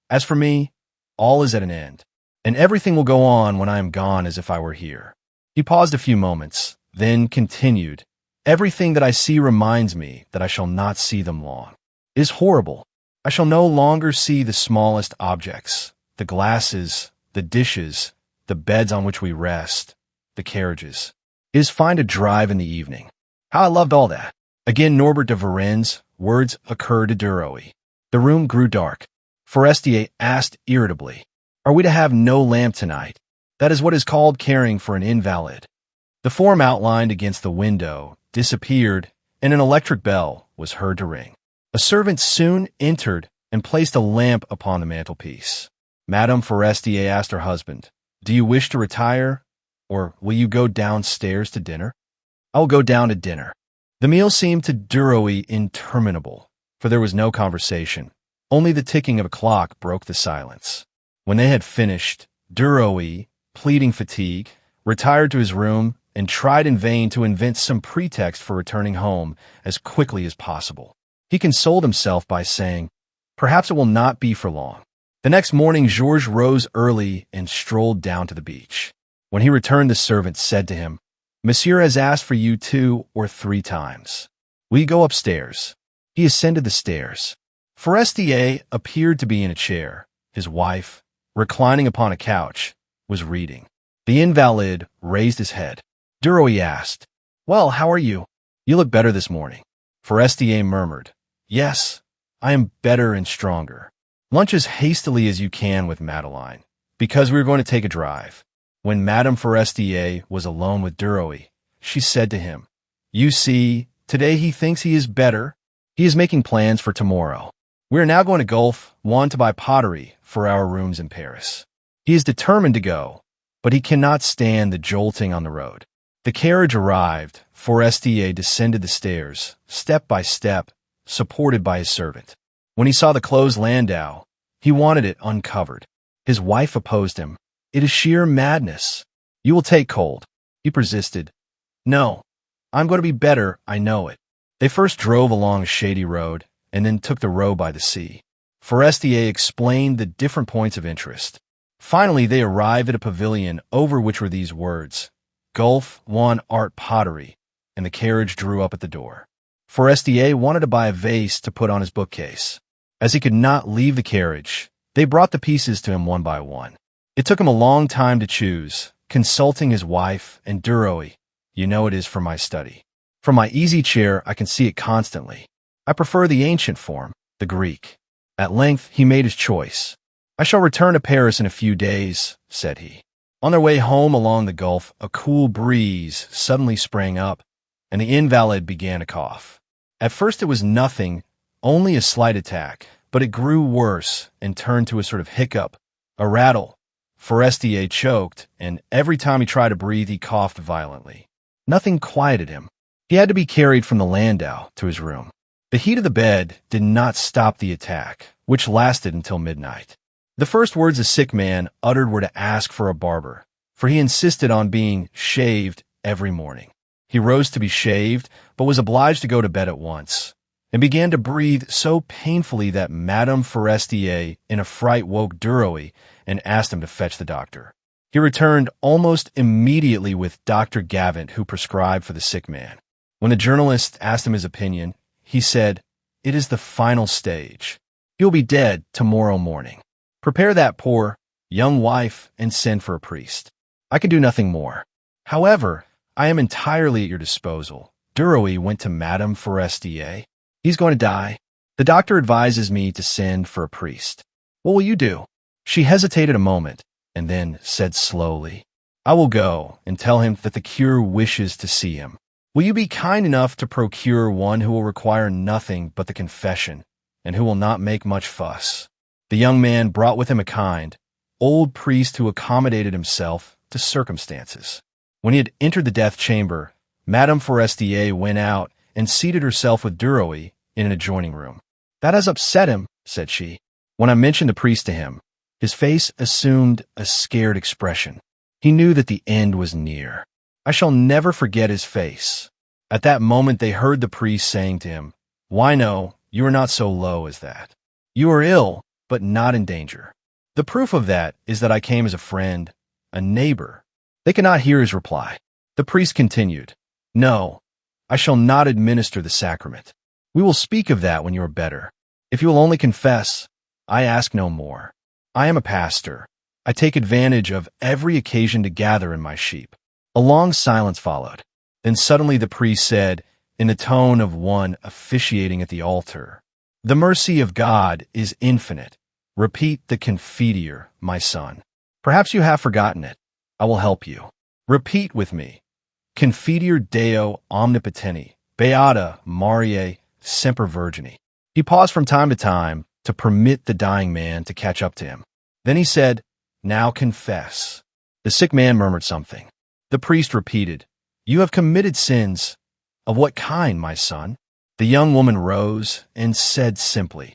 As for me, all is at an end, and everything will go on when I am gone as if I were here. He paused a few moments, then continued. Everything that I see reminds me that I shall not see them long. It is horrible. I shall no longer see the smallest objects, the glasses, the dishes, the beds on which we rest, the carriages. It is fine to drive in the evening. How I loved all that. Again Norbert de Varennes' words occurred to Duroy. The room grew dark. Forestier asked irritably, Are we to have no lamp tonight? That is what is called caring for an invalid. The form outlined against the window disappeared, and an electric bell was heard to ring. A servant soon entered and placed a lamp upon the mantelpiece. Madame Forestier asked her husband, Do you wish to retire, or will you go downstairs to dinner? I will go down to dinner. The meal seemed to Duroy interminable, for there was no conversation. Only the ticking of a clock broke the silence. When they had finished, Duroy, pleading fatigue, retired to his room and tried in vain to invent some pretext for returning home as quickly as possible. He consoled himself by saying, Perhaps it will not be for long. The next morning Georges rose early and strolled down to the beach. When he returned, the servant said to him, Monsieur has asked for you 2 or 3 times. Will you go upstairs? He ascended the stairs. Forestier appeared to be in a chair. His wife, reclining upon a couch, was reading. The invalid raised his head. Duroy asked, Well, how are you? You look better this morning. Forestier murmured, Yes, I am better and stronger. Lunch as hastily as you can with Madeleine, because we are going to take a drive. When Madame Forestier was alone with Duroy, she said to him, You see, today he thinks he is better. He is making plans for tomorrow. We are now going to Gulf One to buy pottery for our rooms in Paris. He is determined to go, but he cannot stand the jolting on the road. The carriage arrived. Forestier descended the stairs, step by step, supported by his servant. When he saw the closed landau, he wanted it uncovered. His wife opposed him. It is sheer madness. You will take cold. He persisted. No, I'm going to be better, I know it. They first drove along a shady road, and then took the road by the sea. Forestier explained the different points of interest. Finally, they arrived at a pavilion over which were these words, Gulf One Art Pottery, and the carriage drew up at the door. Forestier wanted to buy a vase to put on his bookcase. As he could not leave the carriage, they brought the pieces to him one by one. It took him a long time to choose, consulting his wife and Duroy. You know it is from my study. From my easy chair I can see it constantly. I prefer the ancient form, the Greek. At length he made his choice. I shall return to Paris in a few days, said he. On their way home along the Gulf, a cool breeze suddenly sprang up, and the invalid began to cough. At first it was nothing, only a slight attack, but it grew worse and turned to a sort of hiccup, a rattle. Forestier choked, and every time he tried to breathe he coughed violently. Nothing quieted him. He had to be carried from the landau to his room. The heat of the bed did not stop the attack, which lasted until midnight. The first words the sick man uttered were to ask for a barber, for he insisted on being shaved every morning. He rose to be shaved, but was obliged to go to bed at once, and began to breathe so painfully that Madame Forestier in a fright woke Duroy and asked him to fetch the doctor. He returned almost immediately with Dr. Gavant, who prescribed for the sick man. When the journalist asked him his opinion, he said, It is the final stage. He will be dead tomorrow morning. Prepare that poor young wife and send for a priest. I can do nothing more. However, I am entirely at your disposal. Duroy went to Madame Forestier. He's going to die. The doctor advises me to send for a priest. What will you do? She hesitated a moment, and then said slowly, I will go and tell him that the cure wishes to see him. Will you be kind enough to procure one who will require nothing but the confession, and who will not make much fuss?" The young man brought with him a kind, old priest who accommodated himself to circumstances. When he had entered the death chamber, Madame Forestier went out and seated herself with Duroy in an adjoining room. "That has upset him," said she. When I mentioned the priest to him, his face assumed a scared expression. He knew that the end was near. I shall never forget his face. At that moment they heard the priest saying to him, "Why no, you are not so low as that. You are ill, but not in danger. The proof of that is that I came as a friend, a neighbor." They could not hear his reply. The priest continued, "No, I shall not administer the sacrament. We will speak of that when you are better. If you will only confess, I ask no more. I am a pastor. I take advantage of every occasion to gather in my sheep." A long silence followed. Then suddenly the priest said, in the tone of one officiating at the altar, "The mercy of God is infinite. Repeat the Confiteor, my son. Perhaps you have forgotten it. I will help you. Repeat with me. Confiteor Deo omnipotenti, Beata Mariae semper Virgini." He paused from time to time to permit the dying man to catch up to him. Then he said, "Now confess." The sick man murmured something. The priest repeated, "You have committed sins. Of what kind, my son?" The young woman rose and said simply,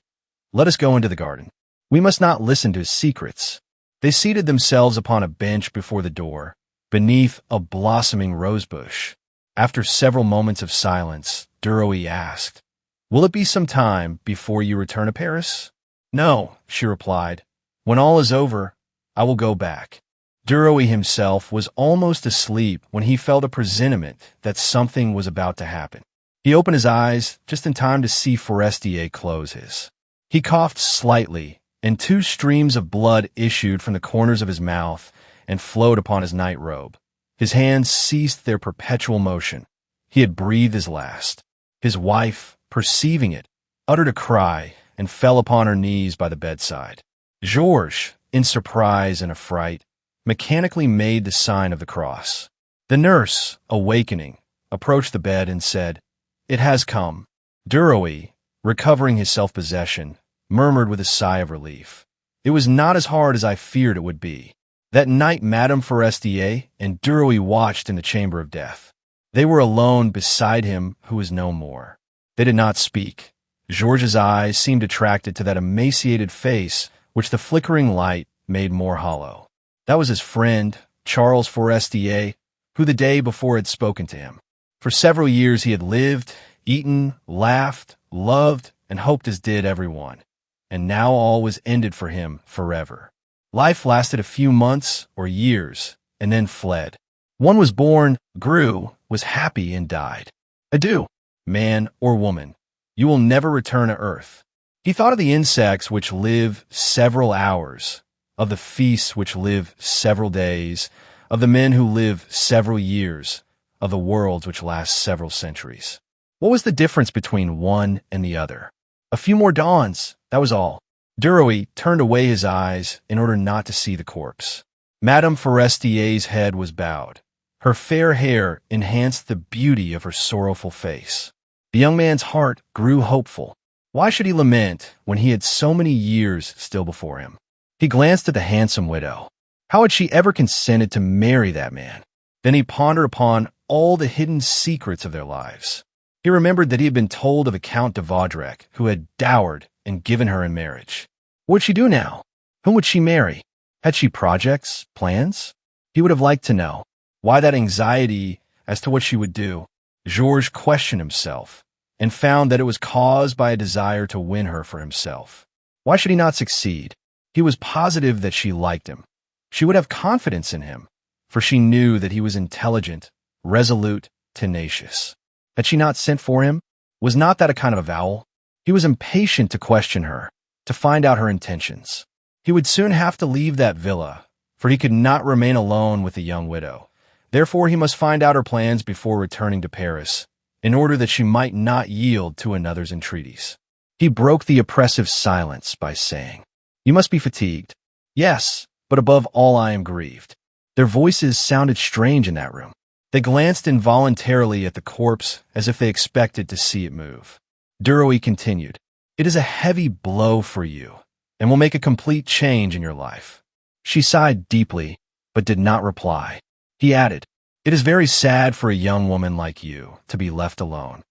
"Let us go into the garden. We must not listen to his secrets." They seated themselves upon a bench before the door, beneath a blossoming rosebush. After several moments of silence, Duroy asked, "Will it be some time before you return to Paris?" "No," she replied. "When all is over, I will go back." Duroy himself was almost asleep when he felt a presentiment that something was about to happen. He opened his eyes just in time to see Forestier close his. He coughed slightly, and 2 streams of blood issued from the corners of his mouth and flowed upon his night-robe. His hands ceased their perpetual motion. He had breathed his last. His wife, perceiving it, uttered a cry and fell upon her knees by the bedside. Georges, in surprise and affright, mechanically made the sign of the cross. The nurse, awakening, approached the bed and said, "It has come." Duroy, recovering his self-possession, murmured with a sigh of relief, "It was not as hard as I feared it would be." That night Madame Forestier and Duroy watched in the chamber of death. They were alone beside him who was no more. They did not speak. Georges' eyes seemed attracted to that emaciated face which the flickering light made more hollow. That was his friend, Charles Forestier, who the day before had spoken to him. For several years he had lived, eaten, laughed, loved, and hoped as did everyone. And now all was ended for him forever. Life lasted a few months or years, and then fled. One was born, grew, was happy, and died. Adieu, man or woman. You will never return to earth. He thought of the insects which live several hours, of the feasts which live several days, of the men who live several years, of the worlds which last several centuries. What was the difference between one and the other? A few more dawns, that was all. Duroy turned away his eyes in order not to see the corpse. Madame Forestier's head was bowed. Her fair hair enhanced the beauty of her sorrowful face. The young man's heart grew hopeful. Why should he lament when he had so many years still before him? He glanced at the handsome widow. How had she ever consented to marry that man? Then he pondered upon all the hidden secrets of their lives. He remembered that he had been told of a Count de Vaudrec who had dowered and given her in marriage. What would she do now? Whom would she marry? Had she projects, plans? He would have liked to know. Why that anxiety as to what she would do? Georges questioned himself and found that it was caused by a desire to win her for himself. Why should he not succeed? He was positive that she liked him. She would have confidence in him, for she knew that he was intelligent, resolute, tenacious. Had she not sent for him? Was not that a kind of avowal? He was impatient to question her, to find out her intentions. He would soon have to leave that villa, for he could not remain alone with the young widow. Therefore, he must find out her plans before returning to Paris, in order that she might not yield to another's entreaties. He broke the oppressive silence by saying, "You must be fatigued." "Yes, but above all I am grieved." Their voices sounded strange in that room. They glanced involuntarily at the corpse as if they expected to see it move. Duroy continued, "It is a heavy blow for you, and will make a complete change in your life." She sighed deeply, but did not reply. He added, "It is very sad for a young woman like you to be left alone."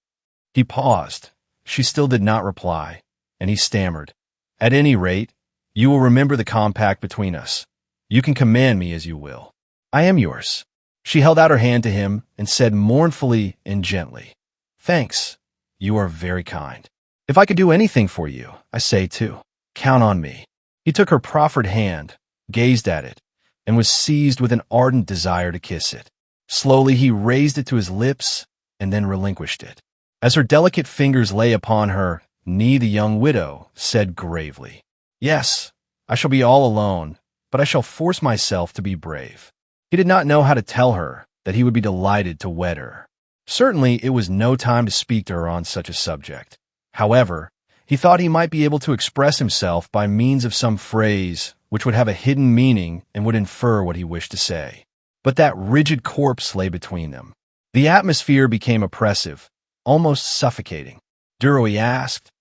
He paused. She still did not reply, and he stammered, "At any rate, you will remember the compact between us. You can command me as you will. I am yours." She held out her hand to him and said mournfully and gently, "Thanks. You are very kind. If I could do anything for you, I say too, count on me." He took her proffered hand, gazed at it, and was seized with an ardent desire to kiss it. Slowly he raised it to his lips and then relinquished it. As her delicate fingers lay upon her knee, the young widow said gravely, "Yes, I shall be all alone, but I shall force myself to be brave." He did not know how to tell her that he would be delighted to wed her. Certainly it was no time to speak to her on such a subject. However, he thought he might be able to express himself by means of some phrase which would have a hidden meaning and would infer what he wished to say. But that rigid corpse lay between them. The atmosphere became oppressive, almost suffocating. Duroy asked,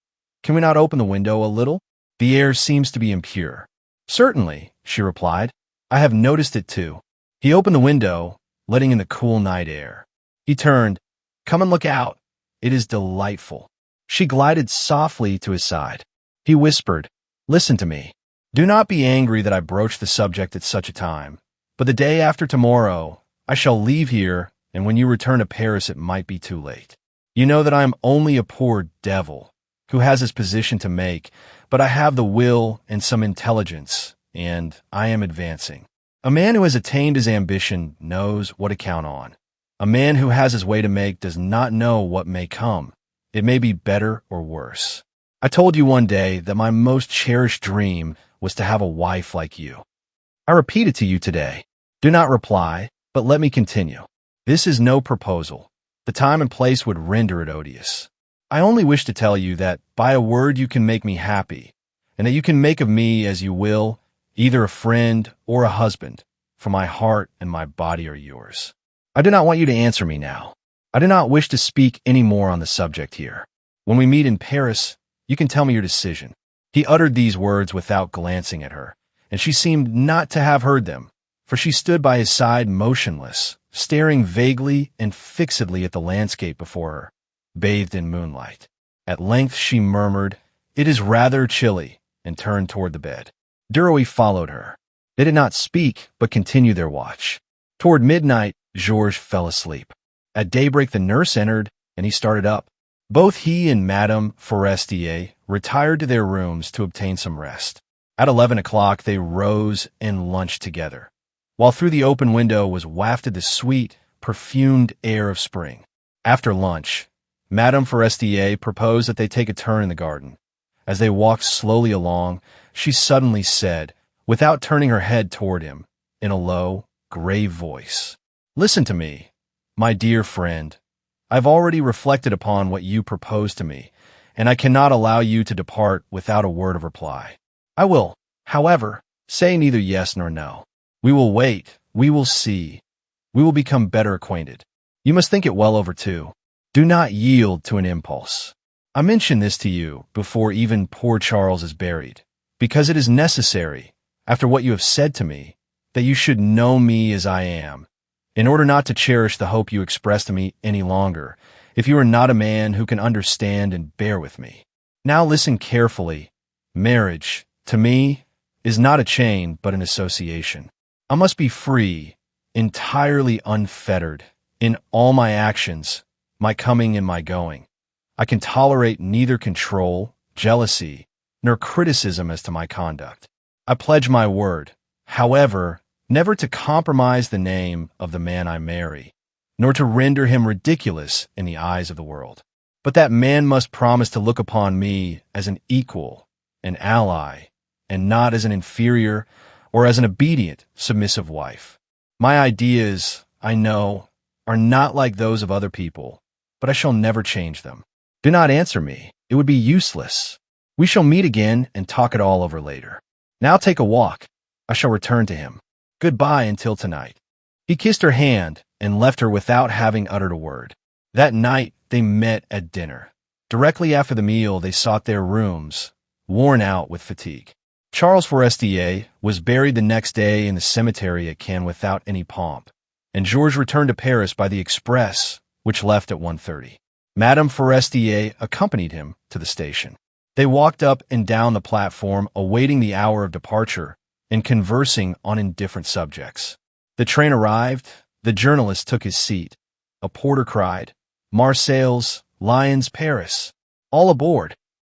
"Can we not open the window a little? The air seems to be impure." "Certainly," she replied. "I have noticed it too." He opened the window, letting in the cool night air. He turned, "Come and look out. It is delightful." She glided softly to his side. He whispered, "Listen to me. Do not be angry that I broached the subject at such a time, but the day after tomorrow I shall leave here, and when you return to Paris it might be too late. You know that I am only a poor devil who has his position to make, but I have the will and some intelligence, and I am advancing. A man who has attained his ambition knows what to count on. A man who has his way to make does not know what may come. It may be better or worse. I told you one day that my most cherished dream was to have a wife like you. I repeat it to you today. Do not reply, but let me continue. This is no proposal. The time and place would render it odious. I only wish to tell you that by a word you can make me happy, and that you can make of me as you will, either a friend or a husband, for my heart and my body are yours. I do not want you to answer me now. I do not wish to speak any more on the subject here. When we meet in Paris, you can tell me your decision." He uttered these words without glancing at her, and she seemed not to have heard them, for she stood by his side motionless, staring vaguely and fixedly at the landscape before her, bathed in moonlight. At length she murmured, "It is rather chilly," and turned toward the bed. Duroy followed her. They did not speak, but continued their watch. Toward midnight, Georges fell asleep. At daybreak the nurse entered, and he started up. Both he and Madame Forestier retired to their rooms to obtain some rest. At 11 o'clock they rose and lunched together, while through the open window was wafted the sweet, perfumed air of spring. After lunch, Madame Forestier proposed that they take a turn in the garden. As they walked slowly along, she suddenly said, without turning her head toward him, in a low, grave voice, "Listen to me, my dear friend. I've already reflected upon what you proposed to me, and I cannot allow you to depart without a word of reply. I will, however, say neither yes nor no. We will wait, we will see, we will become better acquainted. You must think it well over too. Do not yield to an impulse. I mention this to you before even poor Charles is buried, because it is necessary, after what you have said to me, that you should know me as I am, in order not to cherish the hope you express to me any longer, if you are not a man who can understand and bear with me. Now listen carefully. Marriage, to me, is not a chain but an association. I must be free, entirely unfettered, in all my actions, my coming and my going. I can tolerate neither control, jealousy, nor criticism as to my conduct. I pledge my word, however, never to compromise the name of the man I marry, nor to render him ridiculous in the eyes of the world. But that man must promise to look upon me as an equal, an ally, and not as an inferior or as an obedient, submissive wife. My ideas, I know, are not like those of other people, but I shall never change them. Do not answer me. It would be useless. We shall meet again and talk it all over later. Now take a walk. I shall return to him. Goodbye until tonight." He kissed her hand and left her without having uttered a word. That night, they met at dinner. Directly after the meal, they sought their rooms, worn out with fatigue. Charles Forestier was buried the next day in the cemetery at Cannes without any pomp, and Georges returned to Paris by the express, which left at 1:30. Madame Forestier accompanied him to the station. They walked up and down the platform, awaiting the hour of departure and conversing on indifferent subjects. The train arrived. The journalist took his seat. A porter cried, "Marseilles, Lyons, Paris. All aboard."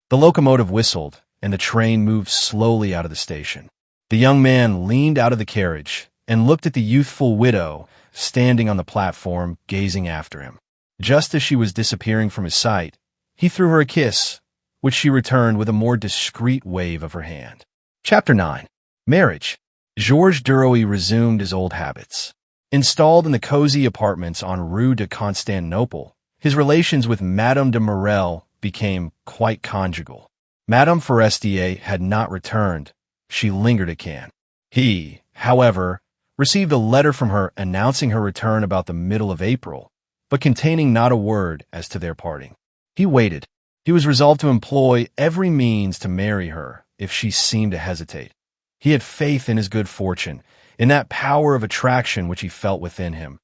The locomotive whistled, and the train moved slowly out of the station. The young man leaned out of the carriage and looked at the youthful widow standing on the platform, gazing after him. Just as she was disappearing from his sight, he threw her a kiss, which she returned with a more discreet wave of her hand. Chapter 9. Marriage. Georges Duroy resumed his old habits. Installed in the cozy apartments on Rue de Constantinople, his relations with Madame de Morel became quite conjugal. Madame Forestier had not returned. She lingered at Cannes. He, however, received a letter from her announcing her return about the middle of April, but containing not a word as to their parting. He waited. He was resolved to employ every means to marry her if she seemed to hesitate. He had faith in his good fortune, in that power of attraction which he felt within him,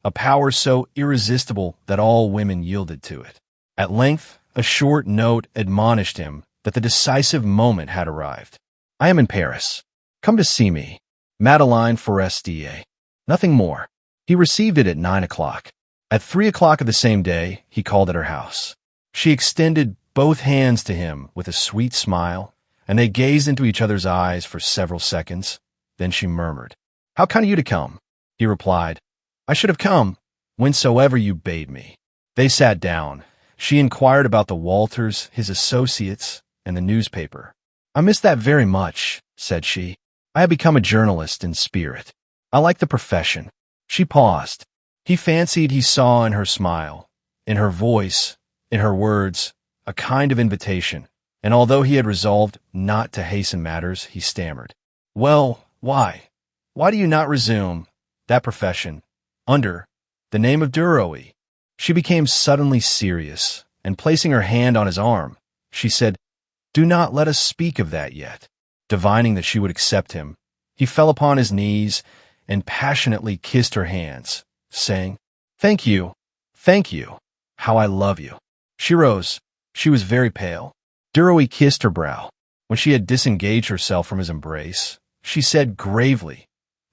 a power so irresistible that all women yielded to it. At length, a short note admonished him that the decisive moment had arrived. "I am in Paris. Come to see me. Madeleine Forestier." Nothing more. He received it at 9 o'clock. At 3 o'clock of the same day, he called at her house. She extended both hands to him with a sweet smile, and they gazed into each other's eyes for several seconds. Then she murmured, "How kind of you to come?" He replied, "I should have come whensoever you bade me." They sat down. She inquired about the Walters, his associates, and the newspaper. "I miss that very much," said she. "I have become a journalist in spirit. I like the profession." She paused. He fancied he saw in her smile, in her voice, in her words, a kind of invitation, and although he had resolved not to hasten matters, he stammered, "Well, why? Why do you not resume that profession under the name of Duroy?" She became suddenly serious, and placing her hand on his arm, she said, "Do not let us speak of that yet." Divining that she would accept him, he fell upon his knees and passionately kissed her hands, saying, "Thank you, how I love you." She rose. She was very pale. Duroy kissed her brow. When she had disengaged herself from his embrace, she said gravely,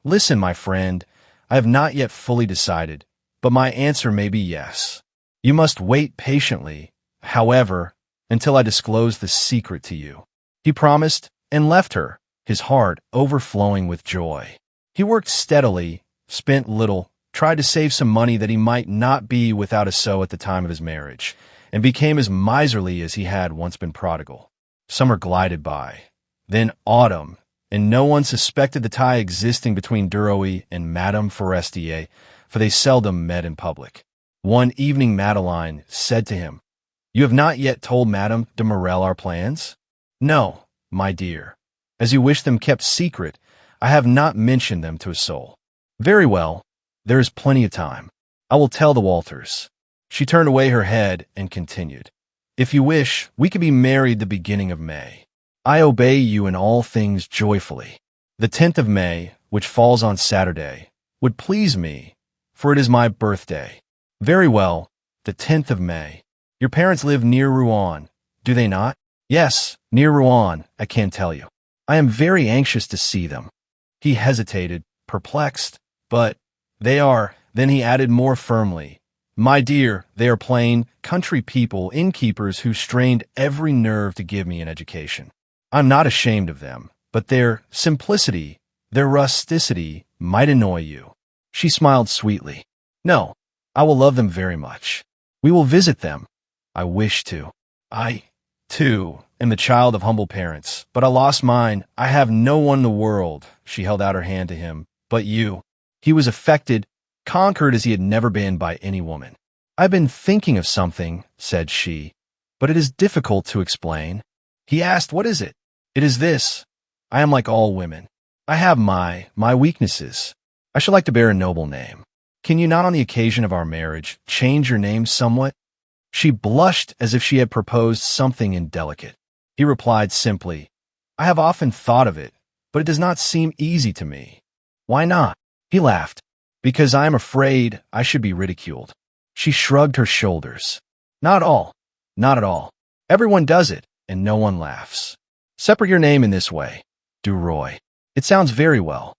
"Listen, my friend, I have not yet fully decided, but my answer may be yes. You must wait patiently, however, until I disclose the secret to you." He promised and left her, his heart overflowing with joy. He worked steadily, spent little, tried to save some money that he might not be without a sou at the time of his marriage, and became as miserly as he had once been prodigal. Summer glided by, then autumn, and no one suspected the tie existing between Duroy and Madame Forestier, for they seldom met in public. One evening Madeleine said to him, "You have not yet told Madame de Morel our plans?" "No, my dear. As you wish them kept secret, I have not mentioned them to a soul." "Very well. There is plenty of time. I will tell the Walters." She turned away her head and continued, "If you wish, we could be married the beginning of May. I obey you in all things joyfully. The 10th of May, which falls on Saturday, would please me, for it is my birthday." "Very well, the 10th of May. Your parents live near Rouen, do they not?" "Yes, near Rouen, I can tell you. I am very anxious to see them." He hesitated, perplexed, "But they are," then he added more firmly, "My dear, they are plain, country people, innkeepers who strained every nerve to give me an education. I'm not ashamed of them, but their simplicity, their rusticity might annoy you." She smiled sweetly. "No, I will love them very much. We will visit them. I wish to. I, too, am the child of humble parents, but I lost mine. I have no one in the world," she held out her hand to him, "but you." He was affected, conquered as he had never been by any woman. "I've been thinking of something," said she, "but it is difficult to explain." He asked, "What is it?" "It is this. I am like all women. I have my weaknesses. I should like to bear a noble name. Can you not, on the occasion of our marriage, change your name somewhat?" She blushed as if she had proposed something indelicate. He replied simply, "I have often thought of it, but it does not seem easy to me." "Why not?" He laughed. "Because I am afraid I should be ridiculed." She shrugged her shoulders. "Not all. Not at all. Everyone does it, and no one laughs. Separate your name in this way, Duroy. It sounds very well."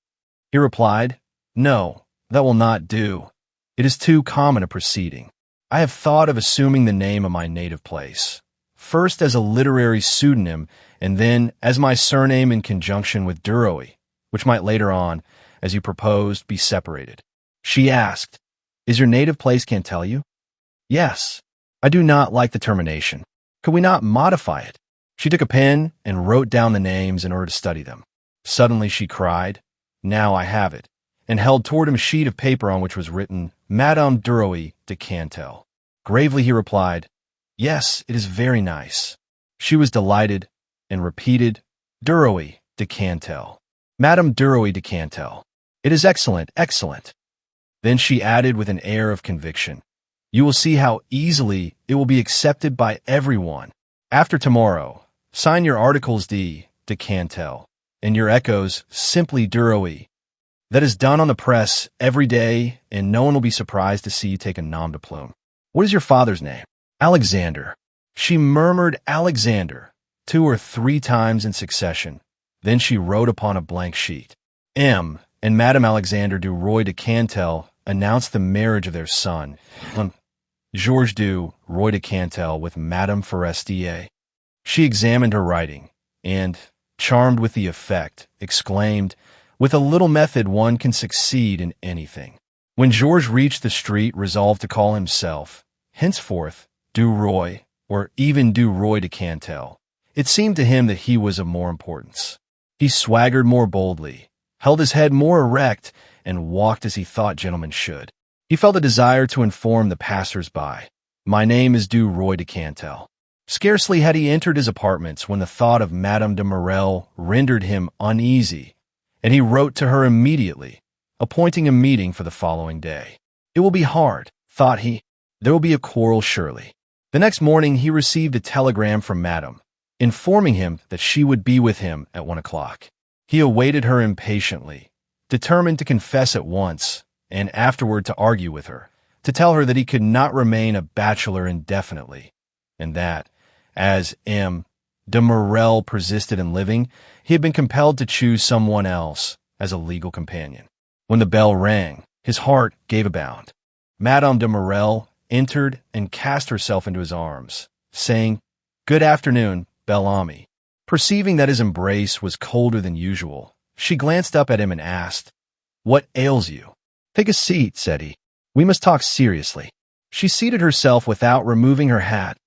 He replied, "No, that will not do. It is too common a proceeding. I have thought of assuming the name of my native place, first as a literary pseudonym, and then as my surname in conjunction with Duroy, which might later on, as you proposed, be separated." She asked, "Is your native place Cantel?" "Yes. I do not like the termination. Could we not modify it?" She took a pen and wrote down the names in order to study them. Suddenly she cried, "Now I have it," and held toward him a sheet of paper on which was written, "Madame Duroy de Cantel." Gravely he replied, "Yes, it is very nice." She was delighted and repeated, "Duroy de Cantel. Madame Duroy de Cantel. It is excellent, excellent." Then she added with an air of conviction, "You will see how easily it will be accepted by everyone. After tomorrow, sign your articles de Cantel, and your echoes simply Duroy. That is done on the press every day, and no one will be surprised to see you take a nom de plume. What is your father's name?" "Alexander." She murmured Alexander 2 or 3 times in succession. Then she wrote upon a blank sheet, "M. and Madame Alexander Duroy de Cantel announced the marriage of their son, Georges Duroy de Cantel, with Madame Forestier." She examined her writing, and, charmed with the effect, exclaimed, "With a little method one can succeed in anything." When Georges reached the street, resolved to call himself, henceforth, Duroy, or even Duroy de Cantel, it seemed to him that he was of more importance. He swaggered more boldly, held his head more erect, and walked as he thought gentlemen should. He felt a desire to inform the passers-by, "My name is Duroy de Cantel." Scarcely had he entered his apartments when the thought of Madame de Morel rendered him uneasy, and he wrote to her immediately, appointing a meeting for the following day. It will be hard, thought he. There will be a quarrel surely. The next morning he received a telegram from Madame, informing him that she would be with him at 1 o'clock. He awaited her impatiently, determined to confess at once, and afterward to argue with her, to tell her that he could not remain a bachelor indefinitely, and that, as M. de Morel persisted in living, he had been compelled to choose someone else as a legal companion. When the bell rang, his heart gave a bound. Madame de Morel entered and cast herself into his arms, saying, "Good afternoon, Bel-Ami." Perceiving that his embrace was colder than usual, she glanced up at him and asked, "What ails you?" "Take a seat," said he. "We must talk seriously." She seated herself without removing her hat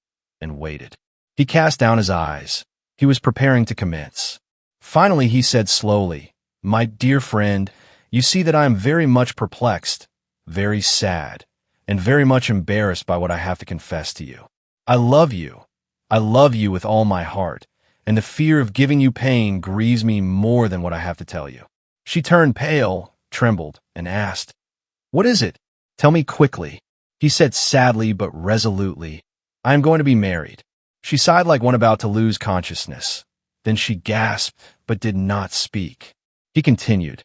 and waited. He cast down his eyes. He was preparing to commence. Finally he said slowly, "My dear friend, you see that I am very much perplexed, very sad, and very much embarrassed by what I have to confess to you. I love you. I love you with all my heart, and the fear of giving you pain grieves me more than what I have to tell you." She turned pale, trembled, and asked, "What is it? Tell me quickly." He said sadly but resolutely, "I am going to be married." She sighed like one about to lose consciousness. Then she gasped but did not speak. He continued,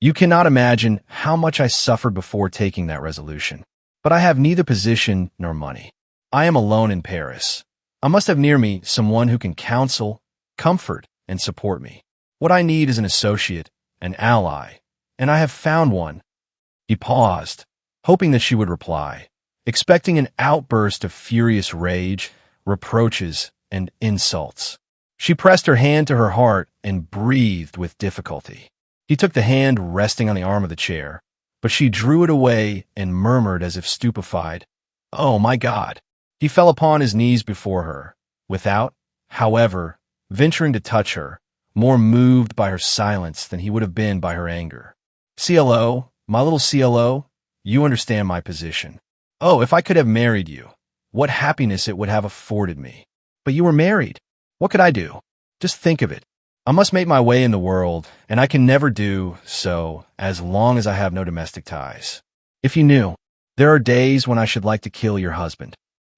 "You cannot imagine how much I suffered before taking that resolution. But I have neither position nor money. I am alone in Paris. I must have near me someone who can counsel, comfort, and support me. What I need is an associate, an ally, and I have found one." He paused, hoping that she would reply, expecting an outburst of furious rage, reproaches, and insults. She pressed her hand to her heart and breathed with difficulty. He took the hand resting on the arm of the chair, but she drew it away and murmured as if stupefied, "Oh, my God!" He fell upon his knees before her, without, however, venturing to touch her, more moved by her silence than he would have been by her anger. "CLO, my little CLO, you understand my position. Oh, if I could have married you, what happiness it would have afforded me. But you were married. What could I do? Just think of it. I must make my way in the world, and I can never do so as long as I have no domestic ties. If you knew, there are days when I should like to kill your husband."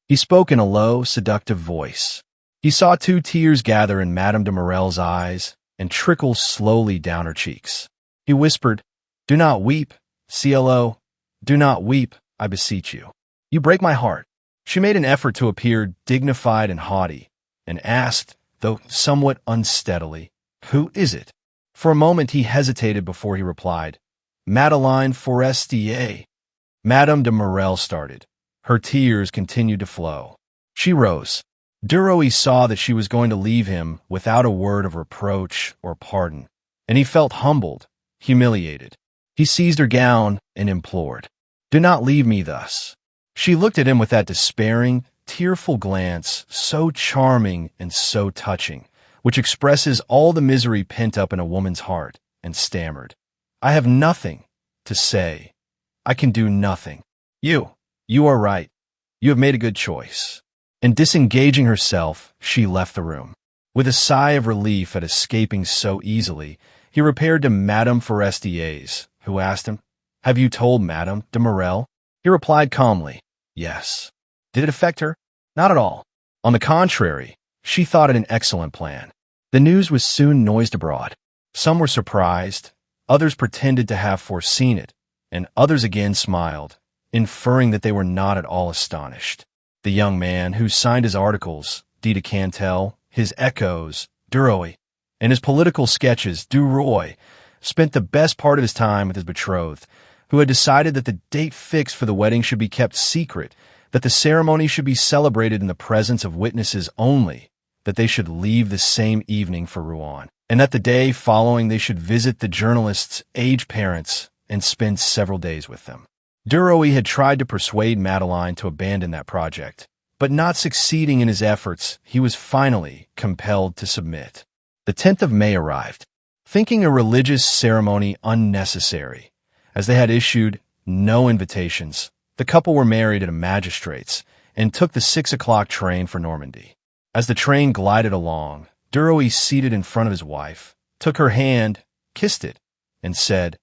He spoke in a low, seductive voice. He saw 2 tears gather in Madame de Morel's eyes and trickle slowly down her cheeks. He whispered, "Do not weep, CLO. Do not weep, I beseech you. You break my heart." She made an effort to appear dignified and haughty, and asked, though somewhat unsteadily, "Who is it?" For a moment he hesitated before he replied, "Madeleine Forestier." Madame de Morel started. Her tears continued to flow. She rose. Duroy saw that she was going to leave him without a word of reproach or pardon, and he felt humbled, humiliated. He seized her gown and implored, "Do not leave me thus." She looked at him with that despairing, tearful glance, so charming and so touching, which expresses all the misery pent up in a woman's heart, and stammered, "I have nothing to say. I can do nothing. You are right. You have made a good choice." And disengaging herself, she left the room. With a sigh of relief at escaping so easily, he repaired to Madame Forestier's, who asked him, "Have you told Madame de Morel?" He replied calmly, "Yes." Did it affect her? Not at all. On the contrary, she thought it an excellent plan. The news was soon noised abroad. Some were surprised, others pretended to have foreseen it, and others again smiled, inferring that they were not at all astonished. The young man who signed his articles, de Cantel, his echoes, Duroy, and his political sketches, Duroy, spent the best part of his time with his betrothed, who had decided that the date fixed for the wedding should be kept secret, that the ceremony should be celebrated in the presence of witnesses only, that they should leave the same evening for Rouen, and that the day following they should visit the journalist's aged parents and spend several days with them. Duroy had tried to persuade Madeleine to abandon that project, but not succeeding in his efforts, he was finally compelled to submit. The 10th of May arrived. Thinking a religious ceremony unnecessary, as they had issued no invitations, the couple were married at a magistrate's and took the 6 o'clock train for Normandy. As the train glided along, Duroy, seated in front of his wife, took her hand, kissed it, and said,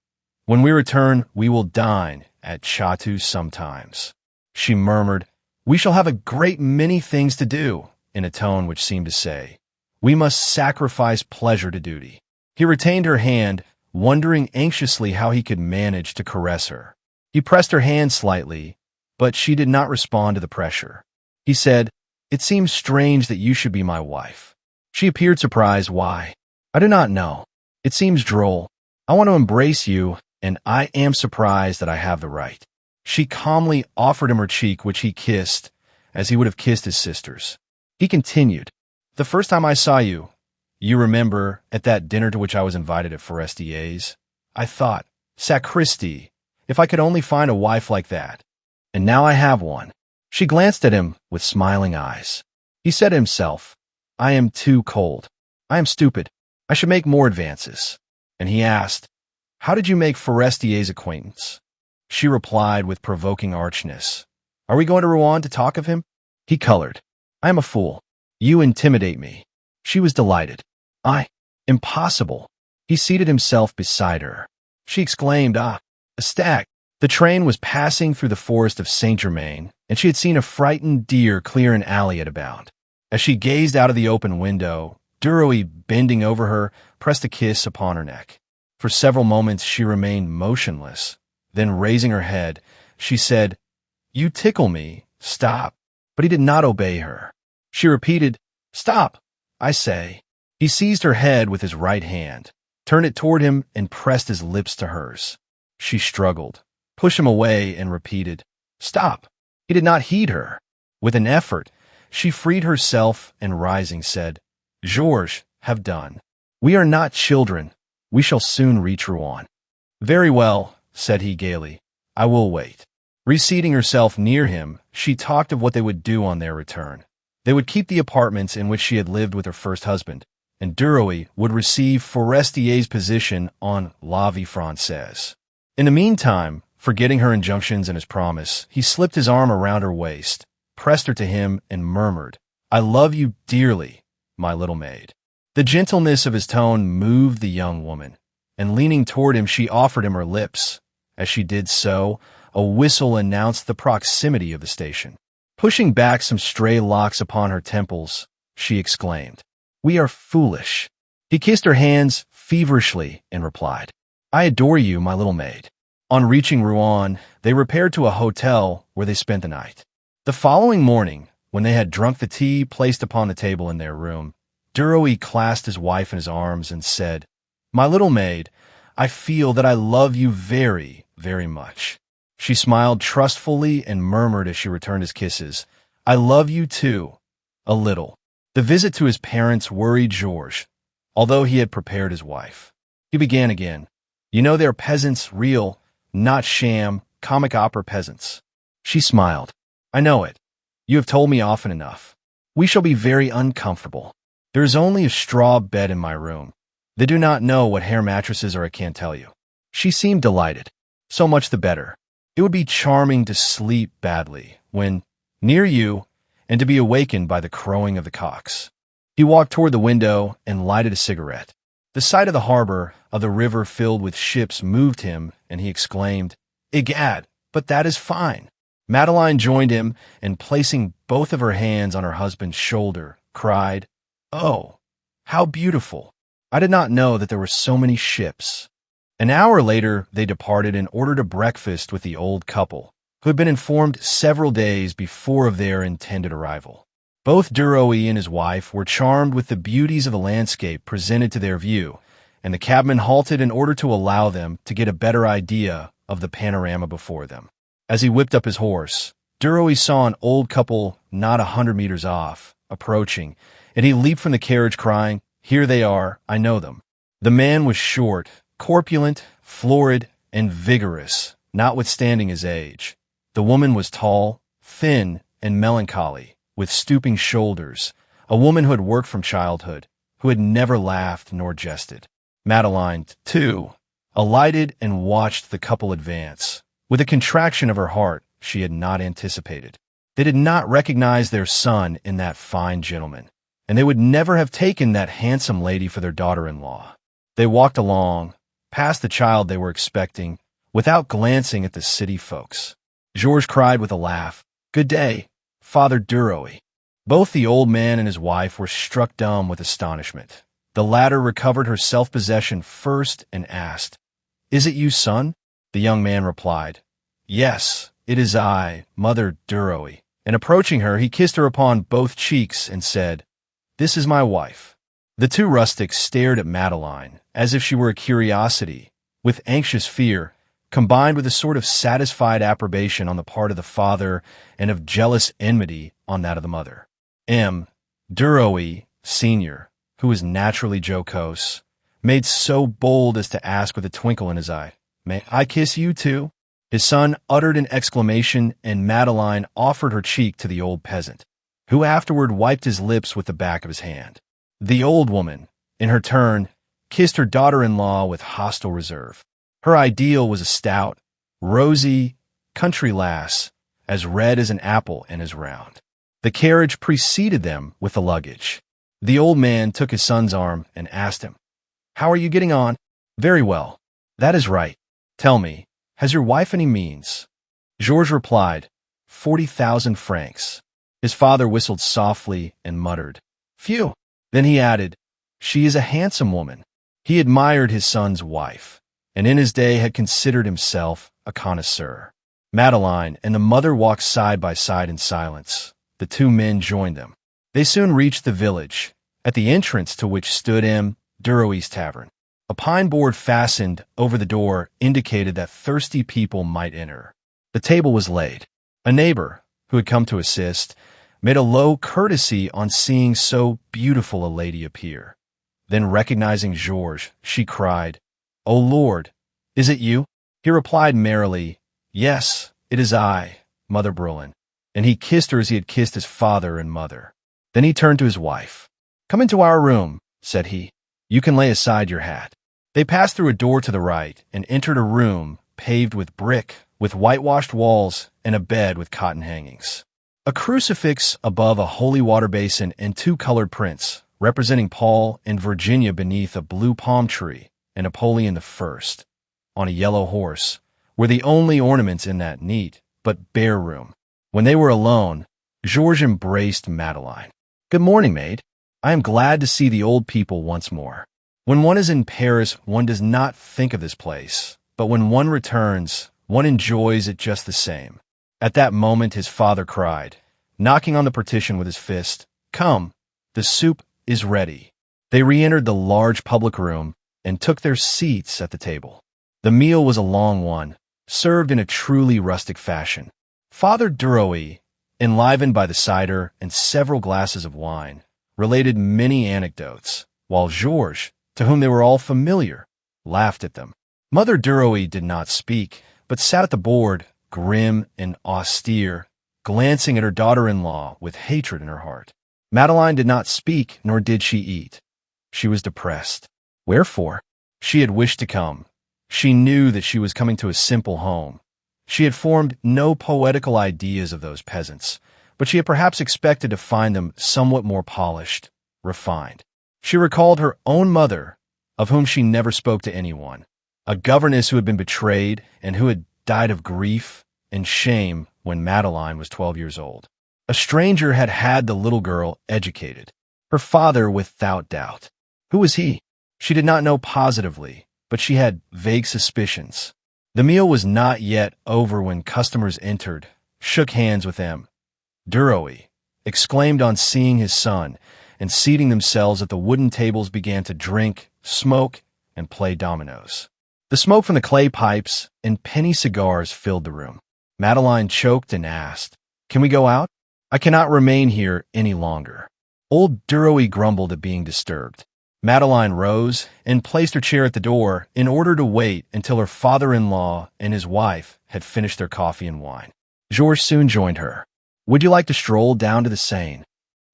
"When we return, we will dine at Chateau sometimes." She murmured, "We shall have a great many things to do," in a tone which seemed to say, "We must sacrifice pleasure to duty." He retained her hand, wondering anxiously how he could manage to caress her. He pressed her hand slightly, but she did not respond to the pressure. He said, "It seems strange that you should be my wife." She appeared surprised. "Why?" "I do not know. It seems droll. I want to embrace you, and I am surprised that I have the right." She calmly offered him her cheek, which he kissed, as he would have kissed his sister's. He continued, "The first time I saw you, you remember, at that dinner to which I was invited at Forestier's, I thought, sacristi, if I could only find a wife like that. And now I have one." She glanced at him with smiling eyes. He said to himself, "I am too cold. I am stupid. I should make more advances." And he asked, "How did you make Forestier's acquaintance?" She replied with provoking archness, "Are we going to Rouen to talk of him?" He colored. "I am a fool. You intimidate me." She was delighted. Impossible." He seated himself beside her. She exclaimed, "Ah, a stag." The train was passing through the forest of Saint-Germain, and she had seen a frightened deer clear an alley at a bound. As she gazed out of the open window, Duroy, bending over her, pressed a kiss upon her neck. For several moments she remained motionless. Then, raising her head, she said, "You tickle me. Stop." But he did not obey her. She repeated, "Stop, I say." He seized her head with his right hand, turned it toward him, and pressed his lips to hers. She struggled, pushed him away, and repeated, "Stop." He did not heed her. With an effort, she freed herself and, rising, said, "Georges, have done. We are not children. We shall soon reach Rouen." "Very well," said he gaily. "I will wait." Reseating herself near him, she talked of what they would do on their return. They would keep the apartments in which she had lived with her first husband, and Duroy would receive Forestier's position on La Vie Française. In the meantime, forgetting her injunctions and his promise, he slipped his arm around her waist, pressed her to him, and murmured, "I love you dearly, my little maid." The gentleness of his tone moved the young woman, and leaning toward him, she offered him her lips. As she did so, a whistle announced the proximity of the station. Pushing back some stray locks upon her temples, she exclaimed, "We are foolish." He kissed her hands feverishly and replied, "I adore you, my little maid." On reaching Rouen, they repaired to a hotel where they spent the night. The following morning, when they had drunk the tea placed upon the table in their room, Duroy clasped his wife in his arms and said, "My little maid, I feel that I love you very, very much." She smiled trustfully and murmured as she returned his kisses, "I love you too, a little." The visit to his parents worried Georges, although he had prepared his wife. He began again, "You know they're peasants, real, not sham, comic opera peasants." She smiled. "I know it. You have told me often enough. We shall be very uncomfortable. There is only a straw bed in my room. They do not know what hair mattresses are, I can't tell you." She seemed delighted. "So much the better. It would be charming to sleep badly when near you and to be awakened by the crowing of the cocks." He walked toward the window and lighted a cigarette. The sight of the harbor, of the river filled with ships, moved him, and he exclaimed, "Egad, but that is fine." Madeline joined him, and placing both of her hands on her husband's shoulder, cried, "Oh, how beautiful! I did not know that there were so many ships." An hour later, they departed and ordered a breakfast with the old couple, who had been informed several days before of their intended arrival. Both Duroy and his wife were charmed with the beauties of the landscape presented to their view, and the cabman halted in order to allow them to get a better idea of the panorama before them. As he whipped up his horse, Duroy saw an old couple not 100 meters off, approaching, and he leaped from the carriage crying, "Here they are, I know them." The man was short, corpulent, florid, and vigorous, notwithstanding his age. The woman was tall, thin, and melancholy, with stooping shoulders, a woman who had worked from childhood, who had never laughed nor jested. Madeline, too, alighted and watched the couple advance, with a contraction of her heart she had not anticipated. They did not recognize their son in that fine gentleman, and they would never have taken that handsome lady for their daughter-in-law. They walked along, past the child they were expecting, without glancing at the city folks. Georges cried with a laugh, "Good day, Father Duroy." Both the old man and his wife were struck dumb with astonishment. The latter recovered her self-possession first and asked, "Is it you, son?" The young man replied, "Yes, it is I, Mother Duroy." And approaching her, he kissed her upon both cheeks and said, "This is my wife." The two rustics stared at Madeline as if she were a curiosity, with anxious fear, combined with a sort of satisfied approbation on the part of the father and of jealous enmity on that of the mother. M. Duroy, Sr., who was naturally jocose, made so bold as to ask with a twinkle in his eye, "May I kiss you too?" His son uttered an exclamation, and Madeline offered her cheek to the old peasant, who afterward wiped his lips with the back of his hand. The old woman, in her turn, kissed her daughter-in-law with hostile reserve. Her ideal was a stout, rosy, country lass, as red as an apple and as round. The carriage preceded them with the luggage. The old man took his son's arm and asked him, "How are you getting on?" "Very well." "That is right. Tell me, has your wife any means?" Georges replied, 40,000 francs. His father whistled softly and muttered, "Phew." Then he added, "She is a handsome woman." He admired his son's wife, and in his day had considered himself a connoisseur. Madeline and the mother walked side by side in silence. The two men joined them. They soon reached the village, at the entrance to which stood M. Duroy's tavern. A pine board fastened over the door indicated that thirsty people might enter. The table was laid. A neighbor, who had come to assist, made a low courtesy on seeing so beautiful a lady appear. Then, recognizing Georges, she cried, "O Lord, is it you?" He replied merrily, "Yes, it is I, Mother Brulin," and he kissed her as he had kissed his father and mother. Then he turned to his wife. "Come into our room," said he. "You can lay aside your hat." They passed through a door to the right and entered a room paved with brick, with whitewashed walls and a bed with cotton hangings. A crucifix above a holy water basin and two colored prints, representing Paul and Virginia beneath a blue palm tree, and Napoleon I, on a yellow horse, were the only ornaments in that neat but bare room. When they were alone, Georges embraced Madeleine. "Good morning, maid. I am glad to see the old people once more. When one is in Paris, one does not think of this place, but when one returns, one enjoys it just the same." At that moment his father cried, knocking on the partition with his fist, "Come, the soup is ready." They re-entered the large public room and took their seats at the table. The meal was a long one, served in a truly rustic fashion. Father Duroy, enlivened by the cider and several glasses of wine, related many anecdotes, while Georges, to whom they were all familiar, laughed at them. Mother Duroy did not speak, but sat at the board, grim and austere, glancing at her daughter-in-law with hatred in her heart. Madeleine did not speak, nor did she eat. She was depressed. Wherefore? She had wished to come. She knew that she was coming to a simple home. She had formed no poetical ideas of those peasants, but she had perhaps expected to find them somewhat more polished, refined. She recalled her own mother, of whom she never spoke to anyone, a governess who had been betrayed and who had died of grief and shame when Madeleine was 12 years old. A stranger had had the little girl educated. Her father, without doubt. Who was he? She did not know positively, but she had vague suspicions. The meal was not yet over when customers entered, shook hands with them. Duroy exclaimed on seeing his son, and seating themselves at the wooden tables began to drink, smoke, and play dominoes. The smoke from the clay pipes and penny cigars filled the room. Madeleine choked and asked, "Can we go out? I cannot remain here any longer." Old Duroy grumbled at being disturbed. Madeleine rose and placed her chair at the door in order to wait until her father-in-law and his wife had finished their coffee and wine. Georges soon joined her. "Would you like to stroll down to the Seine?"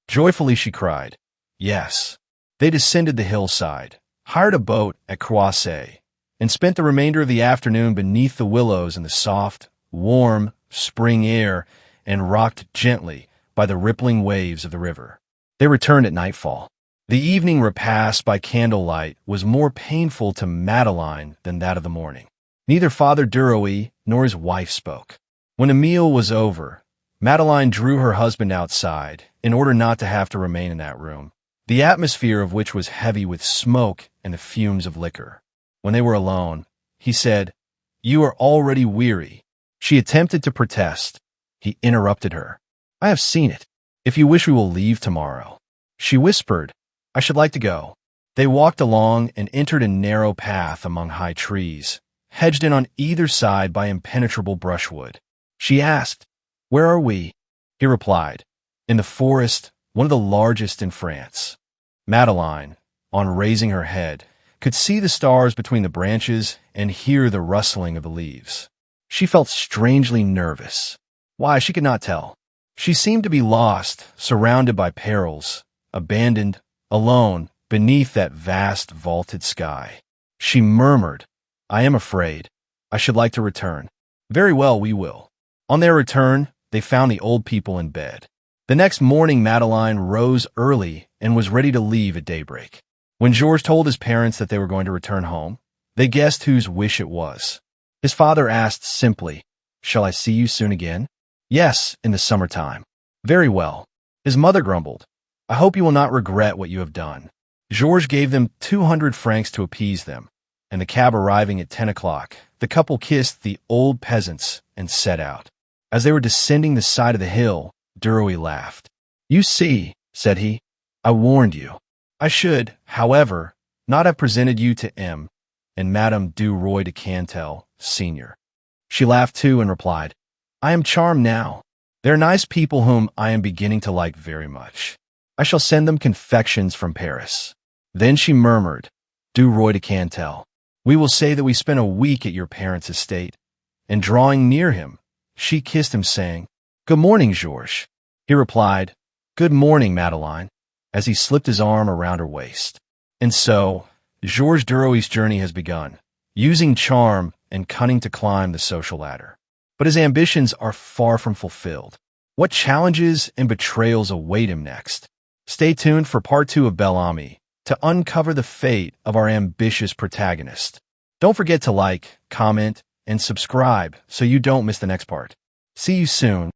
Joyfully she cried, "Yes." They descended the hillside, hired a boat at Croisset, and spent the remainder of the afternoon beneath the willows in the soft, warm, spring air and rocked gently by the rippling waves of the river. They returned at nightfall. The evening repast by candlelight was more painful to Madeleine than that of the morning. Neither Father Duroy nor his wife spoke. When the meal was over, Madeleine drew her husband outside in order not to have to remain in that room, the atmosphere of which was heavy with smoke and the fumes of liquor. When they were alone, he said, "You are already weary." She attempted to protest. He interrupted her. "I have seen it. If you wish, we will leave tomorrow." She whispered, "I should like to go." They walked along and entered a narrow path among high trees, hedged in on either side by impenetrable brushwood. She asked, "Where are we?" He replied, "In the forest, one of the largest in France." Madeleine, on raising her head, could see the stars between the branches and hear the rustling of the leaves. She felt strangely nervous. Why, she could not tell. She seemed to be lost, surrounded by perils, abandoned, alone, beneath that vast vaulted sky. She murmured, "I am afraid. I should like to return." "Very well, we will." On their return, they found the old people in bed. The next morning, Madeleine rose early and was ready to leave at daybreak. When Georges told his parents that they were going to return home, they guessed whose wish it was. His father asked simply, "Shall I see you soon again?" "Yes, in the summertime." "Very well." His mother grumbled, "I hope you will not regret what you have done." Georges gave them 200 francs to appease them, and the cab arriving at 10 o'clock, the couple kissed the old peasants and set out. As they were descending the side of the hill, Duroy laughed. "You see," said he, "I warned you. I should, however, not have presented you to M. and Madame Duroy de Cantel, Sr." She laughed too and replied, "I am charmed now. They're nice people whom I am beginning to like very much. I shall send them confections from Paris." Then she murmured, "Duroy de Cantel, we will say that we spent a week at your parents' estate." And drawing near him, she kissed him, saying, "Good morning, Georges." He replied, "Good morning, Madeleine," as he slipped his arm around her waist. And so, Georges Duroy's journey has begun, using charm and cunning to climb the social ladder. But his ambitions are far from fulfilled. What challenges and betrayals await him next? Stay tuned for part 2 of Bel-Ami to uncover the fate of our ambitious protagonist. Don't forget to like, comment, and subscribe so you don't miss the next part. See you soon.